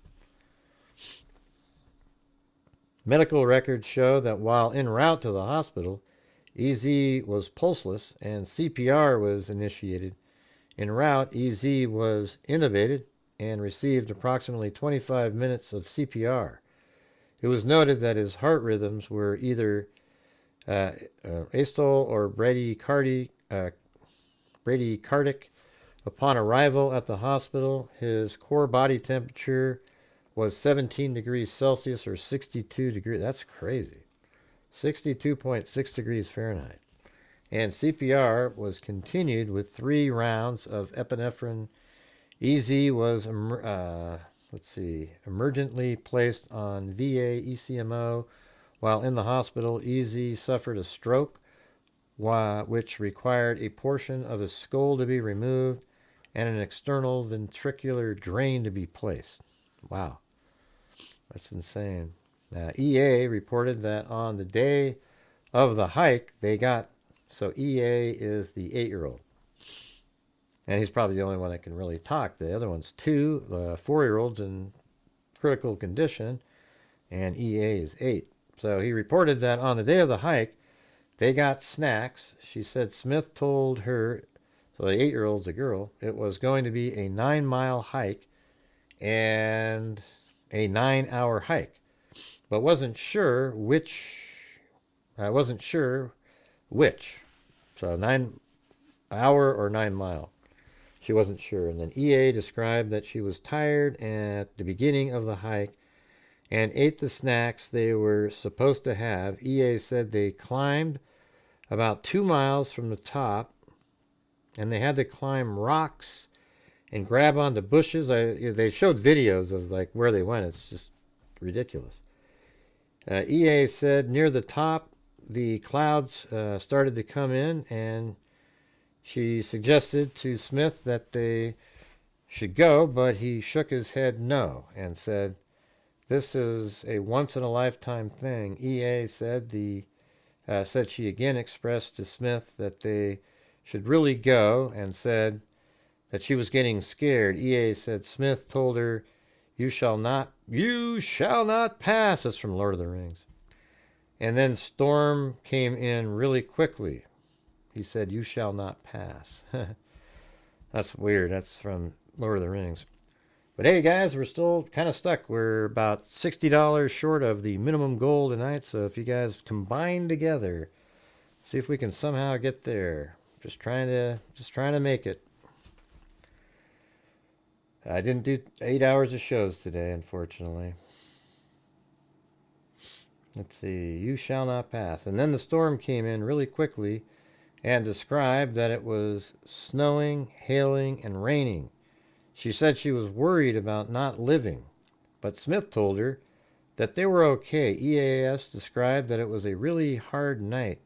Medical records show that while en route to the hospital, EZ was pulseless and CPR was initiated. En route, EZ was intubated and received approximately 25 minutes of CPR. It was noted that his heart rhythms were either asystole or bradycardic. Upon arrival at the hospital, his core body temperature was 17 degrees Celsius or 62 degrees. That's crazy. 62.6 degrees Fahrenheit. And CPR was continued with 3 rounds of epinephrine. EZ was emergently placed on VA ECMO. While in the hospital, EZ suffered a stroke, which required a portion of his skull to be removed and an external ventricular drain to be placed. Wow, that's insane. EA reported that on the day of the hike, so EA is the 8-year-old. And he's probably the only one that can really talk. The other one's 2 4-year-olds in critical condition, and EA is 8. So he reported that on the day of the hike, they got snacks. She said Smith told her, so the 8-year-old's a girl, it was going to be a 9-mile hike and a 9-hour hike, but wasn't sure which. So 9-hour or 9-mile. She wasn't sure. And then EA described that she was tired at the beginning of the hike and ate the snacks they were supposed to have. EA said they climbed about 2 miles from the top and they had to climb rocks and grab onto bushes. They showed videos of like where they went. It's just ridiculous. EA said near the top the clouds started to come in, and she suggested to Smith that they should go, but he shook his head no and said, "This is a once-in-a-lifetime thing." EA said said she again expressed to Smith that they should really go and said that she was getting scared. EA said Smith told her, you shall not pass." That's from Lord of the Rings. And then storm came in really quickly. He said, "You shall not pass." That's weird. That's from Lord of the Rings. But hey, guys, we're still kind of stuck. We're about $60 short of the minimum goal tonight. So if you guys combine together, see if we can somehow get there. Just trying to make it. I didn't do 8 hours of shows today, unfortunately. Let's see. You shall not pass. And then the storm came in really quickly and described that it was snowing, hailing, and raining. She said she was worried about not living, but Smith told her that they were okay. EAS described that it was a really hard night,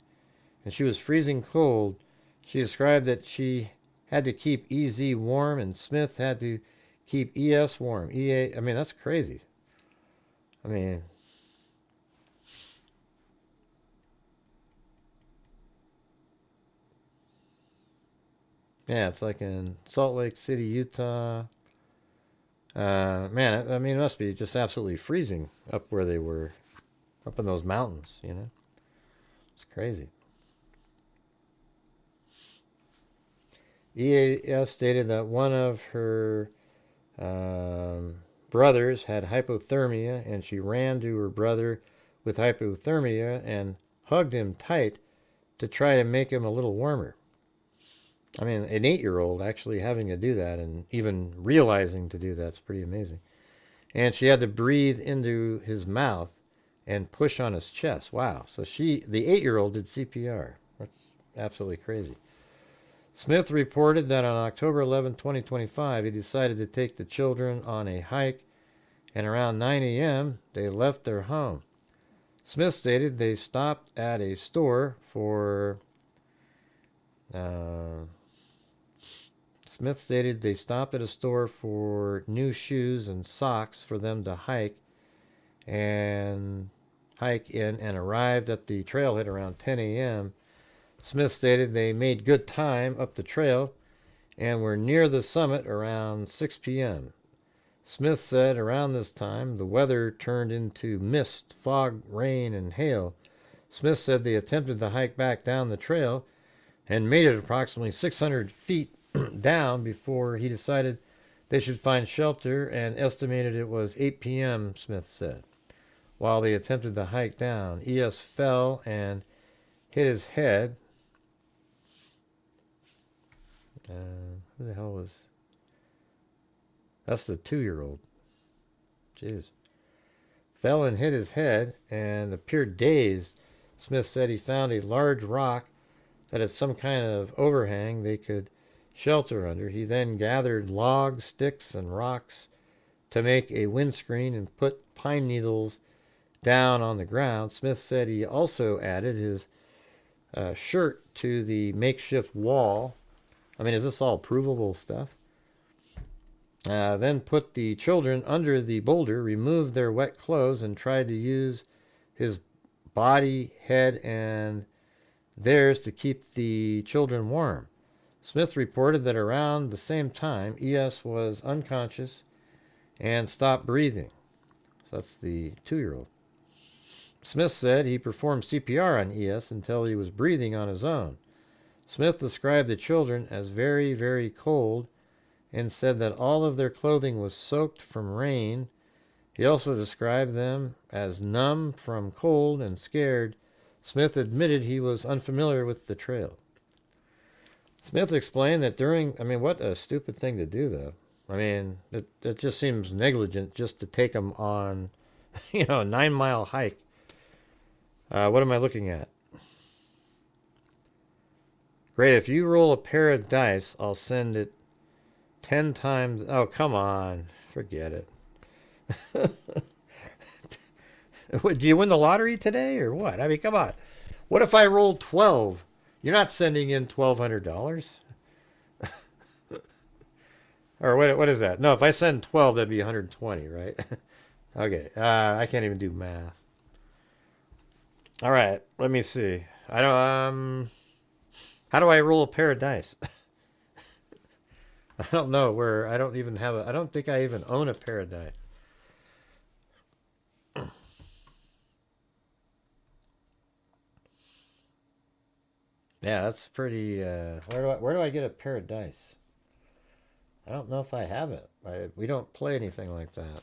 and she was freezing cold. She described that she had to keep EZ warm, and Smith had to keep ES warm. I mean, that's crazy. I mean, yeah, it's like in Salt Lake City, Utah. Man, I mean, it must be just absolutely freezing up where they were, up in those mountains, you know? It's crazy. EAS stated that one of her brothers had hypothermia, and she ran to her brother with hypothermia and hugged him tight to try to make him a little warmer. I mean, an 8-year-old actually having to do that and even realizing to do that's pretty amazing. And she had to breathe into his mouth and push on his chest. Wow. So the 8-year-old did CPR. That's absolutely crazy. Smith reported that on October 11, 2025, he decided to take the children on a hike, and around 9 a.m., they left their home. Smith stated they stopped at a store for new shoes and socks for them to hike hike in and arrived at the trailhead around 10 a.m. Smith stated they made good time up the trail and were near the summit around 6 p.m. Smith said around this time the weather turned into mist, fog, rain, and hail. Smith said they attempted to hike back down the trail and made it approximately 600 feet down before he decided they should find shelter and estimated it was 8 p.m., Smith said. While they attempted to hike down, ES fell and hit his head. Who the hell was... That's the 2-year-old. Jeez. Fell and hit his head and appeared dazed. Smith said he found a large rock that had some kind of overhang they could shelter under. He then gathered logs, sticks, and rocks to make a windscreen and put pine needles down on the ground. Smith said he also added his shirt to the makeshift wall. I mean, is this all provable stuff? Then put the children under the boulder, removed their wet clothes, and tried to use his body, head, and theirs to keep the children warm. Smith reported that around the same time, ES was unconscious and stopped breathing. So that's the 2-year-old. Smith said he performed CPR on ES until he was breathing on his own. Smith described the children as very, very cold and said that all of their clothing was soaked from rain. He also described them as numb from cold and scared. Smith admitted he was unfamiliar with the trail. Smith explained that during... I mean, what a stupid thing to do, though. I mean, it just seems negligent just to take them on, a 9-mile hike. What am I looking at? Great, if you roll a pair of dice, I'll send it 10 times. Oh, come on. Forget it. Do you win the lottery today or what? I mean, come on. What if I rolled 12? You're not sending in $1,200. Or what is that? No, if I send 12, that'd be 120, right? Okay. I can't even do math. All right. Let me see. I don't... How do I roll a pair of dice? I don't know where. I don't even have a... I don't think I even own a pair of dice. Yeah, that's pretty... where do I get a pair of dice? I don't know if I have it. We don't play anything like that.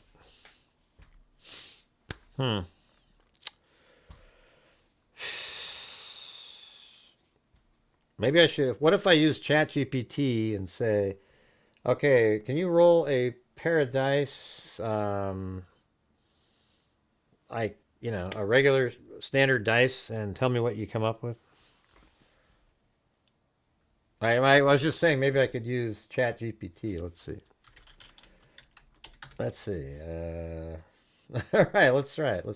Maybe I should... What if I use ChatGPT and say, okay, can you roll a pair of dice, like, a regular standard dice, and tell me what you come up with? I was just saying maybe I could use ChatGPT. Let's see. All right, let's try it. All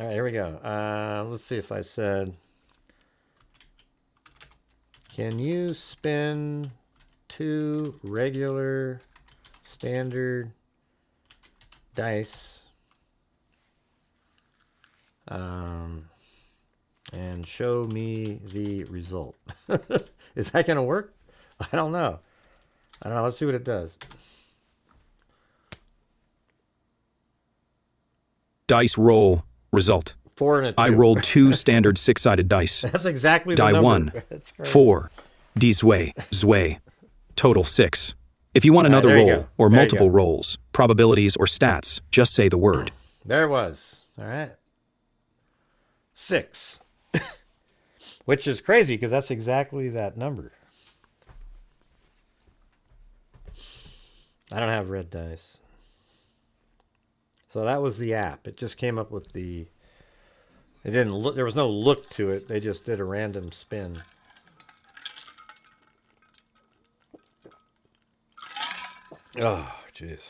right, here we go. Let's see if I said... Can you spin 2 regular standard dice and show me the result? Is that going to work? I don't know. Let's see what it does. Dice roll. Result. 4 and a 2. I rolled 2 standard 6-sided dice. That's exactly the Die number. 1, 4, zway, total 6. If you want another roll or multiple rolls, probabilities or stats, just say the word. There it was. All right. 6. Which is crazy because that's exactly that number. I don't have red dice. So that was the app. It just came up with the... It didn't look... There was no look to it. They just did a random spin. Oh, jeez.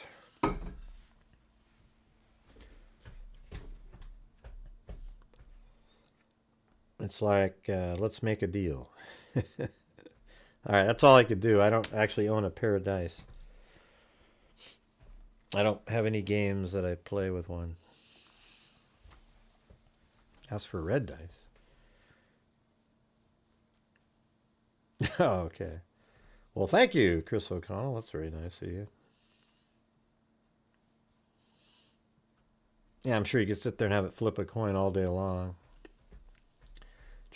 It's like, let's make a deal. All right, that's all I could do. I don't actually own a pair of dice. I don't have any games that I play with one. Ask for red dice. Oh, okay. Well, thank you, Chris O'Connell. That's very nice of you. Yeah, I'm sure you could sit there and have it flip a coin all day long.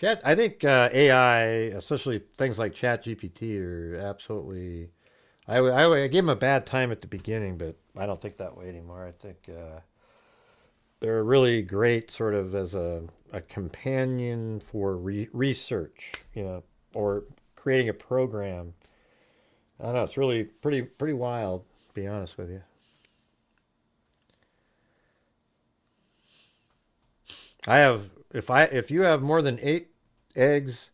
I think AI, especially things like ChatGPT, are absolutely... I gave them a bad time at the beginning, but I don't think that way anymore. I think they're really great sort of as a companion for research, or creating a program. I don't know, it's really pretty wild, to be honest with you. If you have more than 8 eggs,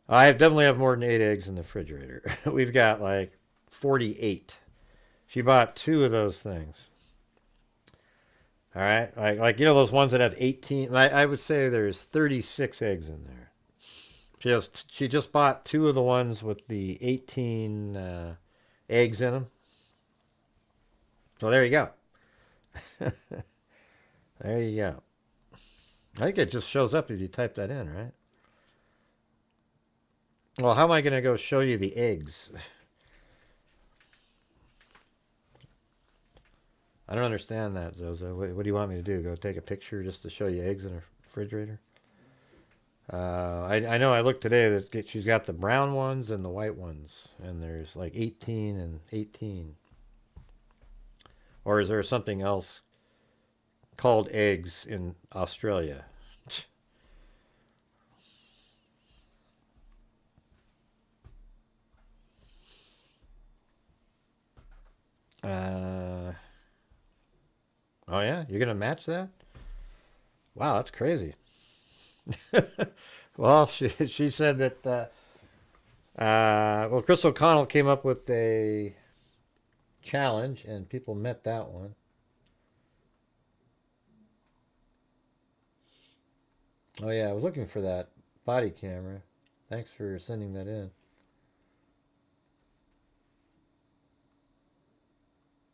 I definitely have more than 8 eggs in the refrigerator. We've got like 48. She bought 2 of those things. All right, like those ones that have 18. I would say there's 36 eggs in there. She just bought 2 of the ones with the 18 eggs in them. So there you go. There you go. I think it just shows up if you type that in, right? Well, how am I going to go show you the eggs? I don't understand that, Zozo. What do you want me to do? Go take a picture just to show you eggs in a refrigerator? I know I looked today that she's got the brown ones and the white ones, and there's like 18 and 18. Or is there something else called eggs in Australia? Oh yeah, you're gonna match that? Wow, that's crazy. Well, she said that. Well, Chris O'Connell came up with a challenge, and people met that one. Oh yeah, I was looking for that body camera. Thanks for sending that in.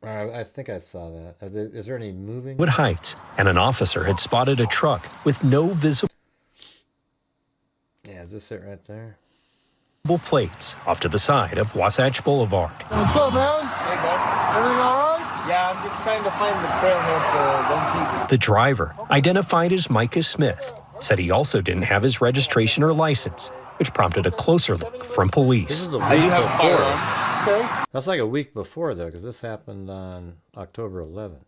I think I saw that. Is there any moving? Wood Heights, and an officer had spotted a truck with no visible Yeah, is this it right there? plates off to the side of Wasatch Boulevard. What's up, man? Hey, bud. Everything all right? Yeah, I'm just trying to find the trailhead for them people. The driver, identified as Micah Smith, said he also didn't have his registration or license, which prompted a closer look from police. This is a week before. Okay. That's like a week before, though, because this happened on October 11th.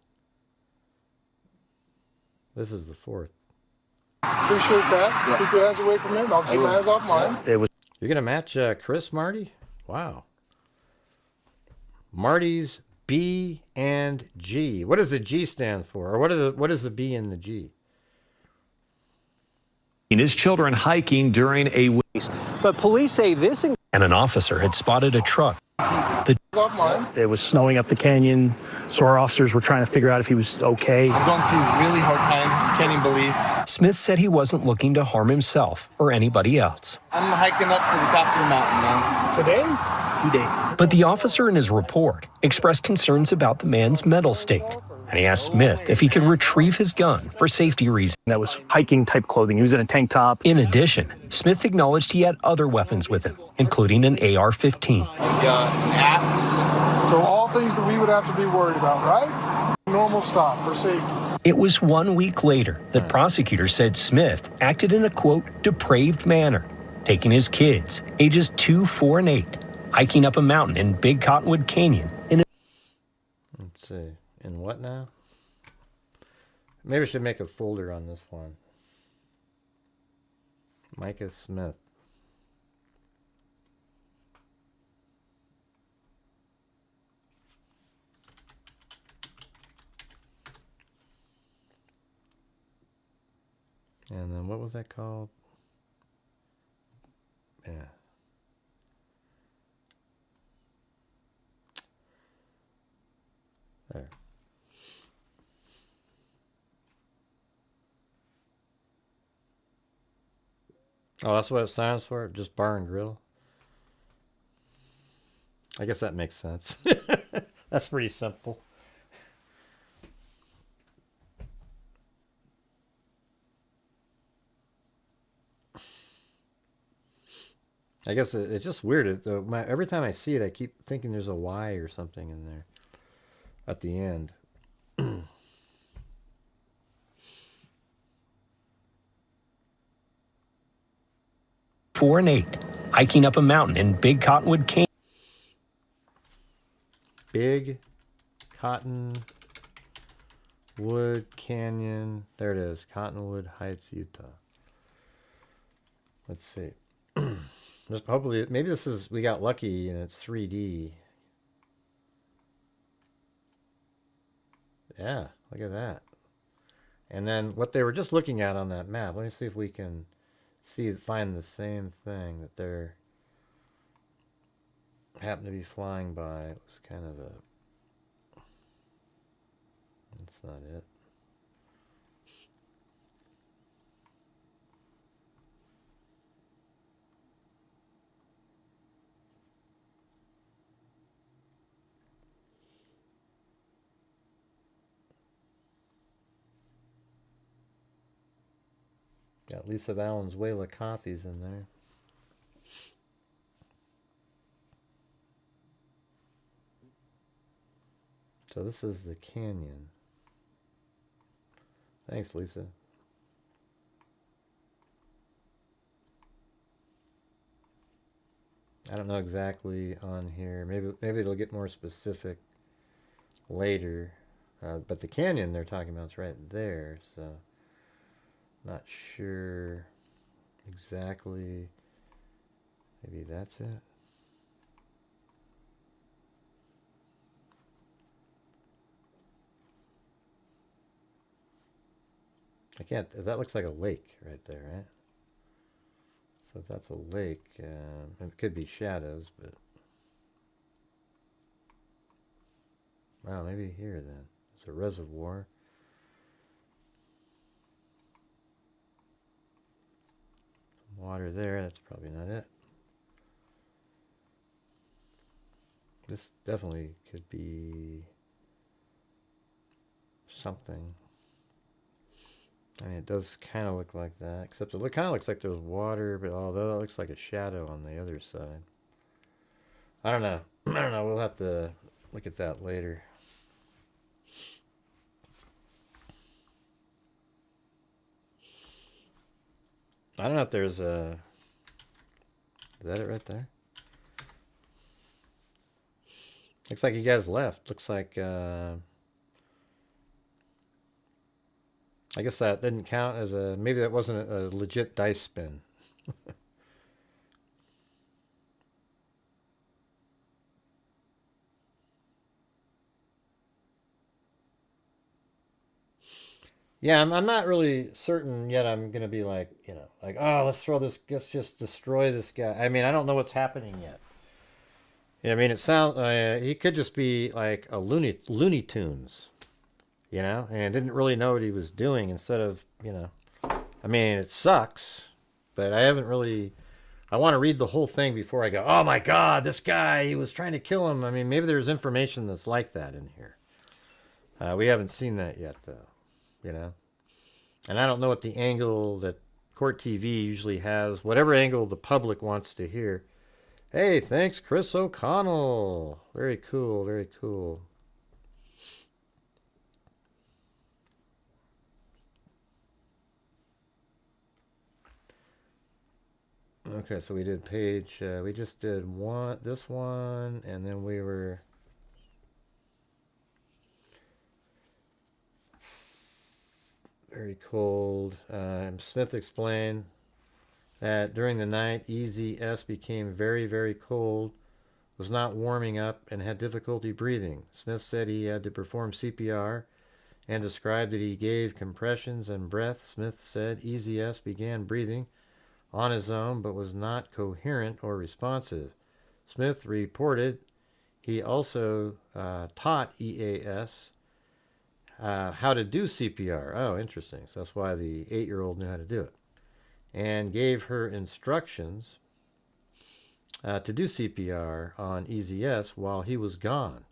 This is the 4th. Appreciate that. Yeah. Keep your hands away from him. I'll keep my hands off mine. You're going to match Chris, Marty? Wow. Marty's B and G. What does the G stand for? Or what is the B and the G? His children hiking during a week. But police say this... And an officer had spotted a truck. It was snowing up the canyon, so our officers were trying to figure out if he was okay. I'm going through a really hard time, can't even believe. Smith said he wasn't looking to harm himself or anybody else. I'm hiking up to the top of the mountain now. Today? Today. But the officer in his report expressed concerns about the man's mental state, and he asked Smith if he could retrieve his gun for safety reasons. That was hiking type clothing. He was in a tank top. In addition, Smith acknowledged he had other weapons with him, including an AR-15. Axe. So all things that we would have to be worried about, right? Normal stop for safety. It was 1 week later that prosecutors said Smith acted in a, quote, depraved manner, taking his kids, ages 2, 4, and 8, hiking up a mountain in Big Cottonwood Canyon. Let's see. In what now? Maybe I should make a folder on this one. Micah Smith. And then what was that called? Yeah. There. Oh, that's what it stands for? Just bar and grill? I guess that makes sense. That's pretty simple. I guess it's just weird. Every time I see it, I keep thinking there's a Y or something in there at the end. 4 and 8, hiking up a mountain in Big Cottonwood Canyon. Big Cottonwood Canyon. There it is. Cottonwood Heights, Utah. Let's see. Hopefully, maybe this is, we got lucky and it's 3D. Yeah, look at that. And then what they were just looking at on that map, let me see if we can find the same thing that they're happened to be flying by. It was kind of a, that's not it. Got Lisa Valenzuela coffees in there. So this is the canyon. Thanks, Lisa. I don't know exactly on here. Maybe it'll get more specific later. But the canyon they're talking about is right there, so not sure exactly. Maybe that's it. I can't, that looks like a lake right there, right? So if that's a lake, it could be shadows, but wow, maybe here then. It's a reservoir. Some water there, that's probably not it. This definitely could be something. I mean, it does kind of look like that, except it kind of looks like there's water, but although it looks like a shadow on the other side. I don't know. I don't know. We'll have to look at that later. I don't know if there's a... Is that it right there? Looks like you guys left. Looks like... I guess that didn't count as a... Maybe that wasn't a legit dice spin. Yeah, I'm not really certain yet. I'm going to be like, you know, like, oh, let's just destroy this guy. I mean, I don't know what's happening yet. Yeah, I mean, it sounds, he could just be like a Looney Tunes, you know, and didn't really know what he was doing instead of, you know, I mean, it sucks, but I haven't really, I want to read the whole thing before I go, oh my God, this guy, he was trying to kill him. I mean, maybe there's information that's like that in here. We haven't seen that yet, though. You know, and I don't know what the angle that Court TV usually has, whatever angle the public wants to hear. Hey, thanks, Chris O'Connell. Very cool, very cool. Okay, so we did page, we just did this one, and then we were... Very cold. Smith explained that during the night, EZS became very, very cold, was not warming up, and had difficulty breathing. Smith said he had to perform CPR and described that he gave compressions and breath. Smith said EZS began breathing on his own but was not coherent or responsive. Smith reported he also taught EAS how to do CPR. Oh, interesting. So that's why the 8-year-old knew how to do it. And gave her instructions to do CPR on EZS while he was gone.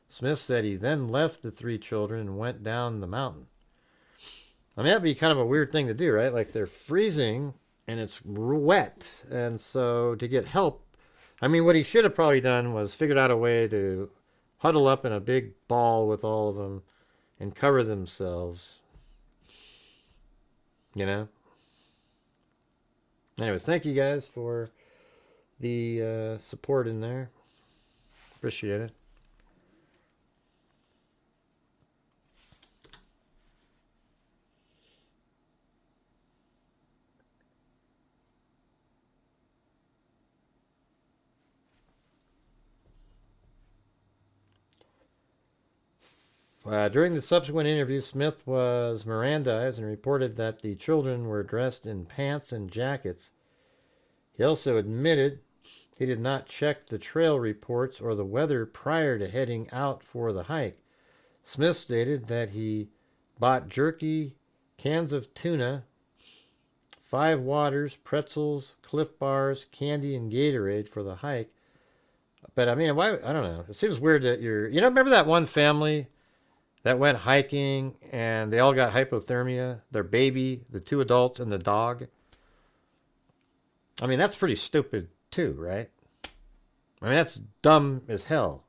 Smith said he then left the 3 children and went down the mountain. I mean, that'd be kind of a weird thing to do, right? Like they're freezing and it's wet. And so to get help, I mean, what he should have probably done was figured out a way to huddle up in a big ball with all of them and cover themselves. You know? Anyways, thank you guys for the support in there. Appreciate it. During the subsequent interview, Smith was Mirandized and reported that the children were dressed in pants and jackets. He also admitted he did not check the trail reports or the weather prior to heading out for the hike. Smith stated that he bought jerky, cans of tuna, 5 waters, pretzels, Cliff Bars, candy, and Gatorade for the hike. But I mean, why? I don't know. It seems weird that remember that one family that went hiking and they all got hypothermia? Their baby, the 2 adults, and the dog. I mean, that's pretty stupid too, right? I mean, that's dumb as hell.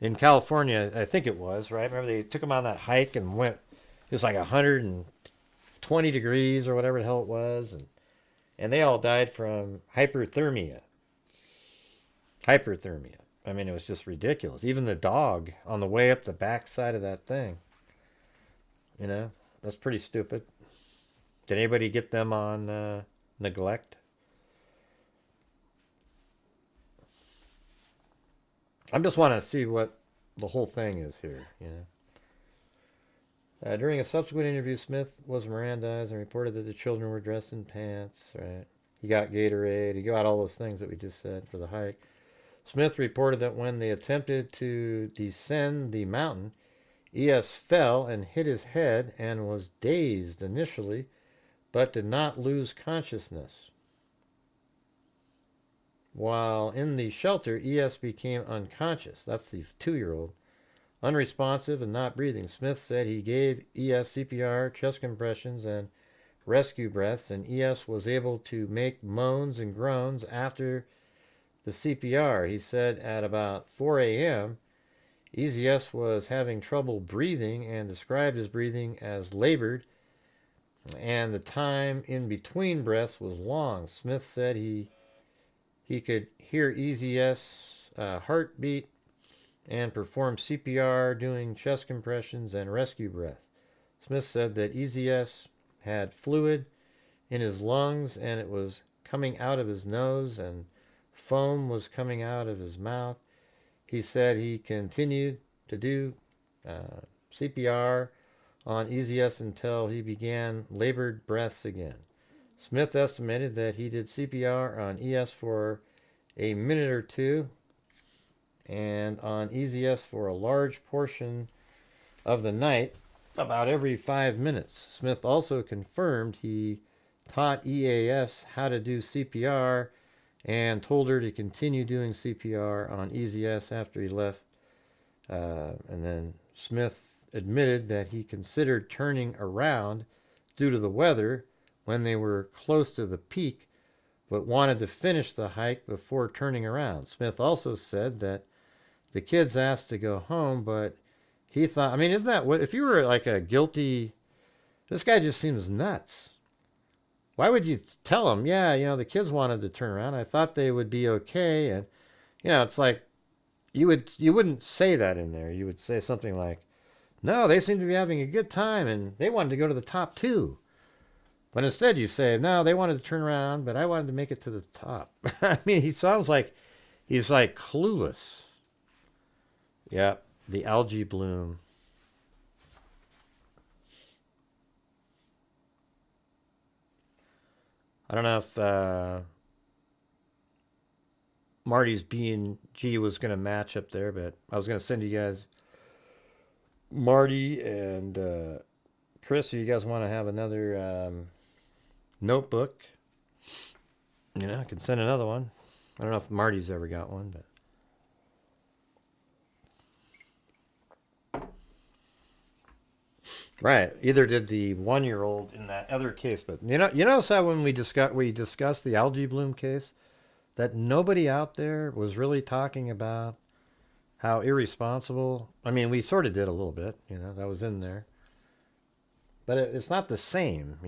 In California, I think it was, right? Remember they took them on that hike and went, it was like 120 degrees or whatever the hell it was. And they all died from hyperthermia. Hyperthermia. I mean, it was just ridiculous. Even the dog on the way up the backside of that thing. You know, that's pretty stupid. Did anybody get them on neglect? I just want to see what the whole thing is here, you know. During a subsequent interview, Smith was Mirandized and reported that the children were dressed in pants, right? He got Gatorade. He got all those things that we just said for the hike. Smith reported that when they attempted to descend the mountain, ES fell and hit his head and was dazed initially, but did not lose consciousness. While in the shelter, ES became unconscious. That's the 2-year-old. Unresponsive and not breathing. Smith said he gave ES CPR, chest compressions, and rescue breaths, and ES was able to make moans and groans after the CPR. He said at about 4 a.m., EZS was having trouble breathing and described his breathing as labored, and the time in between breaths was long. Smith said he could hear EZS heartbeat and perform CPR, doing chest compressions and rescue breath. Smith said that EZS had fluid in his lungs and it was coming out of his nose and foam was coming out of his mouth. He said he continued to do CPR on EZS until he began labored breaths again. Smith estimated that he did CPR on ES for a minute or two and on EZS for a large portion of the night, about every 5 minutes. Smith also confirmed he taught EAS how to do CPR and told her to continue doing CPR on EZS after he left. And then Smith admitted that he considered turning around due to the weather when they were close to the peak, but wanted to finish the hike before turning around. Smith also said that the kids asked to go home, but he thought, I mean, isn't that what, if you were like a guilty, this guy just seems nuts. Why would you tell him, yeah, you know, the kids wanted to turn around. I thought they would be okay. And, you know, it's like, you wouldn't say that in there. You would say something like, no, they seem to be having a good time and they wanted to go to the top too. But instead you say, no, they wanted to turn around, but I wanted to make it to the top. I mean, he sounds like he's like clueless. Yeah, the algae bloom. I don't know if Marty's B&G was going to match up there, but I was going to send you guys Marty and Chris, if you guys want to have another notebook, you know, I can send another one. I don't know if Marty's ever got one, but Right. Either did the 1-year-old in that other case, but you notice how when we discussed the algae bloom case, that nobody out there was really talking about how irresponsible. I mean, we sort of did a little bit, that was in there, but it's not the same,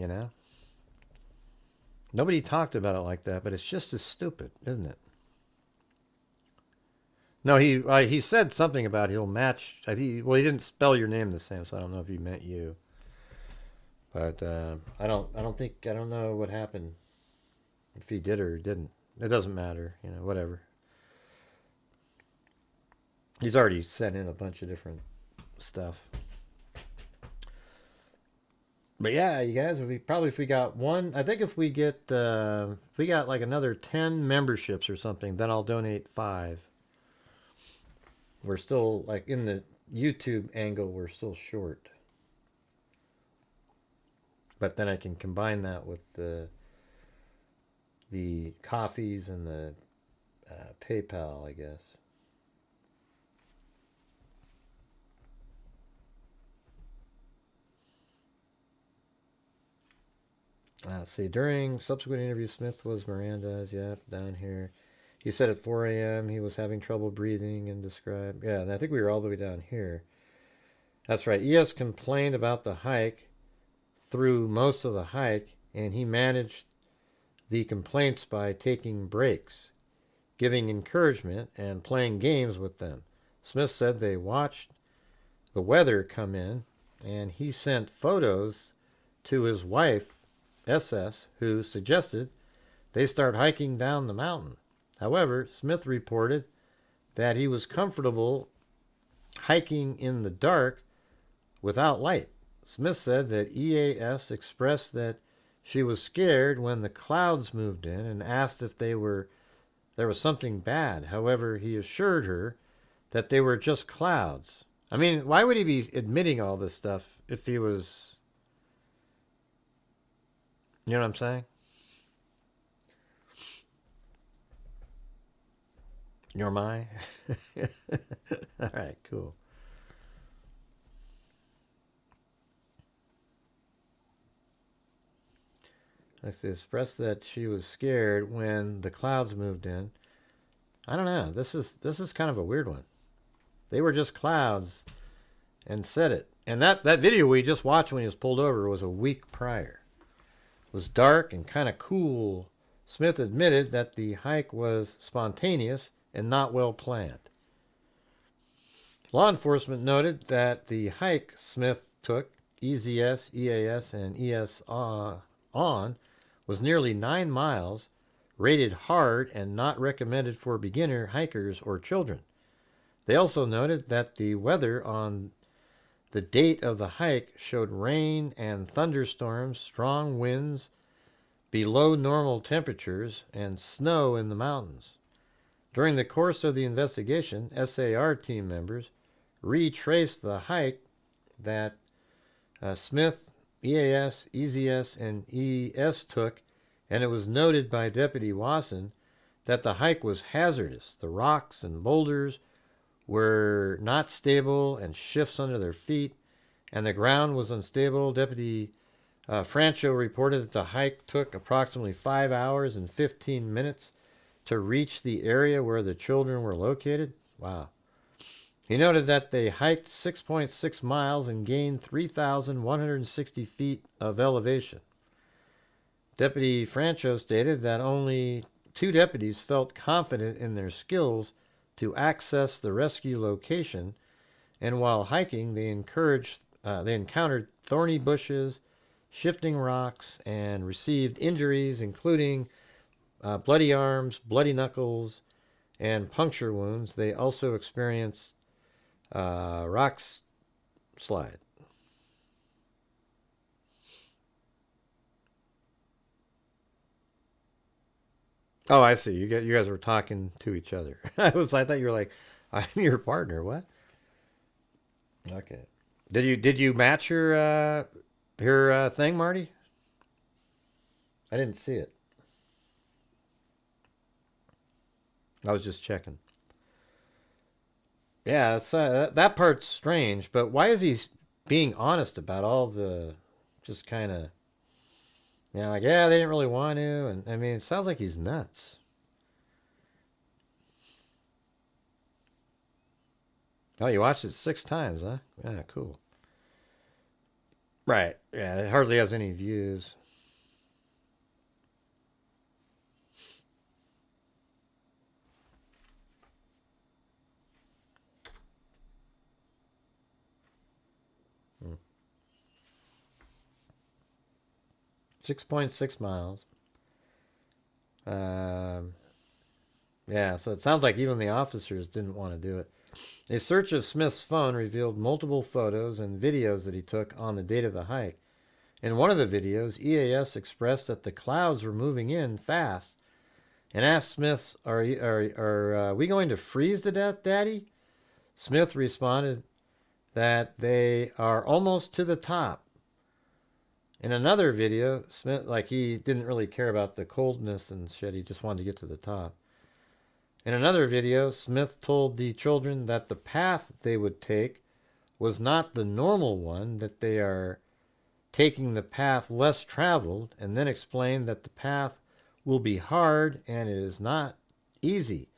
Nobody talked about it like that, but it's just as stupid, isn't it? No, he said something about he'll match. He didn't spell your name the same, so I don't know if he meant you. But I don't know what happened, if he did or didn't. It doesn't matter, whatever. He's already sent in a bunch of different stuff. But yeah, you guys, if we got one, I think if we got like another 10 memberships or something, then I'll donate 5. We're still, like, in the YouTube angle, we're still short. But then I can combine that with the coffees and the PayPal, I guess. Let's see. During subsequent interview, Smith was Miranda's, down here. He said at 4 a.m. he was having trouble breathing and described... Yeah, and I think we were all the way down here. That's right. ES complained about the hike through most of the hike, and he managed the complaints by taking breaks, giving encouragement, and playing games with them. Smith said they watched the weather come in, and he sent photos to his wife, SS, who suggested they start hiking down the mountain. However, Smith reported that he was comfortable hiking in the dark without light. Smith said that EAS expressed that she was scared when the clouds moved in and asked if there was something bad. However, he assured her that they were just clouds. I mean, why would he be admitting all this stuff if he was... You know what I'm saying? You're my? All right, cool. Let's express that she was scared when the clouds moved in. I don't know. This is kind of a weird one. They were just clouds and said it. And that video we just watched when he was pulled over was a week prior. It was dark and kind of cool. Smith admitted that the hike was spontaneous and not well planned. Law enforcement noted that the hike Smith took, EZS, EAS, and ES on, was nearly 9 miles, rated hard and not recommended for beginner hikers or children. They also noted that the weather on the date of the hike showed rain and thunderstorms, strong winds, below normal temperatures, and snow in the mountains. During the course of the investigation, SAR team members retraced the hike that Smith, EAS, EZS, and ES took, and it was noted by Deputy Wasson that the hike was hazardous. The rocks and boulders were not stable and shifts under their feet, and the ground was unstable. Deputy Francho reported that the hike took approximately 5 hours and 15 minutes to reach the area where the children were located. Wow. He noted that they hiked 6.6 miles and gained 3,160 feet of elevation. Deputy Francho stated that only 2 deputies felt confident in their skills to access the rescue location, and while hiking, they encountered thorny bushes, shifting rocks, and received injuries including bloody arms, bloody knuckles, and puncture wounds. They also experienced rock slide. Oh, I see. You guys were talking to each other. I thought you were like, I'm your partner. What? Okay. Did you match your thing, Marty? I didn't see it. I was just checking. Yeah, that part's strange, but why is he being honest about all the just kind of, you know, like, yeah, they didn't really want to. And I mean, it sounds like he's nuts. Oh, you watched it 6 times, huh? Yeah, cool. Right. Yeah, it hardly has any views. Hmm. 6.6 miles. Yeah, so it sounds like even the officers didn't want to do it. A search of Smith's phone revealed multiple photos and videos that he took on the date of the hike. In one of the videos, EAS expressed that the clouds were moving in fast and asked Smith, are we going to freeze to death, Daddy? Smith responded that they are almost to the top. In another video, Smith, like, he didn't really care about the coldness and shit. He just wanted to get to the top. In another video, Smith told the children that the path they would take was not the normal one, that they are taking the path less traveled, and then explained that the path will be hard and is not easy.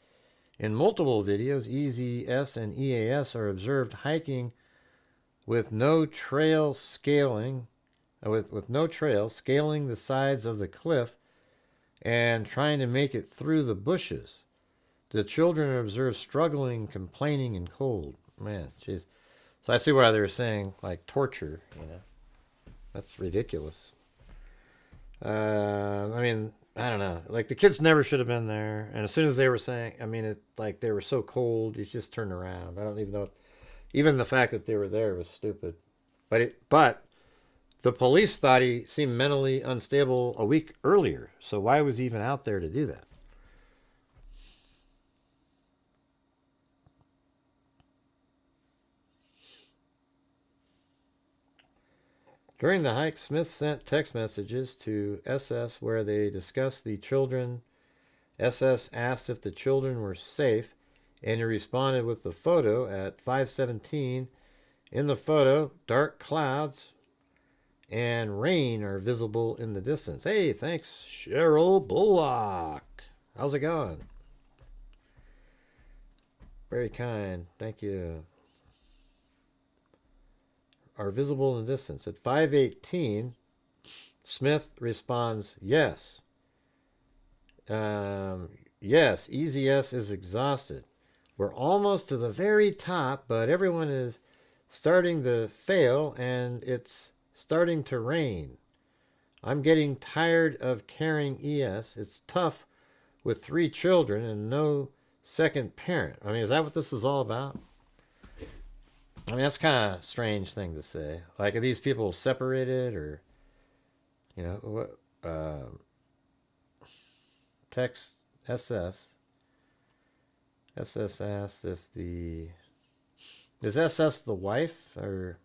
In multiple videos, EZS and EAS are observed hiking with no trail scaling, with no trail scaling the sides of the cliff and trying to make it through the bushes. The children are observed struggling, complaining, and cold. Man, jeez. So I see why they're saying, like, torture, you know. That's ridiculous. I mean, I don't know. Like, the kids never should have been there. And as soon as they were saying, I mean, it, like, they were so cold, you just turned around. I don't even know. Even the fact that they were there was stupid. But the police thought he seemed mentally unstable a week earlier. So why was he even out there to do that? During the hike, Smith sent text messages to SS where they discussed the children. SS asked if the children were safe, and he responded with the photo at 5:17. In the photo, dark clouds and rain are visible in the distance. Hey, thanks, Cheryl Bullock. How's it going? Very kind. Thank you. Are visible in the distance. At 5:18, Smith responds, yes. Yes, EZS is exhausted. We're almost to the very top, but everyone is starting to fail, and it's starting to rain. I'm getting tired of carrying ES. It's tough with 3 children and no second parent. I mean, is that what this is all about? I mean, that's kind of a strange thing to say. Like, are these people separated, or, you know, what? Text SS. SS asked if the... Is SS the wife, or...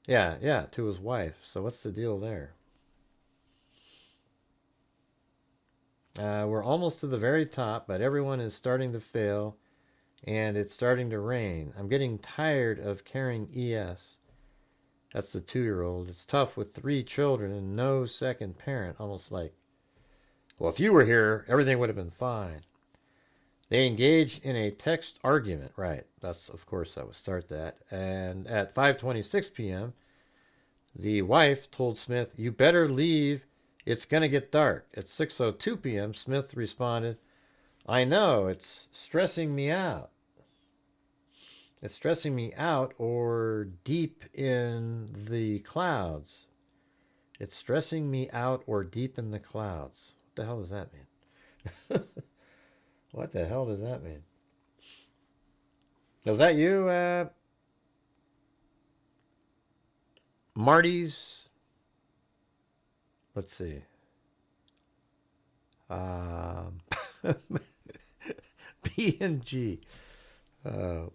Yeah, to his wife. So what's the deal there? We're almost to the very top, but everyone is starting to fail. And it's starting to rain. I'm getting tired of carrying ES. That's the 2-year-old. It's tough with 3 children and no second parent. Almost like, well, if you were here, everything would have been fine. They engaged in a text argument. Right. That's, of course, that would start that. And at 5:26 p.m., the wife told Smith, you better leave. It's going to get dark. At 6:02 p.m., Smith responded, I know, it's stressing me out. It's stressing me out, or deep in the clouds. It's stressing me out or deep in the clouds. What the hell does that mean? What the hell does that mean? Was that you, Marty's? Let's see. B&G.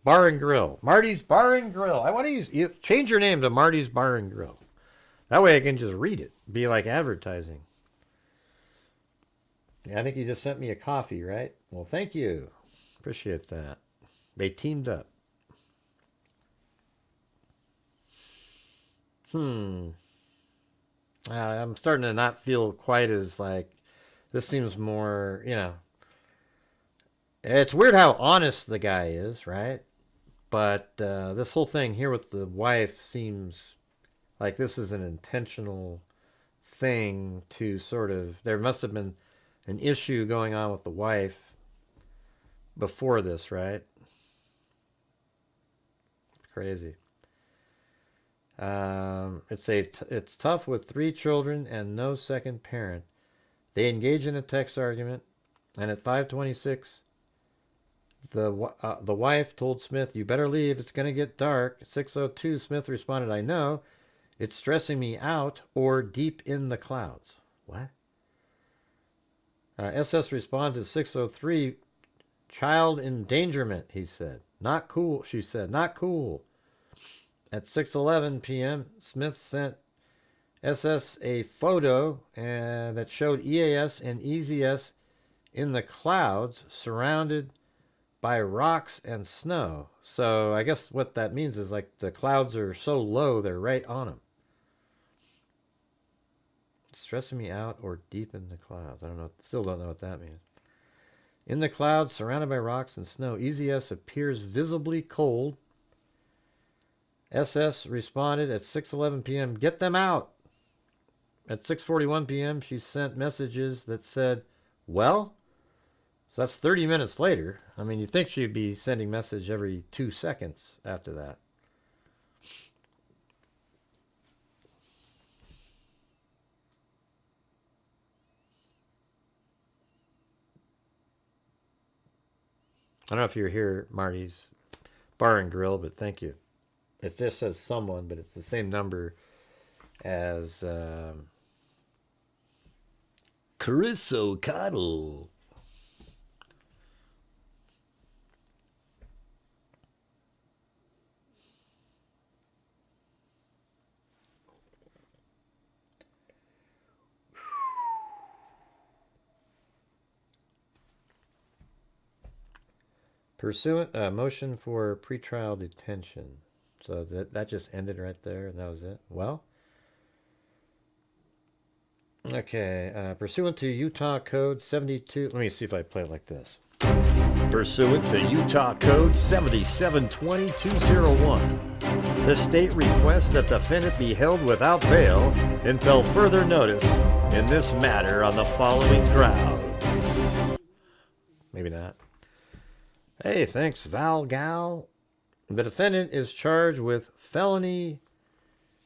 Bar and Grill. Marty's Bar and Grill. I want to use... You change your name to Marty's Bar and Grill. That way I can just read it. Be like advertising. Yeah, I think you just sent me a coffee, right? Well, thank you. Appreciate that. They teamed up. I'm starting to not feel quite as like, this seems more, it's weird how honest the guy is, right? But this whole thing here with the wife seems like this is an intentional thing to sort of, there must have been an issue going on with the wife before this, right? Crazy. It's tough with 3 children and no second parent. They engage in a text argument, and at 5:26, the wife told Smith, "You better leave. It's going to get dark." At 6:02, Smith responded, "I know. It's stressing me out," or "deep in the clouds." What? SS responds at 6:03, "Child endangerment," he said. "Not cool," she said. "Not cool." At 6:11 p.m., Smith sent SS a photo that showed EAS and EZS in the clouds surrounded by rocks and snow. So I guess what that means is like the clouds are so low they're right on them. Stressing me out or deep in the clouds. I don't know. Still don't know what that means. In the clouds surrounded by rocks and snow, EZS appears visibly cold. SS responded at 6:11 p.m., "Get them out." At 6:41 p.m., she sent messages that said, "Well?" So that's 30 minutes later. I mean, you'd think she'd be sending message every 2 seconds after that. I don't know if you're here, Marty's Bar and Grill, but thank you. It just says someone, but it's the same number as Chris O'Connell. Pursuant motion for pretrial detention. So that just ended right there, and that was it. Well, okay. Pursuant to Utah Code 72. Let me see if I play it like this. Pursuant to Utah Code 772201, the state requests that the defendant be held without bail until further notice in this matter on the following grounds. Maybe not. Hey, thanks, Val Gal. The defendant is charged with felony,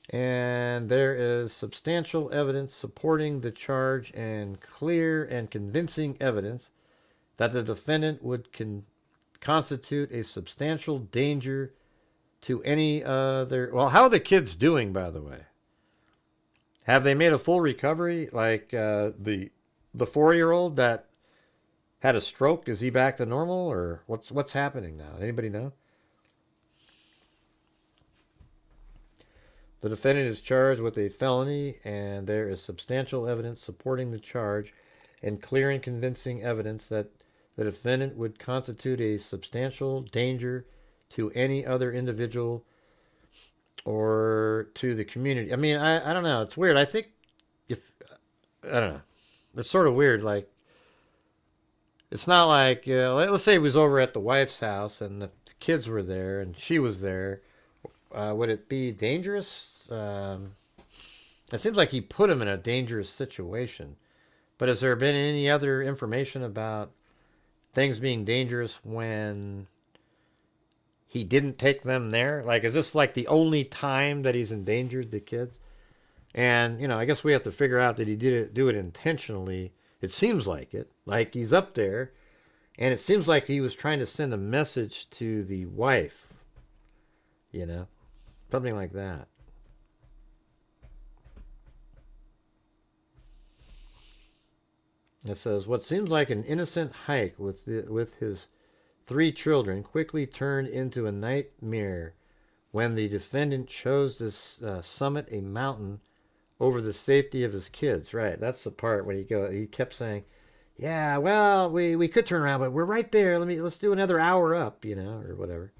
and there is substantial evidence supporting the charge and clear and convincing evidence that the defendant would constitute a substantial danger to any other... Well, how are the kids doing, by the way? Have they made a full recovery? Like the 4-year-old that had a stroke, is he back to normal, or what's happening now? Anybody know? The defendant is charged with a felony, and there is substantial evidence supporting the charge and clear and convincing evidence that the defendant would constitute a substantial danger to any other individual or to the community. I mean, I don't know. It's weird. I think I don't know. It's sort of weird. Like, it's not like, let's say it was over at the wife's house and the kids were there and she was there. Would it be dangerous? It seems like he put him in a dangerous situation. But has there been any other information about things being dangerous when he didn't take them there? Like, is this like the only time that he's endangered the kids? And, I guess we have to figure out that he did do it intentionally. It seems like it. Like, he's up there, and it seems like he was trying to send a message to the wife. Something like that. It says, what seems like an innocent hike with his 3 children quickly turned into a nightmare when the defendant chose to summit a mountain over the safety of his kids. Right, that's the part when he kept saying, yeah, well, we could turn around, but we're right there. Let's do another hour up, or whatever.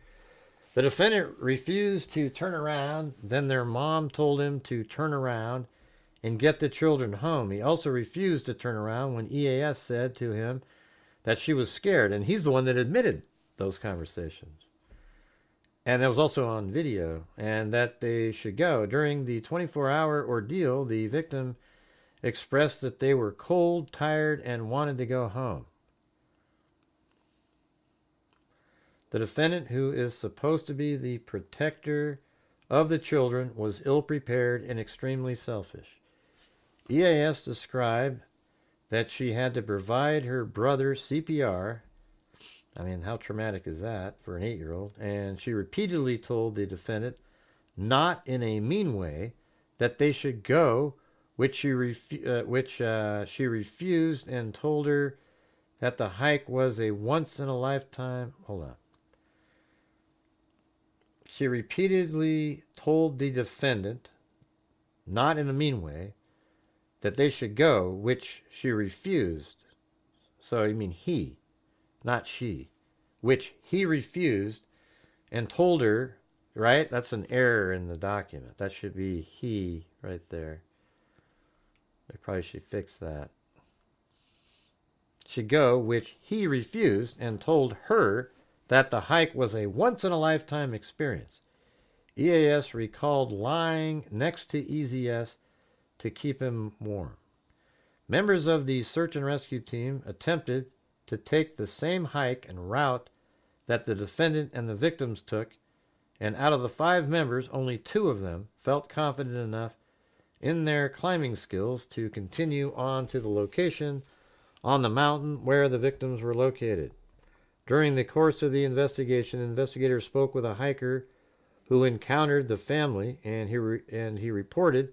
The defendant refused to turn around. Then their mom told him to turn around and get the children home. He also refused to turn around when EAS said to him that she was scared. And he's the one that admitted those conversations. And that was also on video. And that they should go. During the 24-hour ordeal, the victim expressed that they were cold, tired, and wanted to go home. The defendant, who is supposed to be the protector of the children, was ill-prepared and extremely selfish. EAS described that she had to provide her brother CPR. I mean, how traumatic is that for an 8-year-old? And she repeatedly told the defendant, not in a mean way, that they should go, which she refused, and told her that the hike was a once-in-a-lifetime... Hold on. She repeatedly told the defendant, not in a mean way, that they should go, which she refused. So, I mean he, not she. Which he refused and told her, right? That's an error in the document. That should be he right there. They probably should fix that. Should go, which he refused and told her that the hike was a once-in-a-lifetime experience. EAS recalled lying next to EZS to keep him warm. Members of the search and rescue team attempted to take the same hike and route that the defendant and the victims took, and out of the 5 members, only 2 of them felt confident enough in their climbing skills to continue on to the location on the mountain where the victims were located. During the course of the investigation, investigators spoke with a hiker who encountered the family, and he reported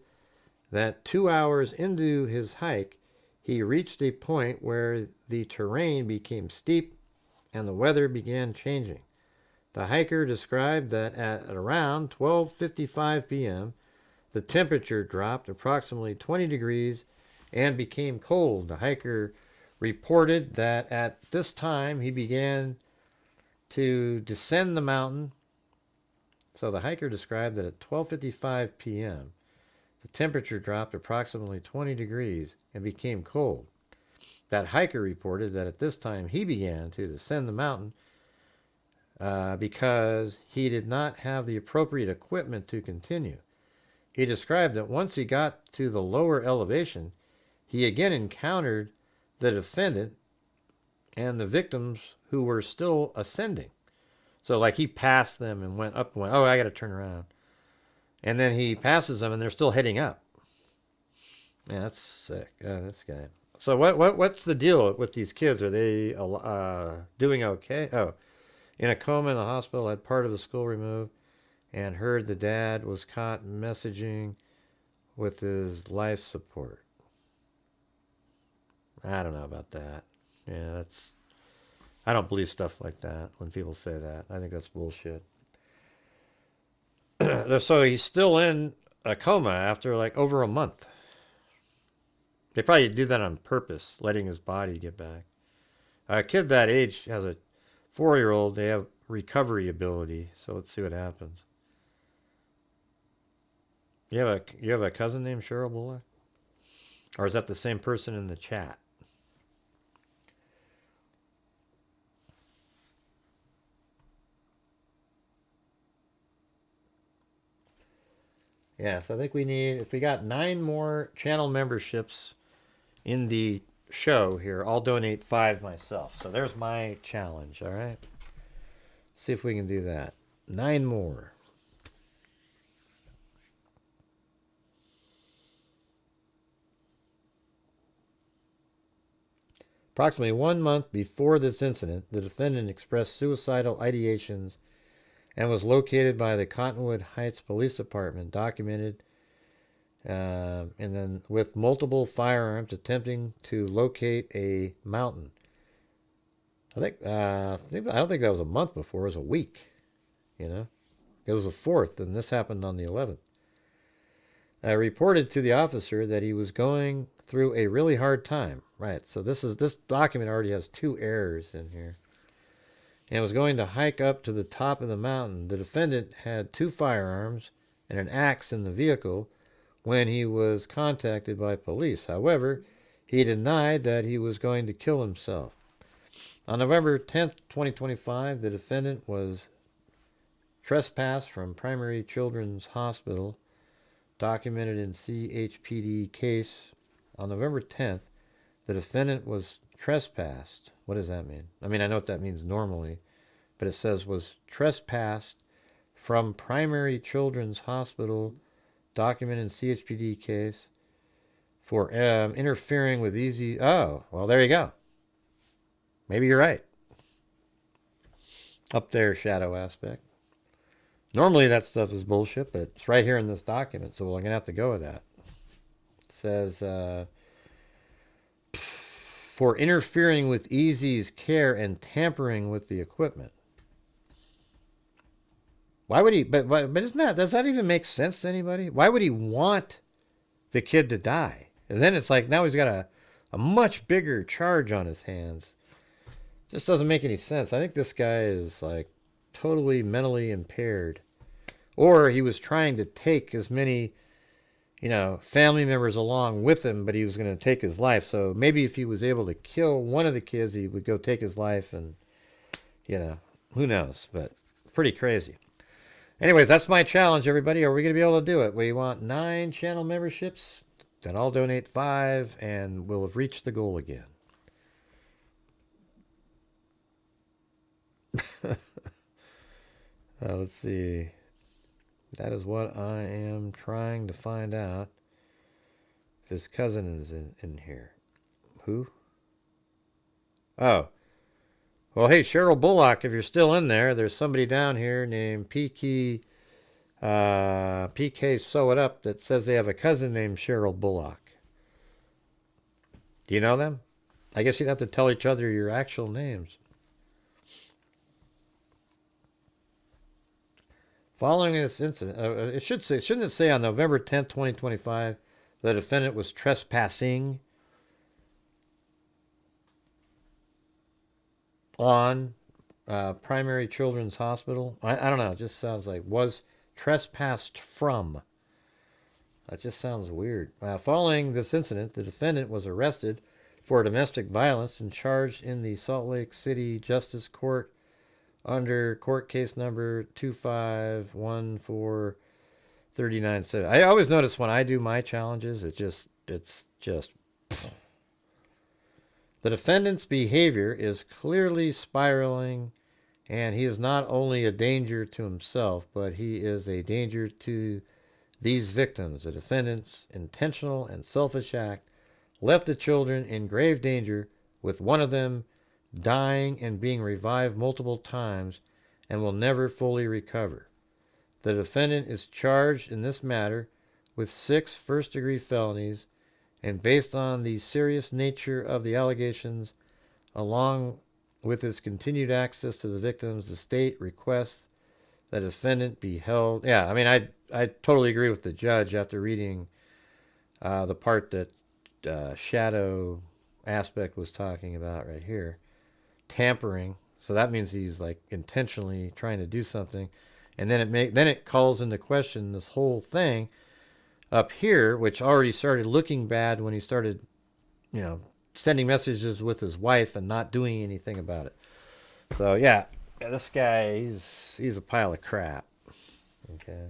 that 2 hours into his hike, he reached a point where the terrain became steep and the weather began changing. The hiker described that at around 12:55 p.m., the temperature dropped approximately 20 degrees and became cold. The hiker reported that at this time he began to descend the mountain. So the hiker described that at 12:55 p.m., the temperature dropped approximately 20 degrees and became cold. That hiker reported that at this time he began to descend the mountain because he did not have the appropriate equipment to continue. He described that once he got to the lower elevation, he again encountered the defendant and the victims who were still ascending. So like he passed them and went up and went, oh, I got to turn around. And then he passes them and they're still heading up. Man, that's sick. This guy. So what's the deal with these kids? Are they doing okay? Oh, in a coma in the hospital, had part of the skull removed, and heard the dad was caught messaging with his life support. I don't know about that. Yeah, I don't believe stuff like that when people say that. I think that's bullshit. So he's still in a coma after like over a month. They probably do that on purpose, letting his body get back. A kid that age has a 4-year-old. They have recovery ability. So let's see what happens. You have a cousin named Cheryl Bullock? Or is that the same person in the chat? Yeah, so I think we need, if we got 9 more channel memberships in the show here, I'll donate 5 myself. So there's my challenge, all right? See if we can do that. 9 more. Approximately 1 month before this incident, the defendant expressed suicidal ideations and was located by the Cottonwood Heights Police Department, documented, and then with multiple firearms attempting to locate a mountain. I don't think that was a month before. It was a week. You know, it was the 4th, and this happened on the 11th. Reported to the officer that he was going through a really hard time. Right. So this document already has 2 errors in here. and was going to hike up to the top of the mountain. The defendant had 2 firearms and an axe in the vehicle when he was contacted by police. However, he denied that he was going to kill himself. On November 10th, 2025, the defendant was trespassed from Primary Children's Hospital, documented in CHPD case. On November 10th, the defendant was trespassed. What does that mean? I mean, I know what that means normally, but it says was trespassed from Primary Children's Hospital, documented in CHPD case for interfering with easy... Oh, well, there you go. Maybe you're right. Up there, shadow aspect. Normally that stuff is bullshit, but it's right here in this document, so we're going to have to go with that. It says, for interfering with Easy's care and tampering with the equipment. Why would he, but isn't that, does that even make sense to anybody? Why would he want the kid to die? And then it's like, now he's got a much bigger charge on his hands. Just doesn't make any sense. I think this guy is like totally mentally impaired. Or he was trying to take as many, family members along with him, but he was going to take his life. So maybe if he was able to kill one of the kids, he would go take his life and, who knows, but pretty crazy. Anyways, that's my challenge, everybody. Are we going to be able to do it? We want 9 channel memberships, then I'll donate 5, and we'll have reached the goal again. Let's see. That is what I am trying to find out. If his cousin is in here. Who? Oh. Well, hey, Cheryl Bullock, if you're still in there, there's somebody down here named PK Sew It Up that says they have a cousin named Cheryl Bullock. Do you know them? I guess you'd have to tell each other your actual names. Following this incident, shouldn't it say on November 10th, 2025, the defendant was trespassing on Primary Children's Hospital? I don't know. It just sounds like was trespassed from. That just sounds weird. Following this incident, the defendant was arrested for domestic violence and charged in the Salt Lake City Justice Court under court case number 251439. I always notice when I do my challenges, it's just the defendant's behavior is clearly spiraling, and he is not only a danger to himself, but he is a danger to these victims. The defendant's intentional and selfish act left the children in grave danger, with one of them dying and being revived multiple times and will never fully recover. The defendant is charged in this matter with 6 first-degree felonies, and based on the serious nature of the allegations, along with his continued access to the victims, the state requests that the defendant be held. Yeah, I mean, I totally agree with the judge after reading the part that Shadow Aspect was talking about right here. Tampering, so that means he's like intentionally trying to do something, and then it calls into question this whole thing up here, which already started looking bad when he started, sending messages with his wife and not doing anything about it. So yeah, this guy, he's a pile of crap. Okay.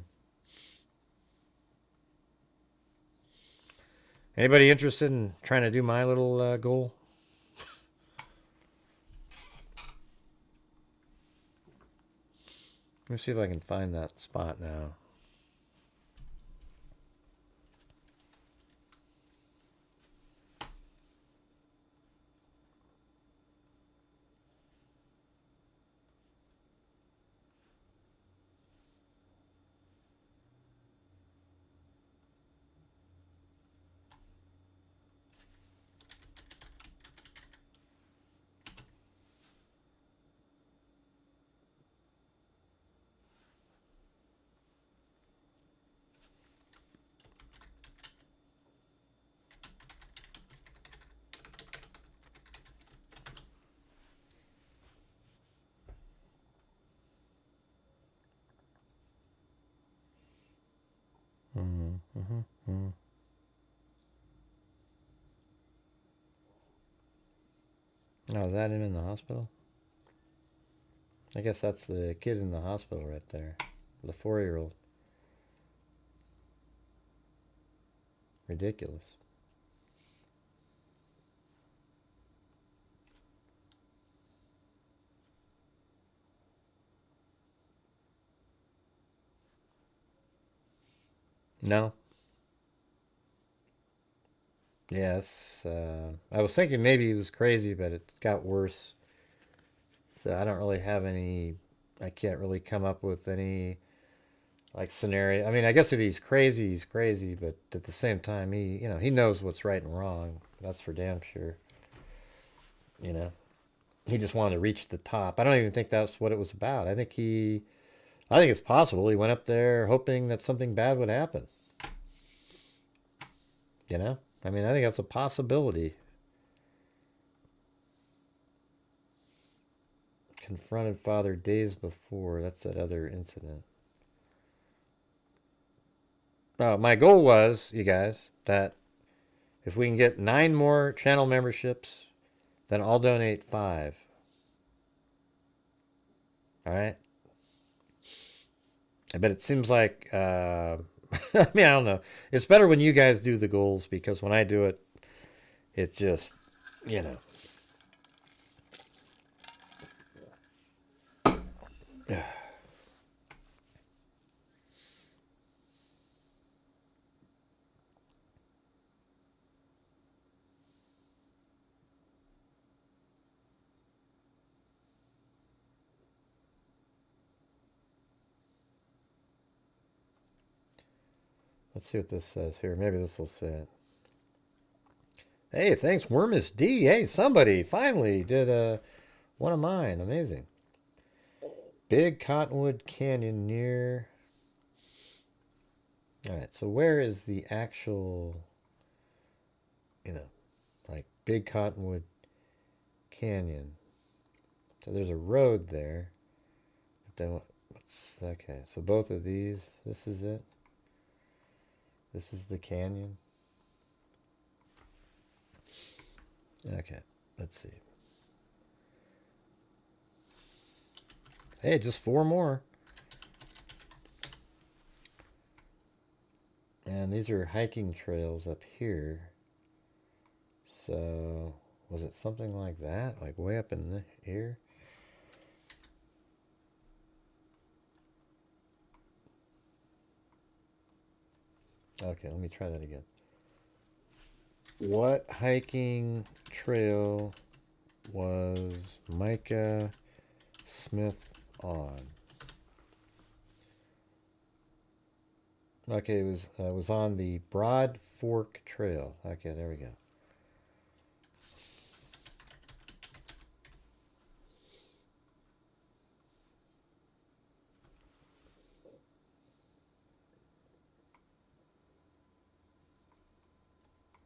Anybody interested in trying to do my little goal? Let me see if I can find that spot now. Oh, is that him in the hospital? I guess that's the kid in the hospital right there. The 4-year-old. Ridiculous. No. Yes. I was thinking maybe he was crazy, but it got worse. So I don't really have any, I can't really come up with any like scenario. I mean, I guess if he's crazy, but at the same time, he knows what's right and wrong. That's for damn sure. He just wanted to reach the top. I don't even think that's what it was about. I think it's possible he went up there hoping that something bad would happen. I mean, I think that's a possibility. Confronted father days before. That's that other incident. My goal was, you guys, that if we can get 9 more channel memberships, then I'll donate 5. All right? But it seems like, I mean, I don't know. It's better when you guys do the goals, because when I do it, it's just, Yeah. Let's see what this says here. Maybe this will say it. Hey, thanks, Wormus D. Hey, somebody finally did one of mine. Amazing. Big Cottonwood Canyon near... Alright, so where is the actual, like Big Cottonwood Canyon? So there's a road there. But then okay, so both of these, this is it. This is the canyon. Okay, let's see. Hey, just 4 more. And these are hiking trails up here. So, was it something like that? Like way up in here? Okay, let me try that again. What hiking trail was Micah Smith on? Okay, it was on the Broad Fork Trail. Okay, there we go.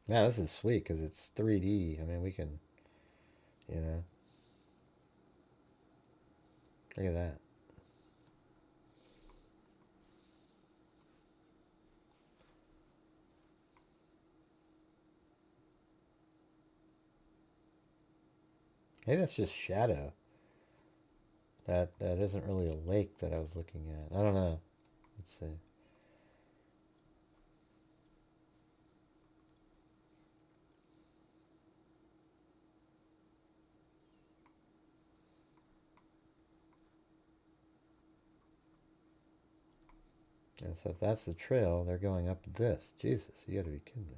Yeah, this is sweet because it's 3D. I mean, we can, look at that. Maybe that's just shadow. That isn't really a lake that I was looking at. I don't know. Let's see. And so if that's the trail, they're going up this. Jesus, you gotta be kidding me.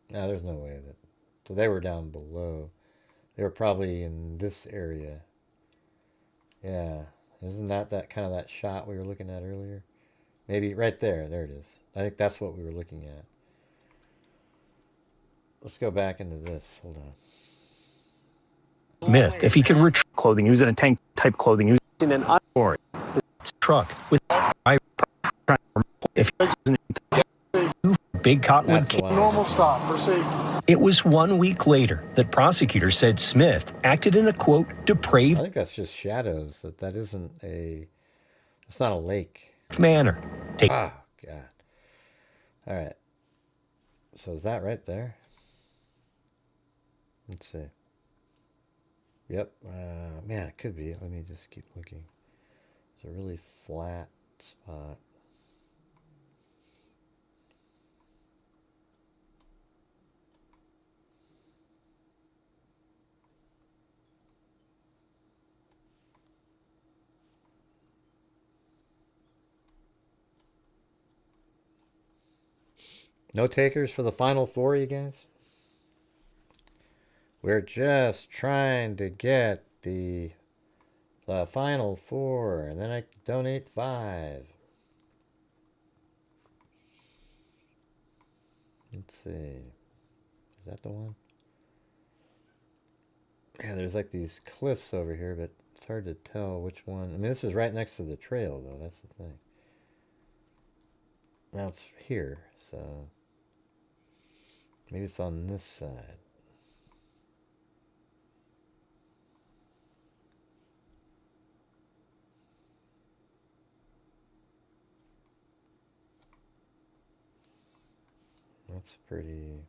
No, there's no way that... So they were down below. They were probably in this area. Yeah. Isn't that kind of that shot we were looking at earlier? Maybe right there. There it is. I think that's what we were looking at. Let's go back into this. Hold on. Myth, if he could retrieve clothing, he was in a tank type clothing. He was in an underwear truck with if he was in a big cottonwood canyon. Normal stop for safety. It was 1 week later that prosecutors said Smith acted in a quote depraved. I think that's just shadows. That isn't a. It's not a lake. Manner. Ah, God. All right. So is that right there? Let's see. Yep. Man, it could be. Let me just keep looking. It's a really flat spot. No takers for the final four, you guys? We're just trying to get the final four, and then I donate 5. Let's see. Is that the one? Yeah, there's like these cliffs over here, but it's hard to tell which one. I mean, this is right next to the trail, though. That's the thing. Now it's here, so maybe it's on this side. That's pretty...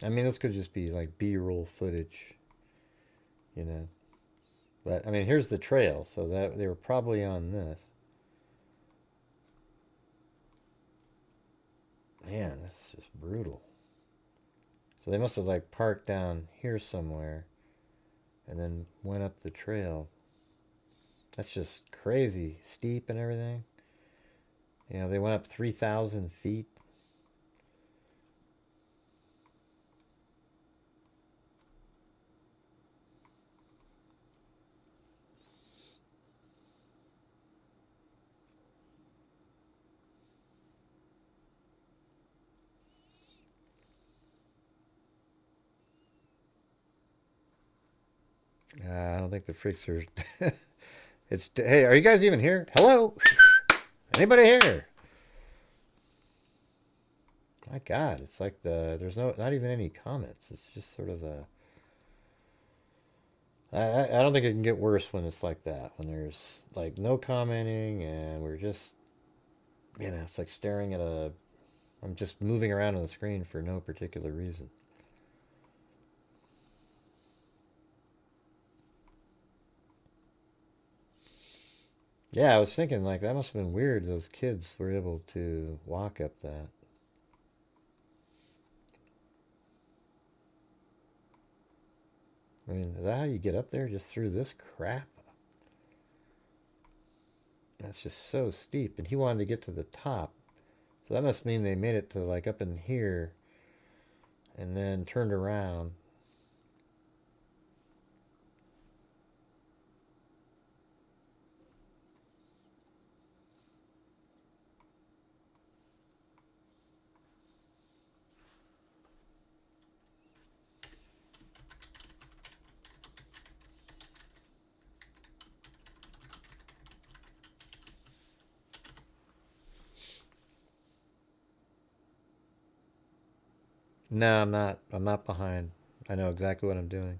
I mean, this could just be like B-roll footage, you know. But, I mean, here's the trail, so that they were probably on this. Man, that's just brutal. So they must have like parked down here somewhere and then went up the trail. That's just crazy steep and everything. You know, they went up 3,000 feet. I don't think the freaks are... It's... Hey, are you guys even here? Hello? Anybody here? My God, it's like there's not even any comments. It's just sort of a... I don't think it can get worse when it's like that. When there's like no commenting and we're just... You know, it's like staring at a... I'm just moving around on the screen for no particular reason. Yeah, I was thinking, like, that must have been weird. Those kids were able to walk up that. I mean, is that how you get up there? Just through this crap? That's just so steep. And he wanted to get to the top. So that must mean they made it to, like, up in here. And then turned around. No, I'm not. I'm not behind. I know exactly what I'm doing.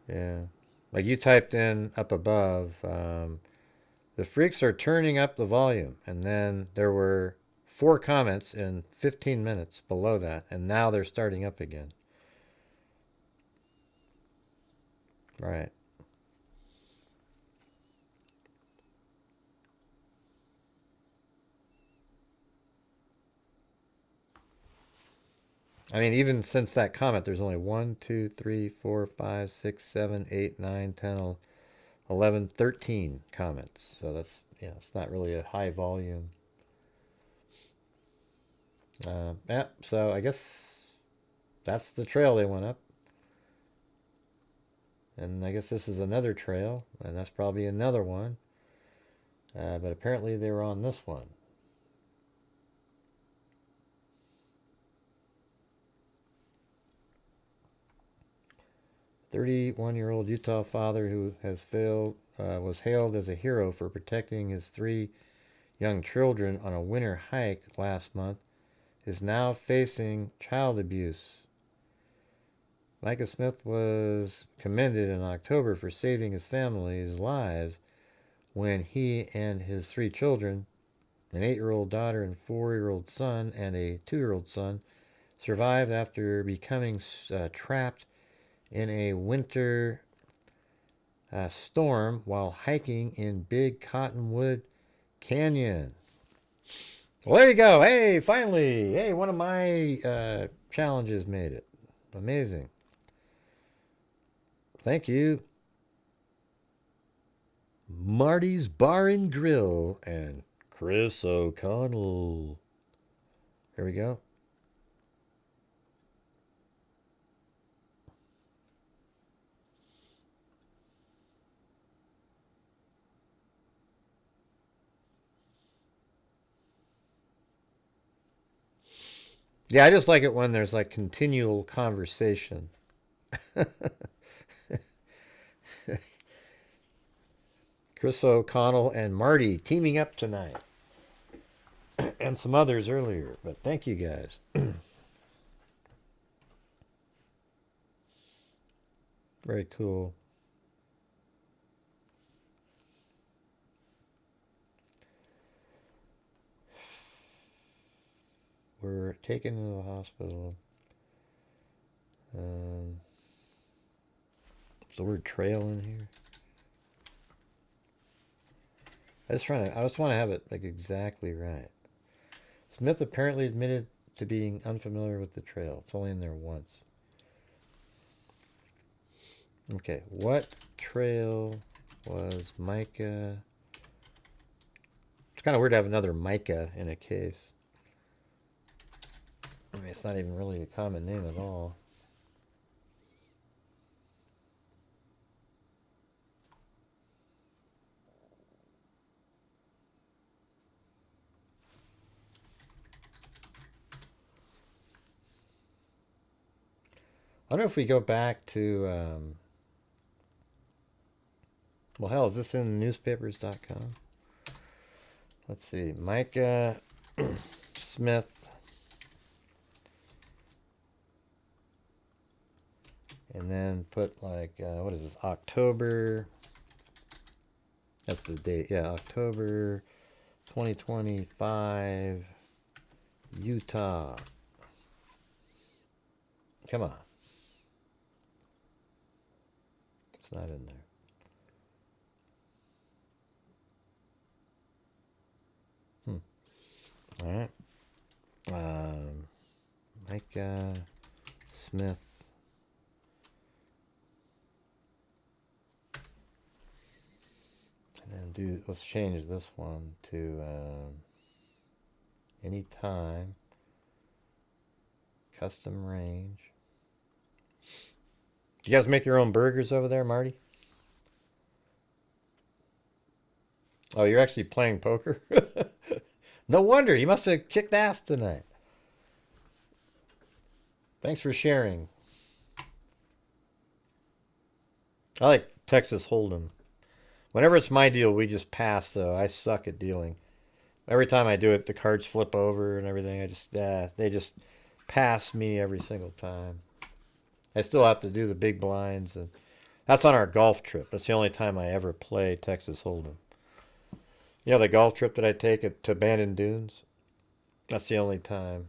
Yeah. Like you typed in up above, the freaks are turning up the volume. And then there were 4 comments in 15 minutes below that. And now they're starting up again. Right. I mean, even since that comment, there's only 1, 2, 3, 4, 5, 6, 7, 8, 9, 10, 11, 13 comments. So that's, you know, it's not really a high volume. Yeah, so I guess that's the trail they went up. And I guess this is another trail, and that's probably another one. But apparently they were on this one. 31-year-old Utah father who has was hailed as a hero for protecting his 3 young children on a winter hike last month is now facing child abuse. Micah Smith was commended in October for saving his family's lives when he and his 3 children, an 8-year-old daughter and 4-year-old son and a 2-year-old son, survived after becoming trapped in a winter storm while hiking in Big Cottonwood Canyon. Well, there you go. Hey, finally. Hey, one of my challenges made it. Amazing. Thank you. Marty's Bar and Grill and Chris O'Connell. Here we go. Yeah, I just like it when there's like continual conversation. Chris O'Connell and Marty teaming up tonight. And some others earlier, but thank you guys. Very cool. We're taken to the hospital. Is the word trail in here? I just want to have it like exactly right. Smith apparently admitted to being unfamiliar with the trail. It's only in there once. Okay, what trail was Micah? It's kind of weird to have another Micah in a case. I mean, it's not even really a common name at all. I don't know if we go back to, well, hell, is this in newspapers.com? Let's see, Micah Smith. And then put like, what is this, October, that's the date, yeah, October 2025, Utah. Come on. It's not in there. All right. Micah Smith. And then let's change this one to anytime, custom range. You guys make your own burgers over there, Marty? Oh, you're actually playing poker? No wonder. You must have kicked ass tonight. Thanks for sharing. I like Texas Hold'em. Whenever it's my deal, we just pass, though. I suck at dealing. Every time I do it, the cards flip over and everything. They just pass me every single time. I still have to do the big blinds, and that's on our golf trip. That's the only time I ever play Texas Hold'em. You know the golf trip that I take to Bandon Dunes? That's the only time.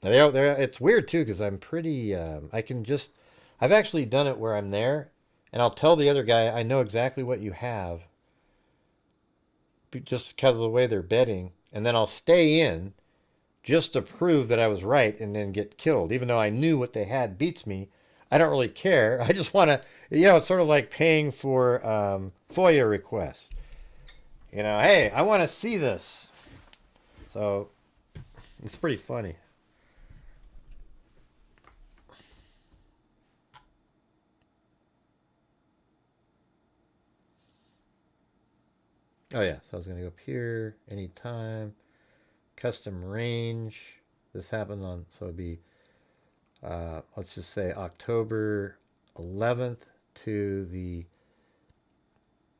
It's weird, too, because I'm pretty... I've actually done it where I'm there, and I'll tell the other guy, I know exactly what you have, just because of the way they're betting, and then I'll stay in just to prove that I was right and then get killed. Even though I knew what they had beats me, I don't really care. I just want to, it's sort of like paying for FOIA requests. Hey, I want to see this. So, it's pretty funny. Oh yeah, so I was going to go up here, anytime, custom range. This happened on, so it'd be, let's just say October 11th to the,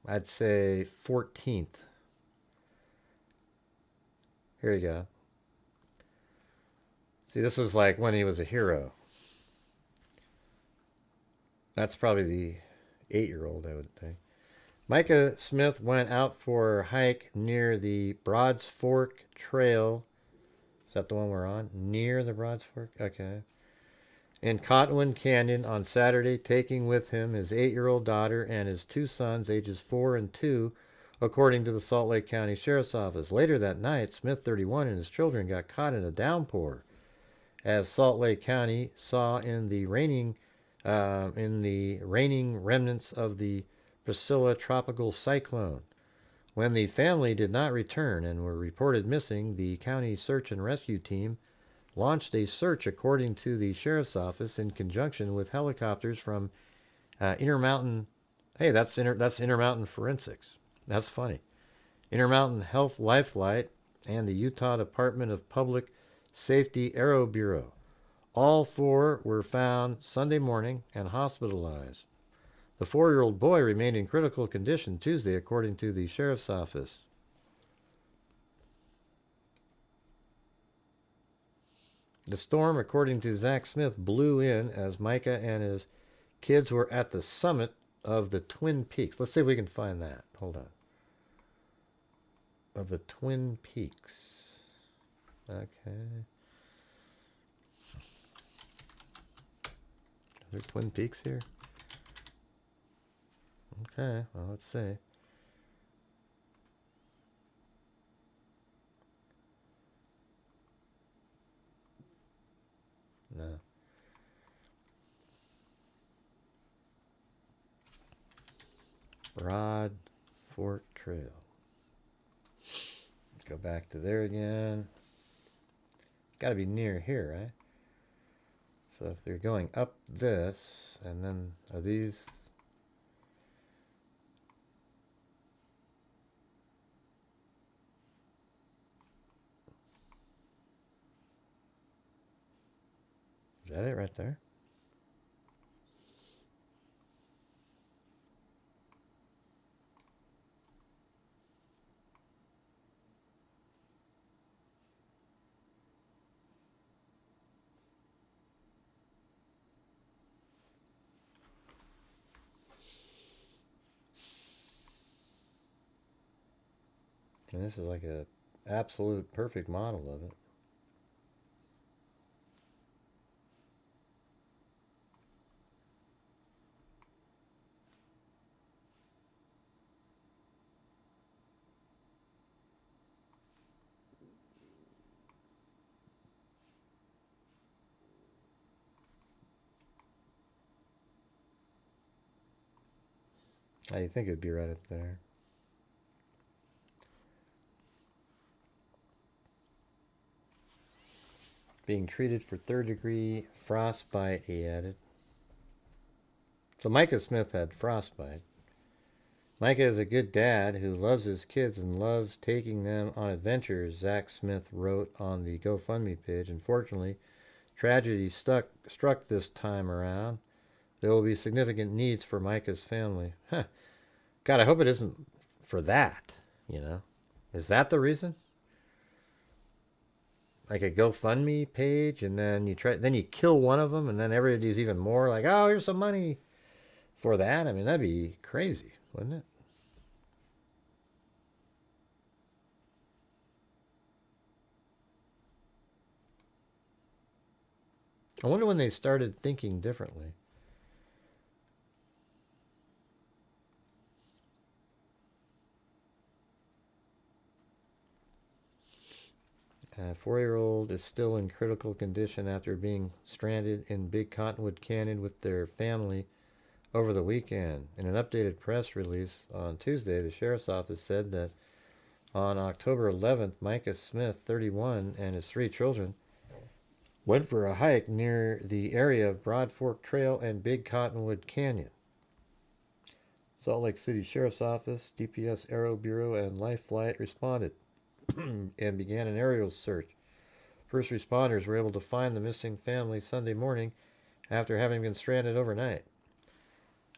I'd say 14th Here you go. See, this is like when he was a hero. That's probably the 8-year-old, I would think. Micah Smith went out for a hike near the Broads Fork Trail. Is that the one we're on? Near the Broads Fork? Okay. In Cottonwood Canyon on Saturday, taking with him his 8-year-old daughter and his 2 sons, ages 4 and 2, according to the Salt Lake County Sheriff's Office. Later that night, Smith, 31, and his children got caught in a downpour, as Salt Lake County saw in the raining remnants of the Priscilla tropical cyclone. When the family did not return and were reported missing, the county search and rescue team launched a search, according to the sheriff's office, in conjunction with helicopters from Intermountain. Hey, that's Intermountain Forensics. That's funny. Intermountain Health Life Flight and the Utah Department of Public Safety Aero Bureau. All 4 were found Sunday morning and hospitalized. The 4-year-old boy remained in critical condition Tuesday, according to the sheriff's office. The storm, according to Zach Smith, blew in as Micah and his kids were at the summit of the Twin Peaks. Let's see if we can find that. Hold on. Of the Twin Peaks. Okay. Are there Twin Peaks here? Okay, well, let's see. No. Broad Fork Trail. Let's go back to there again. It's got to be near here, right? So if they're going up this, and then are these... Is that it right there? And this is like a absolute perfect model of it. I think it'd be right up there. Being treated for 3rd-degree frostbite, he added. So Micah Smith had frostbite. Micah is a good dad who loves his kids and loves taking them on adventures, Zach Smith wrote on the GoFundMe page. Unfortunately, tragedy struck this time around. There will be significant needs for Micah's family. Huh. God, I hope it isn't for that, you know. Is that the reason? Like a GoFundMe page, and then you kill one of them, and then everybody's even more like, oh, here's some money for that. I mean, that'd be crazy, wouldn't it? I wonder when they started thinking differently. A 4-year-old is still in critical condition after being stranded in Big Cottonwood Canyon with their family over the weekend. In an updated press release on Tuesday, the sheriff's office said that on October 11th, Micah Smith, 31, and his 3 children went for a hike near the area of Broad Fork Trail and Big Cottonwood Canyon. Salt Lake City Sheriff's Office, DPS Aero Bureau, and Life Flight responded and began an aerial search. First responders were able to find the missing family Sunday morning after having been stranded overnight.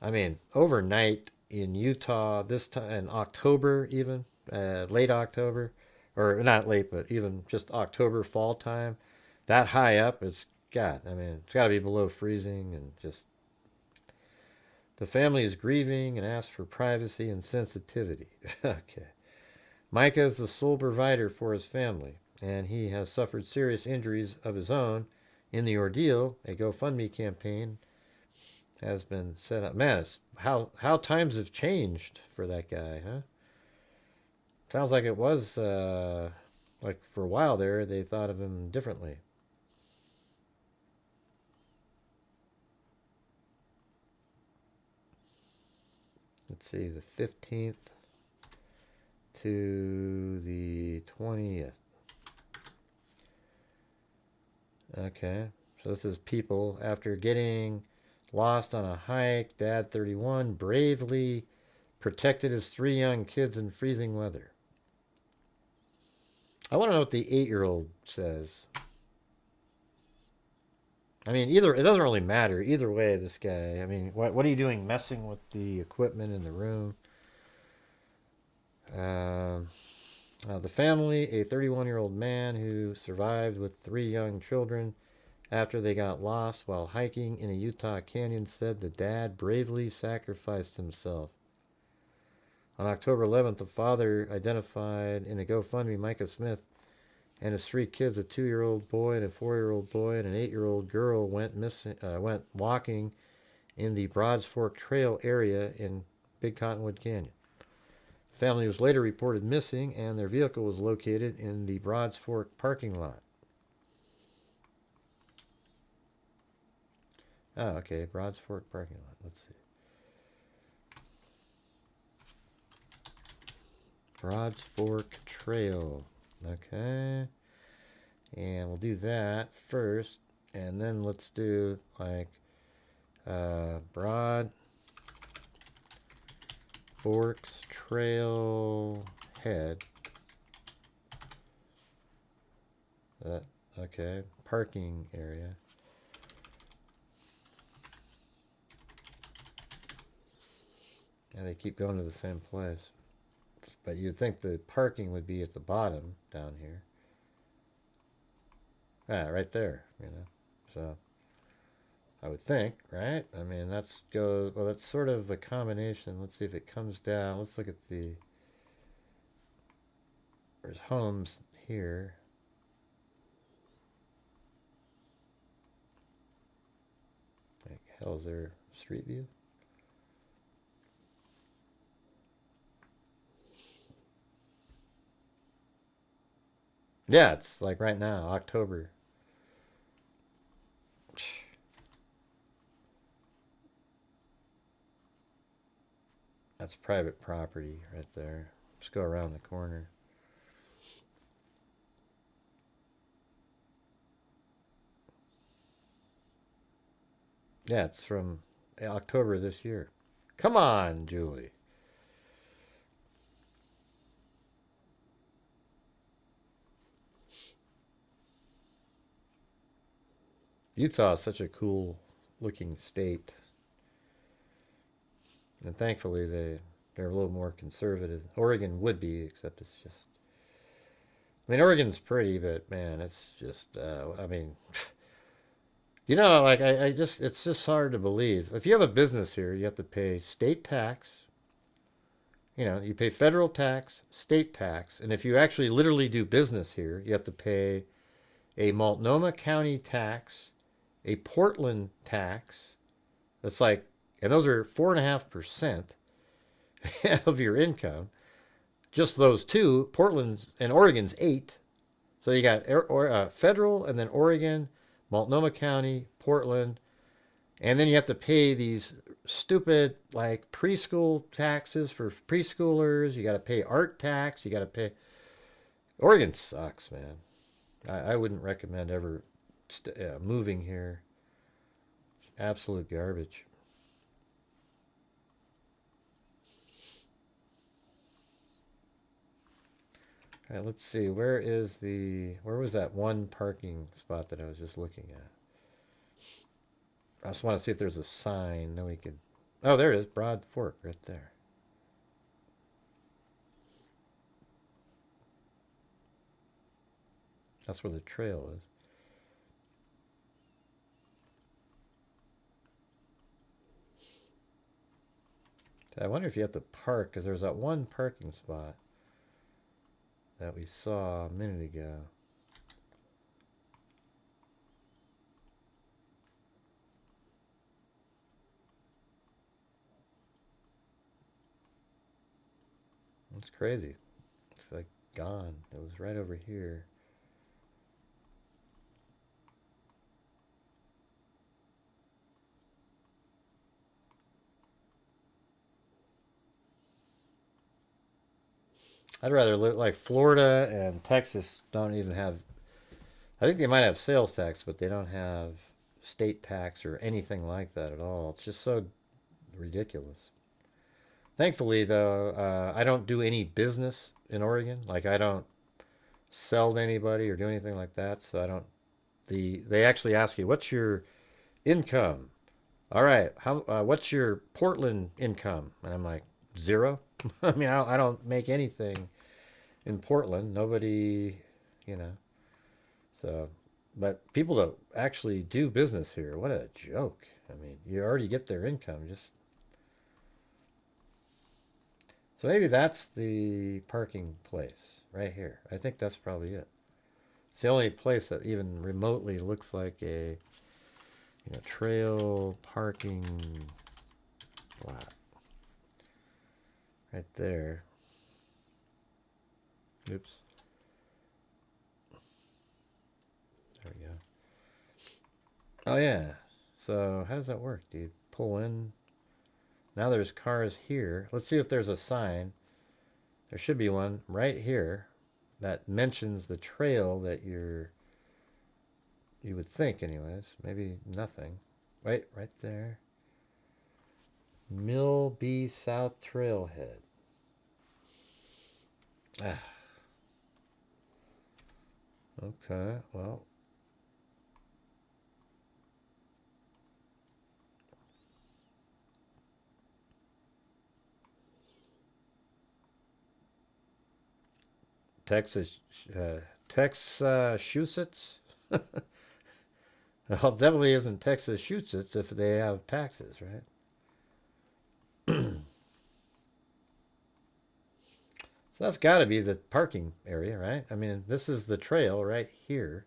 I mean, overnight in Utah, this time in October even, late October, or not late, but even just October, fall time, that high up, it's got, I mean, it's got to be below freezing and just. The family is grieving and asks for privacy and sensitivity. Okay. Micah is the sole provider for his family, and he has suffered serious injuries of his own. In the ordeal, a GoFundMe campaign has been set up. Man, it's how times have changed for that guy, huh? Sounds like it was, like for a while there, they thought of him differently. Let's see, the 15th to the 20th. Okay, so this is people after getting lost on a hike. Dad, 31, bravely protected his 3 young kids in freezing weather. I want to know what the 8-year-old says. I mean, either, it doesn't really matter. Either way, this guy, I mean, what are you doing messing with the equipment in the room? The family, a 31-year-old man who survived with 3 young children after they got lost while hiking in a Utah canyon, said the dad bravely sacrificed himself. On October 11th, the father identified in a GoFundMe Micah Smith and his 3 kids, a 2-year-old boy and a 4-year-old boy and an 8-year-old girl, went walking in the Broads Fork Trail area in Big Cottonwood Canyon. The family was later reported missing, and their vehicle was located in the Broads Fork parking lot. Oh, okay, Broads Fork parking lot. Let's see. Broads Fork Trail. Okay. And we'll do that first. And then let's do like Broad Forks Trail Head. Okay. Parking area. And they keep going to the same place. But you'd think the parking would be at the bottom down here. Ah, right there, you know. So I would think, right? I mean, that's sort of a combination. Let's see if it comes down. Let's look at there's homes here. What the hell is there? Street view? Yeah, it's like right now, October. That's private property right there. Just go around the corner. Yeah, it's from October this year. Come on, Julie. Utah is such a cool looking state. And thankfully they're a little more conservative. Oregon would be, except it's just, I mean, Oregon's pretty, but man, it's just, I mean, you know, like it's just hard to believe. If you have a business here, you have to pay state tax. You know, you pay federal tax, state tax, and if you actually literally do business here, you have to pay a Multnomah County tax, a Portland tax. That's like, and those are 4.5% of your income. Just those two. Portland and Oregon's 8%. So you got federal and then Oregon, Multnomah County, Portland, and then you have to pay these stupid like preschool taxes for preschoolers. You got to pay art tax. You got to pay. Oregon sucks, man. I wouldn't recommend ever moving here. Absolute garbage. All right, let's see. Where was that one parking spot that I was just looking at? I just want to see if there's a sign. Then we could. Oh, there it is. Broad Fork right there. That's where the trail is. I wonder if you have to park, because there's that one parking spot that we saw a minute ago. It's crazy. It's like gone. It was right over here. I'd rather live like Florida and Texas don't even have, I think they might have sales tax, but they don't have state tax or anything like that at all. It's just so ridiculous. Thankfully, though, I don't do any business in Oregon. Like, I don't sell to anybody or do anything like that. So I don't, they actually ask you, what's your income? All right, what's your Portland income? And I'm like, 0. I mean, I don't make anything in Portland. Nobody, you know. So, but people don't actually do business here. What a joke. I mean, you already get their income. Just so maybe that's the parking place right here. I think that's probably it. It's the only place that even remotely looks like a, you know, trail parking lot. Right there. Oops. There we go. Oh yeah. So how does that work? Do you pull in? Now there's cars here. Let's see if there's a sign. There should be one right here that mentions the trail that you would think anyways. Maybe nothing. Wait, right there. Mill B South Trailhead. Ah. Okay, well. Texas-shusets? Well, it definitely isn't Texas-shusets if they have taxes, right? So that's got to be the parking area, right? I mean, this is the trail right here,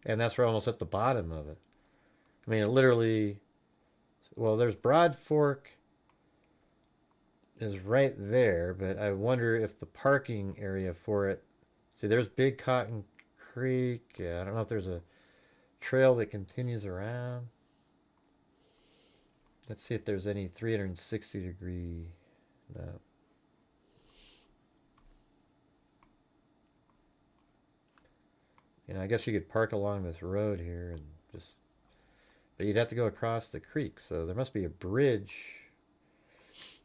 and that's we're almost at the bottom of it. I mean, it literally, well, there's Broad Fork is right there, but I wonder if the parking area for it, see, there's Big Cotton Creek. I don't know if there's a trail that continues around. Let's see if there's any 360-degree, no. You know, I guess you could park along this road here and just, but you'd have to go across the creek. So there must be a bridge.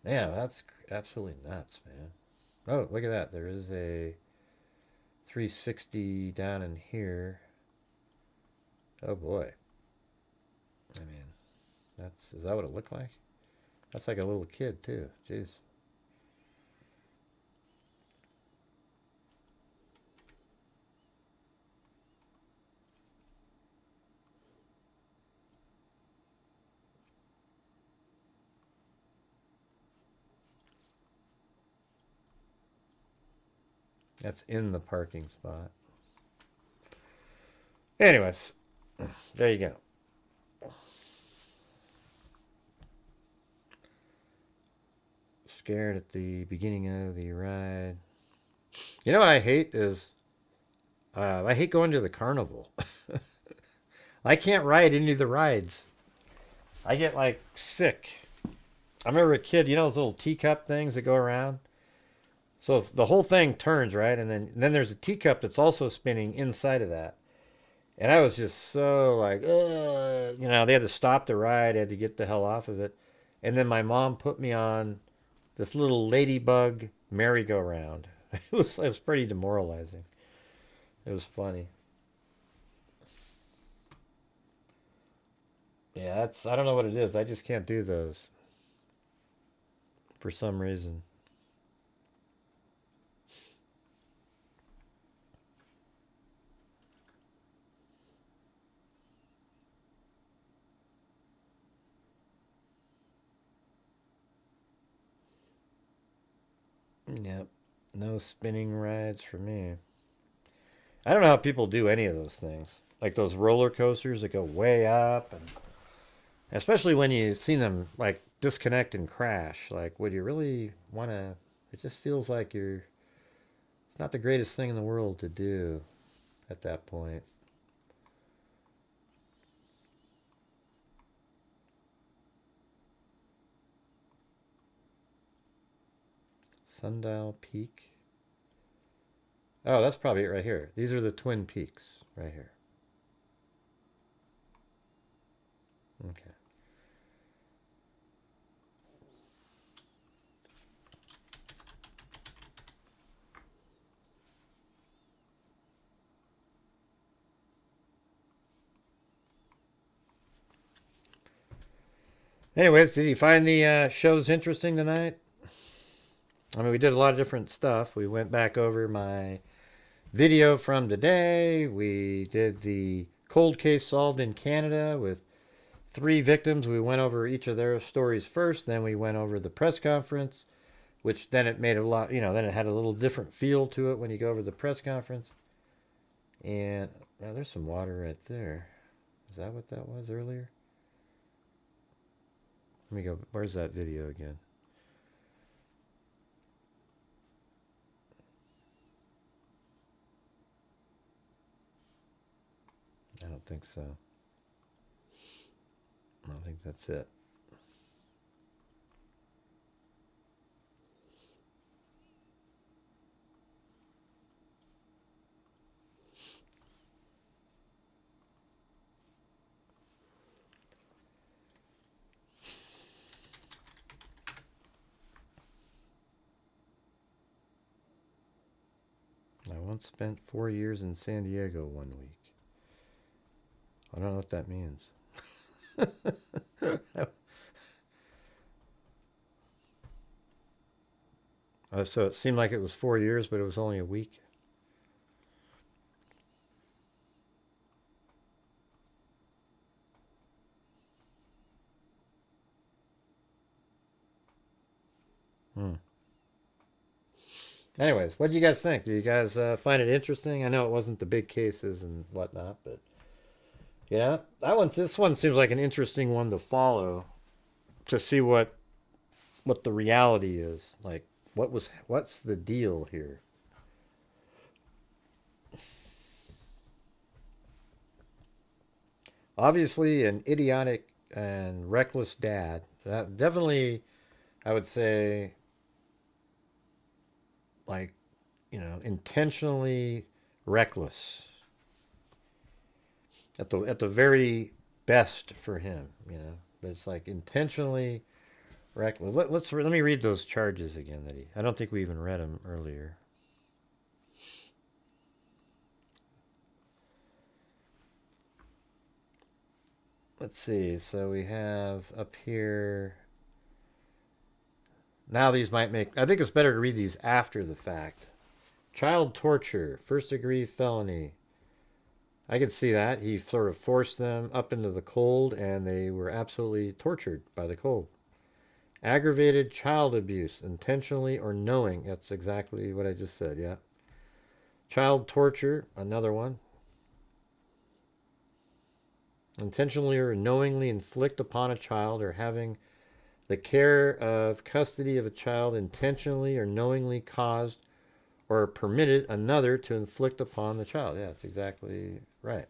Yeah, that's absolutely nuts, man. Oh, look at that. There is a 360 down in here. Oh boy. I mean, is that what it looked like? That's like a little kid too. Jeez. That's in the parking spot. Anyways, there you go. Scared at the beginning of the ride. You know what I hate is, I hate going to the carnival. I can't ride any of the rides. I get like sick. I remember a kid, you know those little teacup things that go around? So the whole thing turns, right? And then there's a teacup that's also spinning inside of that. And I was just so like, ugh. You know, they had to stop the ride. I had to get the hell off of it. And then my mom put me on this little ladybug merry-go-round. It was pretty demoralizing. It was funny. Yeah, I don't know what it is. I just can't do those for some reason. Yep. No spinning rides for me. I don't know how people do any of those things. Like those roller coasters that go way up, and especially when you've seen them like disconnect and crash. Like, would you really want to? It just feels like it's not the greatest thing in the world to do at that point. Sundial Peak. Oh, that's probably it right here. These are the Twin Peaks right here. Okay. Anyways, did you find the shows interesting tonight? I mean, we did a lot of different stuff. We went back over my video from today. We did the cold case solved in Canada with 3 victims. We went over each of their stories first. Then we went over the press conference, which then it made a lot, then it had a little different feel to it when you go over the press conference. And now there's some water right there. Is that what that was earlier? Let me go. Where's that video again? I don't think so. I don't think that's it. I once spent 4 years in San Diego 1 week. I don't know what that means. So it seemed like it was 4 years, but it was only a week. Anyways, what do you guys think? Do you guys find it interesting? I know it wasn't the big cases and whatnot, but yeah, this one seems like an interesting one to follow, to see what the reality is. Like, what's the deal here? Obviously, an idiotic and reckless dad. That definitely, I would say, like, intentionally reckless. At the very best for him, But it's like intentionally reckless. Let me read those charges again I don't think we even read them earlier. Let's see. So we have up here. Now these might make... I think it's better to read these after the fact. Child torture, first-degree felony. I could see that. He sort of forced them up into the cold, and they were absolutely tortured by the cold. Aggravated child abuse, intentionally or knowing. That's exactly what I just said, yeah. Child torture, another one. Intentionally or knowingly inflict upon a child, or having the care of custody of a child intentionally or knowingly caused or permitted another to inflict upon the child. Yeah, that's exactly right.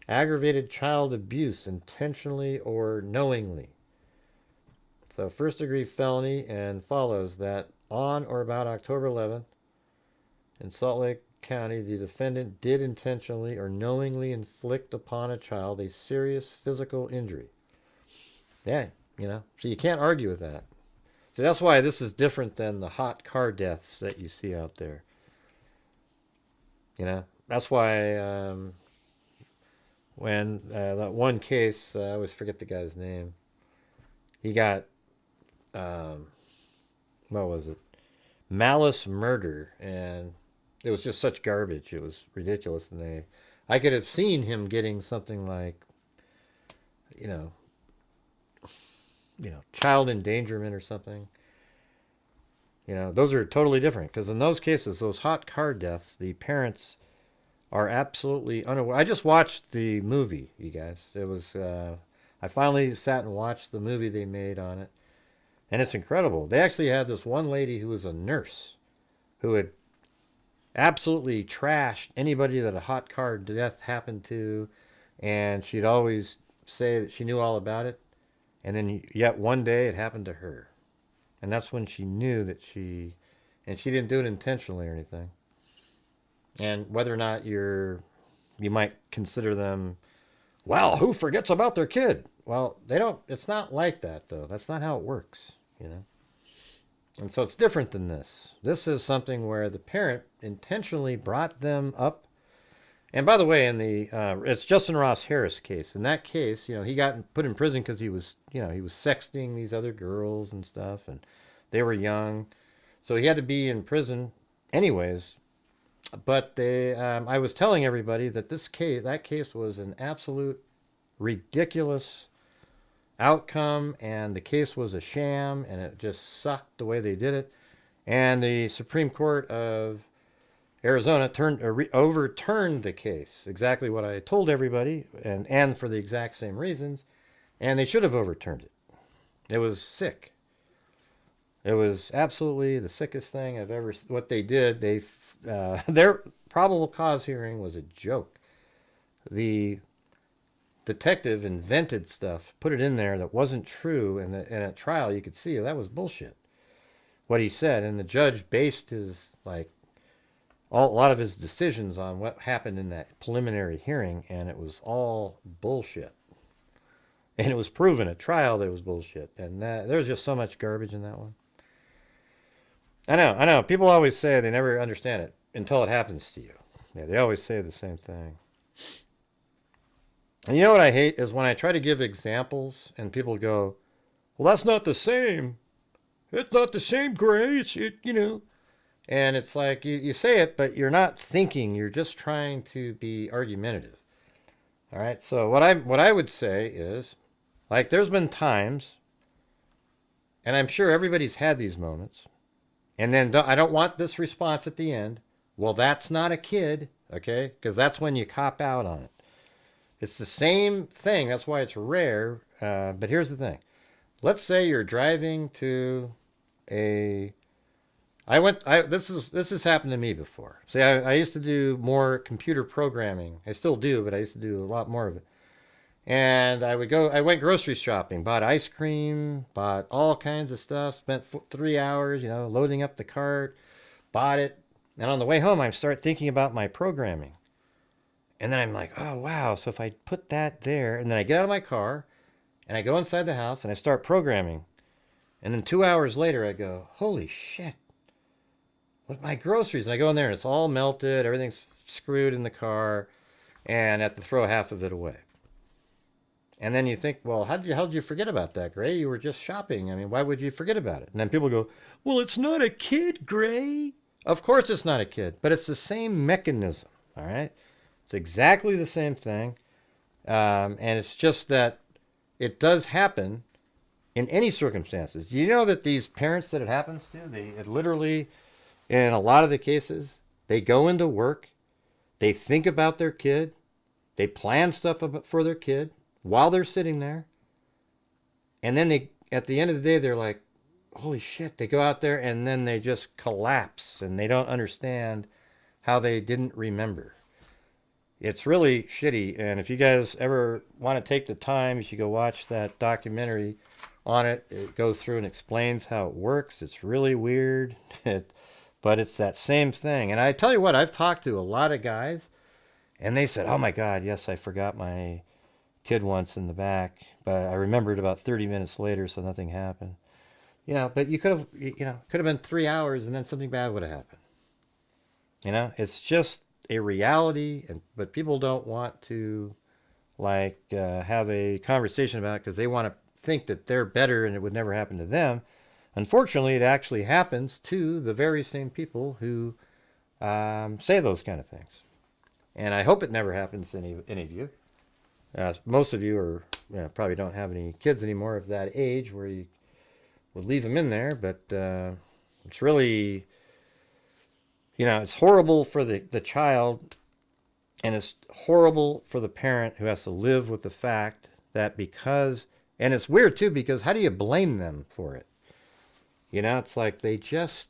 Aggravated child abuse, intentionally or knowingly. So first-degree felony, and follows that on or about October 11th in Salt Lake County, the defendant did intentionally or knowingly inflict upon a child a serious physical injury. Yeah, so you can't argue with that. So that's why this is different than the hot car deaths that you see out there. That's why when that one case, I always forget the guy's name. He got, what was it? Malice murder, and it was just such garbage. It was ridiculous, and I could have seen him getting something like, child endangerment or something. You know, those are totally different because in those cases, those hot car deaths, the parents are absolutely unaware. I just watched the movie, you guys. It was, I finally sat and watched the movie they made on it, and it's incredible. They actually had this one lady who was a nurse who had absolutely trashed anybody that a hot car death happened to, and she'd always say that she knew all about it, and then yet one day it happened to her. And that's when she knew that she didn't do it intentionally or anything. And whether or not you might consider them, well, who forgets about their kid? Well, they don't, it's not like that though. That's not how it works, you know. And so it's different than this. This is something where the parent intentionally brought them up. And by the way, in the, it's Justin Ross Harris case. In that case, you know, he got put in prison because he was, you know, he was sexting these other girls and stuff, and they were young. So he had to be in prison anyways. But they, I was telling everybody that that case was an absolute ridiculous outcome, and the case was a sham, and it just sucked the way they did it. And the Supreme Court of Arizona overturned the case, exactly what I told everybody, and for the exact same reasons, and they should have overturned it. It was sick. It was absolutely the sickest thing I've ever. What they did, their probable cause hearing was a joke. The detective invented stuff, put it in there that wasn't true, and at trial you could see that was bullshit. What he said, and the judge based his a lot of his decisions on what happened in that preliminary hearing, and it was all bullshit. And it was proven at trial that it was bullshit, and there's just so much garbage in that one. I know. People always say they never understand it until it happens to you. Yeah, they always say the same thing. And you know what I hate is when I try to give examples and people go, well, that's not the same. It's not the same, Gray. You know. And it's like you say it, but you're not thinking. You're just trying to be argumentative. All right. So what I would say is, like, there's been times, and I'm sure everybody's had these moments, and then I don't want this response at the end. Well, that's not a kid, okay? Because that's when you cop out on it. It's the same thing. That's why it's rare. But here's the thing. Let's say you're driving to a... This has happened to me before. See, I used to do more computer programming. I still do, but I used to do a lot more of it. And I went grocery shopping, bought ice cream, bought all kinds of stuff, spent 3 hours, loading up the cart, bought it. And on the way home, I start thinking about my programming. And then I'm like, oh, wow. So if I put that there, and then I get out of my car, and I go inside the house, and I start programming. And then 2 hours later, I go, holy shit. What my groceries? And I go in there, and it's all melted. Everything's screwed in the car. And I have to throw half of it away. And then you think, well, how did you forget about that, Gray? You were just shopping. I mean, why would you forget about it? And then people go, well, it's not a kid, Gray. Of course it's not a kid, but it's the same mechanism, all right? It's exactly the same thing. And it's just that it does happen in any circumstances. You know that these parents that it happens to, it literally, in a lot of the cases, they go into work, they think about their kid, they plan stuff for their kid while they're sitting there, and then at the end of the day, they're like, holy shit, they go out there and then they just collapse and they don't understand how they didn't remember. It's really shitty. And if you guys ever want to take the time, you should go watch that documentary on it. It goes through and explains how it works. It's really weird, but it's that same thing. And I tell you what, I've talked to a lot of guys and they said, oh my God, yes, I forgot my kid once in the back, but I remembered about 30 minutes later, so nothing happened. But you could have been 3 hours and then something bad would have happened. It's just a reality, but people don't want to have a conversation about it because they want to think that they're better and it would never happen to them. Unfortunately, it actually happens to the very same people who say those kind of things. And I hope it never happens to any of you. Most of you probably don't have any kids anymore of that age where you would leave them in there, but It's really, it's horrible for the child, and it's horrible for the parent who has to live with the fact that and it's weird too, because how do you blame them for it? It's like they just,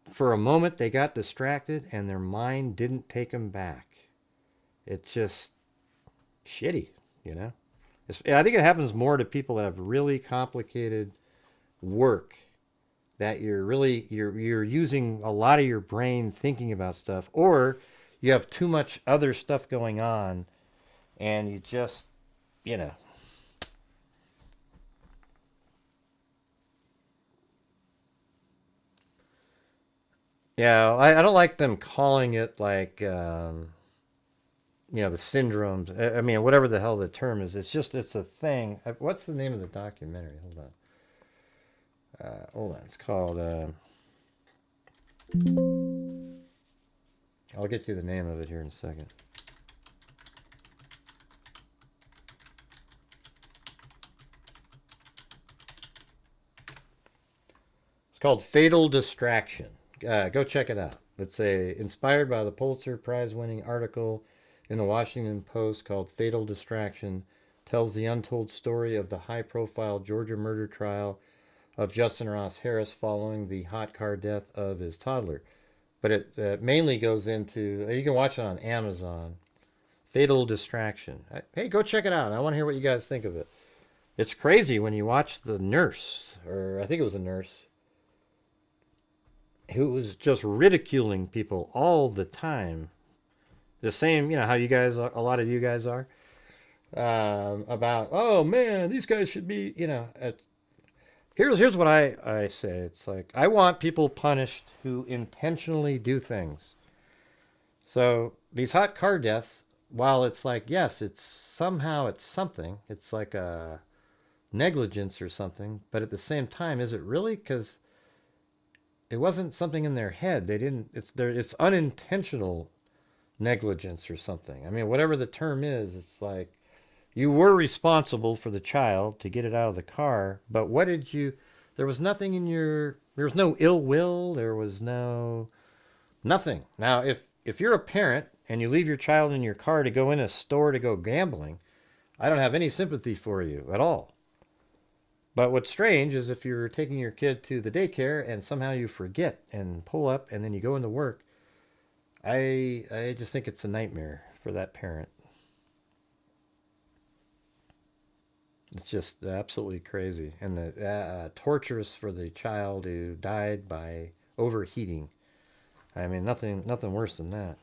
for a moment, they got distracted and their mind didn't take them back. It's just shitty, I think it happens more to people that have really complicated work, that you're using a lot of your brain thinking about stuff, or you have too much other stuff going on and you just, Yeah, I don't like them calling it like, the syndromes. I mean, whatever the hell the term is. It's a thing. What's the name of the documentary? Hold on. It's called, I'll get you the name of it here in a second. It's called Fatal Distraction. Go check it out. It's inspired by the Pulitzer Prize-winning article in the Washington Post called Fatal Distraction, tells the untold story of the high-profile Georgia murder trial of Justin Ross Harris following the hot car death of his toddler. But it mainly goes into, you can watch it on Amazon, Fatal Distraction. Hey, go check it out. I want to hear what you guys think of it. It's crazy when you watch the nurse, or I think it was a nurse, who was just ridiculing people all the time. The same, how you guys, a lot of you guys are, about, oh man, these guys should be, here's what I say. It's like, I want people punished who intentionally do things. So these hot car deaths, while it's like, yes, it's something, it's like a negligence or something, but at the same time, is it really? Because it wasn't something in their head. It's unintentional negligence or something. I mean, whatever the term is, it's like you were responsible for the child to get it out of the car, but there was nothing there was no ill will, there was nothing. Now, if you're a parent and you leave your child in your car to go in a store to go gambling, I don't have any sympathy for you at all. But what's strange is if you're taking your kid to the daycare and somehow you forget and pull up and then you go into work, I just think it's a nightmare for that parent. It's just absolutely crazy. And the torturous for the child who died by overheating. I mean, nothing worse than that.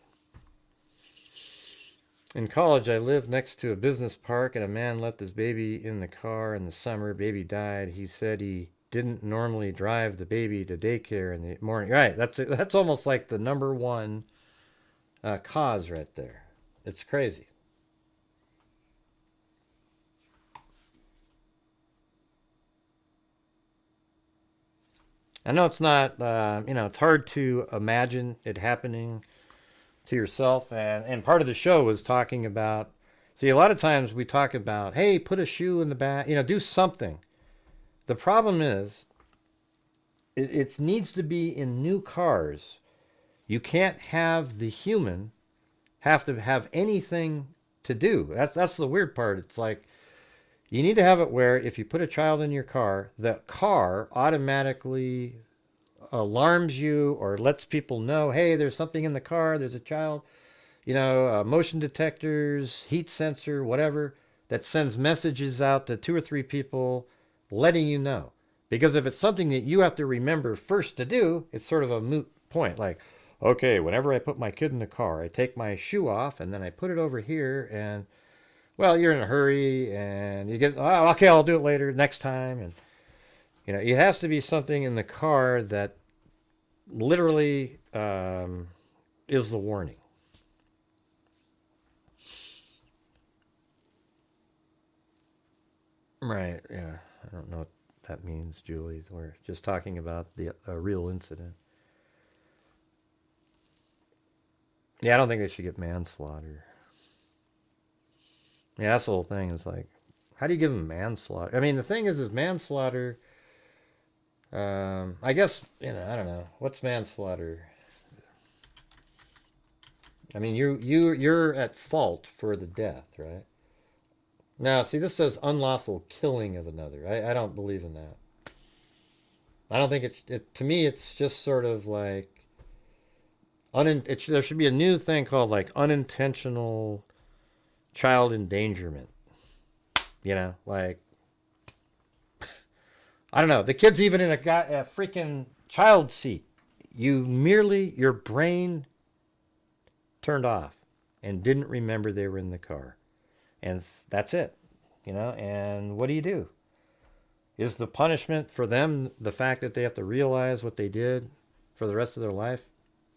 In college, I lived next to a business park, and a man left his baby in the car in the summer. Baby died. He said he didn't normally drive the baby to daycare in the morning. Right, that's almost like the number one cause right there. It's crazy. I know it's not, it's hard to imagine it happening to yourself, and part of the show was talking about, see, a lot of times we talk about, hey, put a shoe in the back, do something. The problem is, it needs to be in new cars. You can't have the human have to have anything to do. That's the weird part. It's like, you need to have it where if you put a child in your car, the car automatically alarms you or lets people know, hey, there's something in the car, there's a child, motion detectors, heat sensor, whatever, that sends messages out to 2 or 3 people letting you know. Because if it's something that you have to remember first to do, it's sort of a moot point. Like, okay, whenever I put my kid in the car, I take my shoe off and then I put it over here and, well, you're in a hurry and you get, oh, okay, I'll do it later, next time. And, it has to be something in the car that literally is the warning. Right, yeah. I don't know what that means, Julie. We're just talking about a real incident. Yeah, I don't think they should get manslaughter. Yeah, that's the whole thing. It's like, how do you give them manslaughter? I mean, the thing is manslaughter, I guess, I don't know. What's manslaughter? I mean, you're at fault for the death, right? Now, see, this says unlawful killing of another. I don't believe in that. I don't think it to me, it's just sort of like, there should be a new thing called like unintentional child endangerment. Like, I don't know. The kid's even in a freaking child seat. Your brain turned off and didn't remember they were in the car. And that's it, and what do you do? Is the punishment for them the fact that they have to realize what they did for the rest of their life?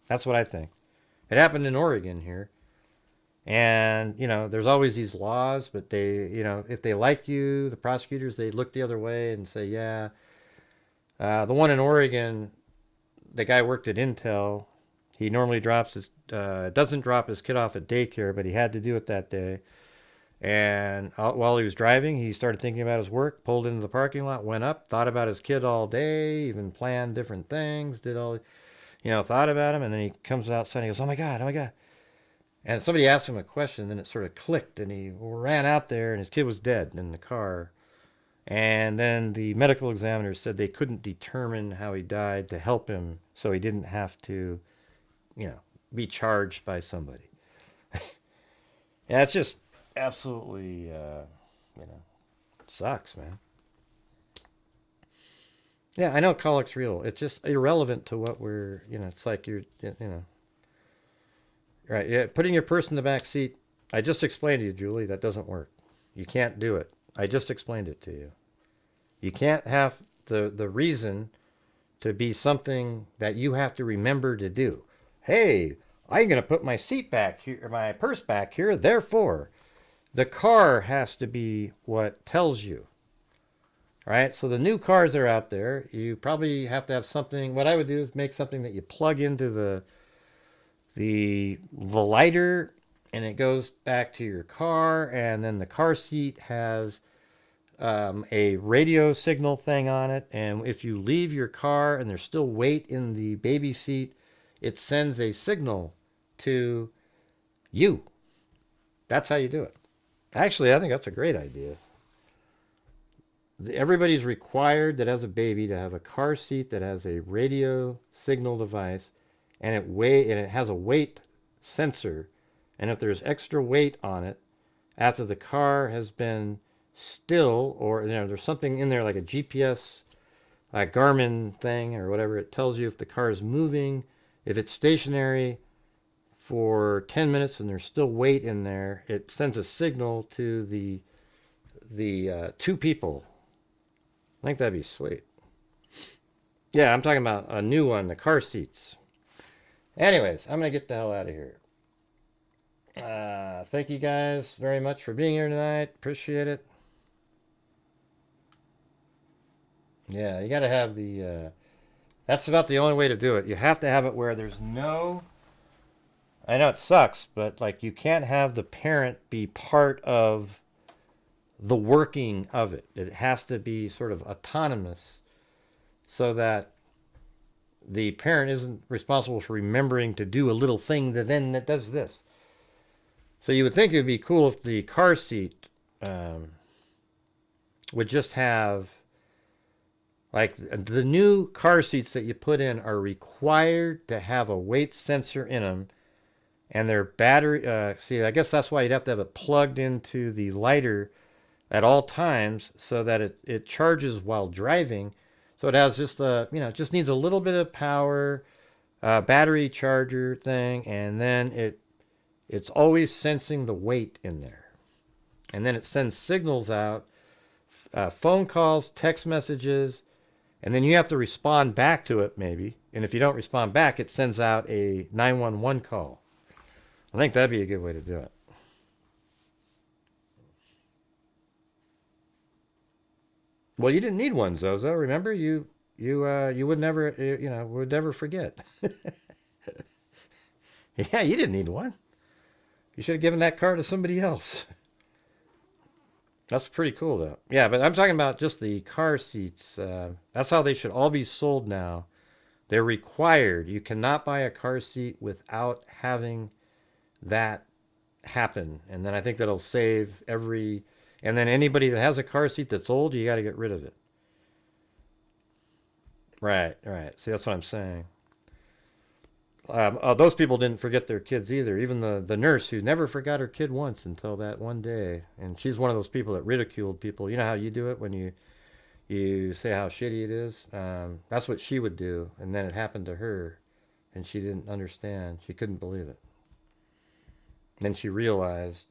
That's what I think. It happened in Oregon here. And, there's always these laws, but they, if they like you, the prosecutors, they look the other way and say, yeah. The one in Oregon, the guy worked at Intel. He normally doesn't drop his kid off at daycare, but he had to do it that day. And while he was driving, he started thinking about his work, pulled into the parking lot, went up, thought about his kid all day, even planned different things, thought about him, and then he comes outside and he goes, oh my God. And somebody asked him a question, and then it sort of clicked, and he ran out there, and his kid was dead in the car. And then the medical examiner said they couldn't determine how he died to help him, so he didn't have to, be charged by somebody. Yeah, it's just absolutely, it sucks, man. Yeah, I know colic's real. It's just irrelevant to what we're, it's like right, yeah, putting your purse in the back seat. I just explained to you, Julie, that doesn't work. You can't do it. I just explained it to you. You can't have the reason to be something that you have to remember to do. Hey, I'm going to put my seat back here, or my purse back here, therefore. The car has to be what tells you. Right? So the new cars that are out there, you probably have to have something. What I would do is make something that you plug into the lighter, and it goes back to your car, and then the car seat has a radio signal thing on it, and if you leave your car and there's still weight in the baby seat, it sends a signal to you. That's how you do it. Actually, I think that's a great idea. Everybody's required that has a baby to have a car seat that has a radio signal device, and it has a weight sensor, and if there's extra weight on it after the car has been still, or there's something in there like a GPS, a Garmin thing or whatever, it tells you if the car is moving. If it's stationary for 10 minutes and there's still weight in there, it sends a signal to the two people. I think that'd be sweet. Yeah, I'm talking about a new one, the car seats. Anyways, I'm going to get the hell out of here. Thank you guys very much for being here tonight. Appreciate it. Yeah, you got to have that's about the only way to do it. You have to have it where there's no, I know it sucks, but like you can't have the parent be part of the working of it. It has to be sort of autonomous so that the parent isn't responsible for remembering to do a little thing that does this. So you would think it would be cool if the car seat would just have, like, the new car seats that you put in are required to have a weight sensor in them, and their battery, see, I guess that's why you'd have to have it plugged into the lighter at all times so that it charges while driving. So it has just just needs a little bit of power, battery charger thing, and then it's always sensing the weight in there. And then it sends signals out, phone calls, text messages, and then you have to respond back to it maybe. And if you don't respond back, it sends out a 911 call. I think that'd be a good way to do it. Well, you didn't need one, Zozo. Remember, you would never, would never forget. Yeah, you didn't need one. You should have given that car to somebody else. That's pretty cool, though. Yeah, but I'm talking about just the car seats. That's how they should all be sold now. They're required. You cannot buy a car seat without having that happen. And then I think that'll save every... And then anybody that has a car seat that's old, you got to get rid of it. Right. See, that's what I'm saying. Those people didn't forget their kids either. Even the nurse who never forgot her kid once until that one day. And she's one of those people that ridiculed people. You know how you do it when you say how shitty it is? That's what she would do. And then it happened to her. And she didn't understand. She couldn't believe it. Then she realized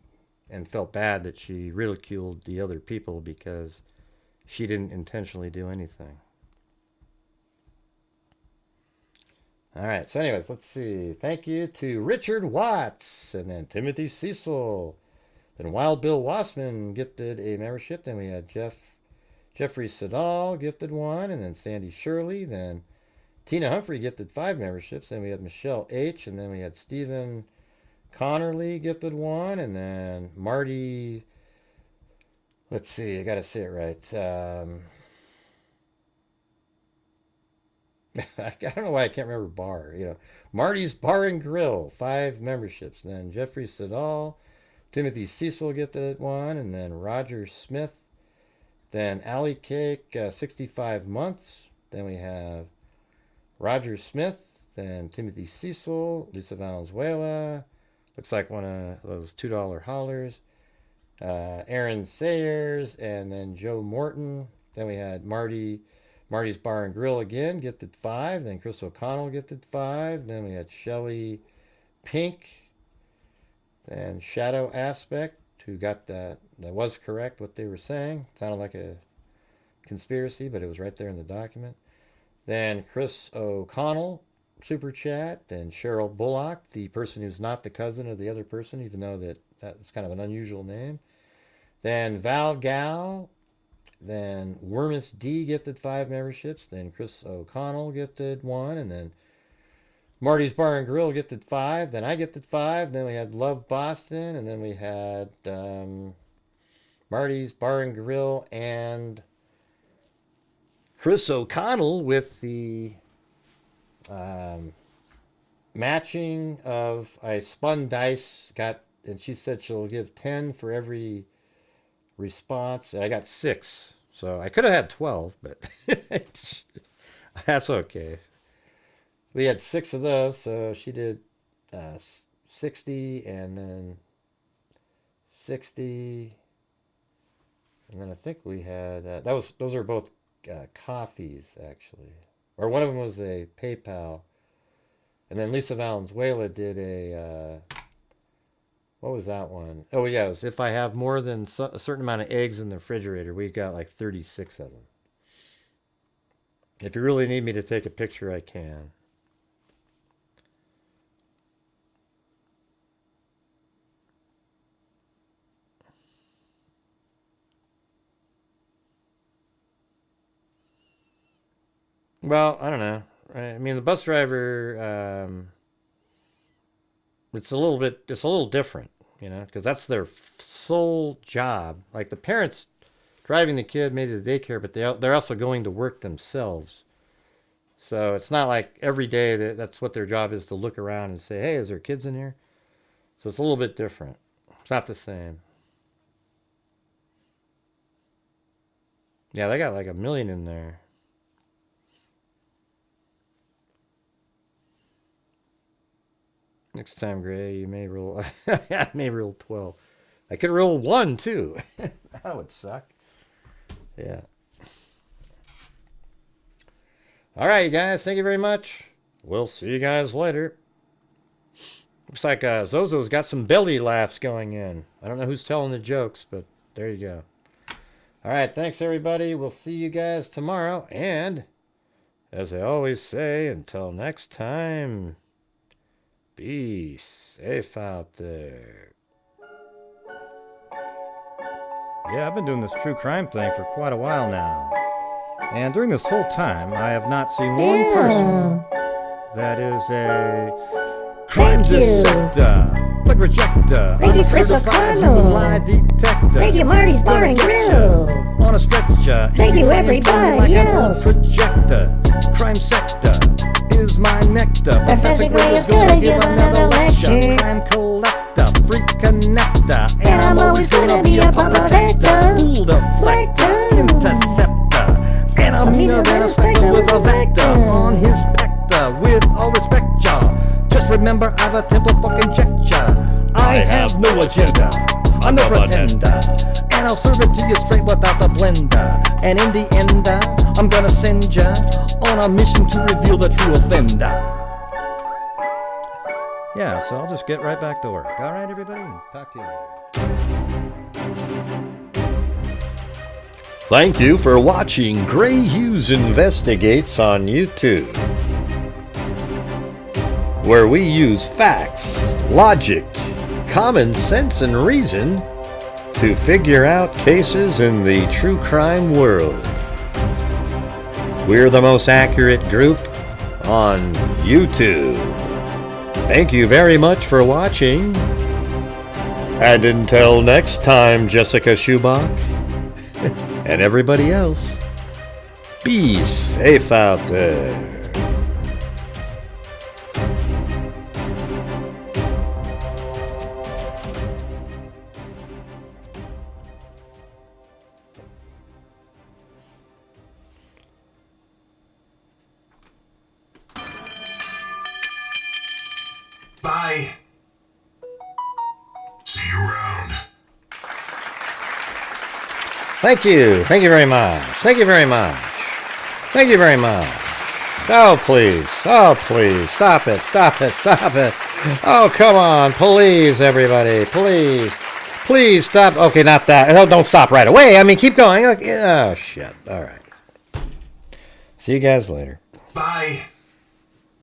and felt bad that she ridiculed the other people because she didn't intentionally do anything. All right, so anyways, let's see. Thank you to Richard Watts, and then Timothy Cecil. Then Wild Bill Wassman gifted a membership. Then we had Jeffrey Siddall gifted one, and then Sandy Shirley. Then Tina Humphrey gifted 5 memberships. Then we had Michelle H., and then we had Stephen Connerly gifted one, and then Marty, let's see, I got to say it right. I don't know why I can't remember bar. Marty's Bar and Grill, 5 memberships. And then Jeffrey Siddall, Timothy Cecil gifted one, and then Roger Smith. Then Alley Cake, 65 months. Then we have Roger Smith, then Timothy Cecil, Lisa Valenzuela. Looks like one of those $2 hollers. Aaron Sayers, and then Joe Morton. Then we had Marty's Bar and Grill again, gifted 5. Then Chris O'Connell gifted 5. Then we had Shelly Pink. Then Shadow Aspect, who got that was correct what they were saying. Sounded like a conspiracy, but it was right there in the document. Then Chris O'Connell, Super Chat. Then Cheryl Bullock, the person who's not the cousin of the other person, even though that's kind of an unusual name. Then Val Gal. Then Wormus D gifted 5 memberships. Then Chris O'Connell gifted 1. And then Marty's Bar and Grill gifted 5. Then I gifted 5. Then we had Love Boston. And then we had Marty's Bar and Grill and Chris O'Connell with the matching of I spun dice. And she said she'll give 10 for every response. I got 6, so I could have had 12, but that's okay. We had 6 of those, so she did 60, and then 60, and then I think we had those are both coffees actually, or one of them was a PayPal, and then Lisa Valenzuela did a what was that one? Oh, yeah, it was if I have more than a certain amount of eggs in the refrigerator. We've got like 36 of them. If you really need me to take a picture, I can. Well, I don't know. I mean, the bus driver, it's a little different, because that's their sole job. Like the parents driving the kid maybe to the daycare, but they're also going to work themselves. So it's not like every day that's what their job is, to look around and say, hey, is there kids in here? So it's a little bit different. It's not the same. Yeah, they got like 1 million in there. Next time, Gray, you may roll. I may roll 12. I could roll 1 too. That would suck. Yeah. All right, you guys. Thank you very much. We'll see you guys later. Looks like Zozo's got some belly laughs going in. I don't know who's telling the jokes, but there you go. All right. Thanks, everybody. We'll see you guys tomorrow. And as I always say, until next time. Be safe out there. Yeah, I've been doing this true crime thing for quite a while now. And during this whole time, I have not seen one person that is a crime dissector. Flag projector. Thank you, Chris O'Connell. Lie detector. Thank you, Marty's Bar and Grill. On a stretcher. Thank you, everybody else. Projector. Crime sector is my nectar. Professor Gray is gonna give another lecture. Crime collector. Freak connector. And I'm always gonna be a protector. Fool deflector. Interceptor. And I'm meaner than a spectre with a vector on his pector. With all respect, y'all. Just remember I've a temple fucking check ya. I have no agenda. I'm no pretender. And I'll serve it to you straight without the blender. And in the end, I'm gonna send ya on a mission to reveal the true offender. Yeah, so I'll just get right back to work. All right, everybody? Talk to you later. Thank you for watching Gray Hughes Investigates on YouTube, where we use facts, logic, common sense, and reason to figure out cases in the true crime world. We're the most accurate group on YouTube. Thank you very much for watching. And until next time, Jessica Schubach and everybody else, be safe out there. Bye. See you around. Thank you. Thank you very much. Thank you very much. Thank you very much. Oh, please. Oh, please. Stop it. Stop it. Stop it. Oh, come on. Please, everybody. Please. Please stop. Okay, not that. No, don't stop right away. I mean, keep going. Okay. Oh, shit. All right. See you guys later. Bye.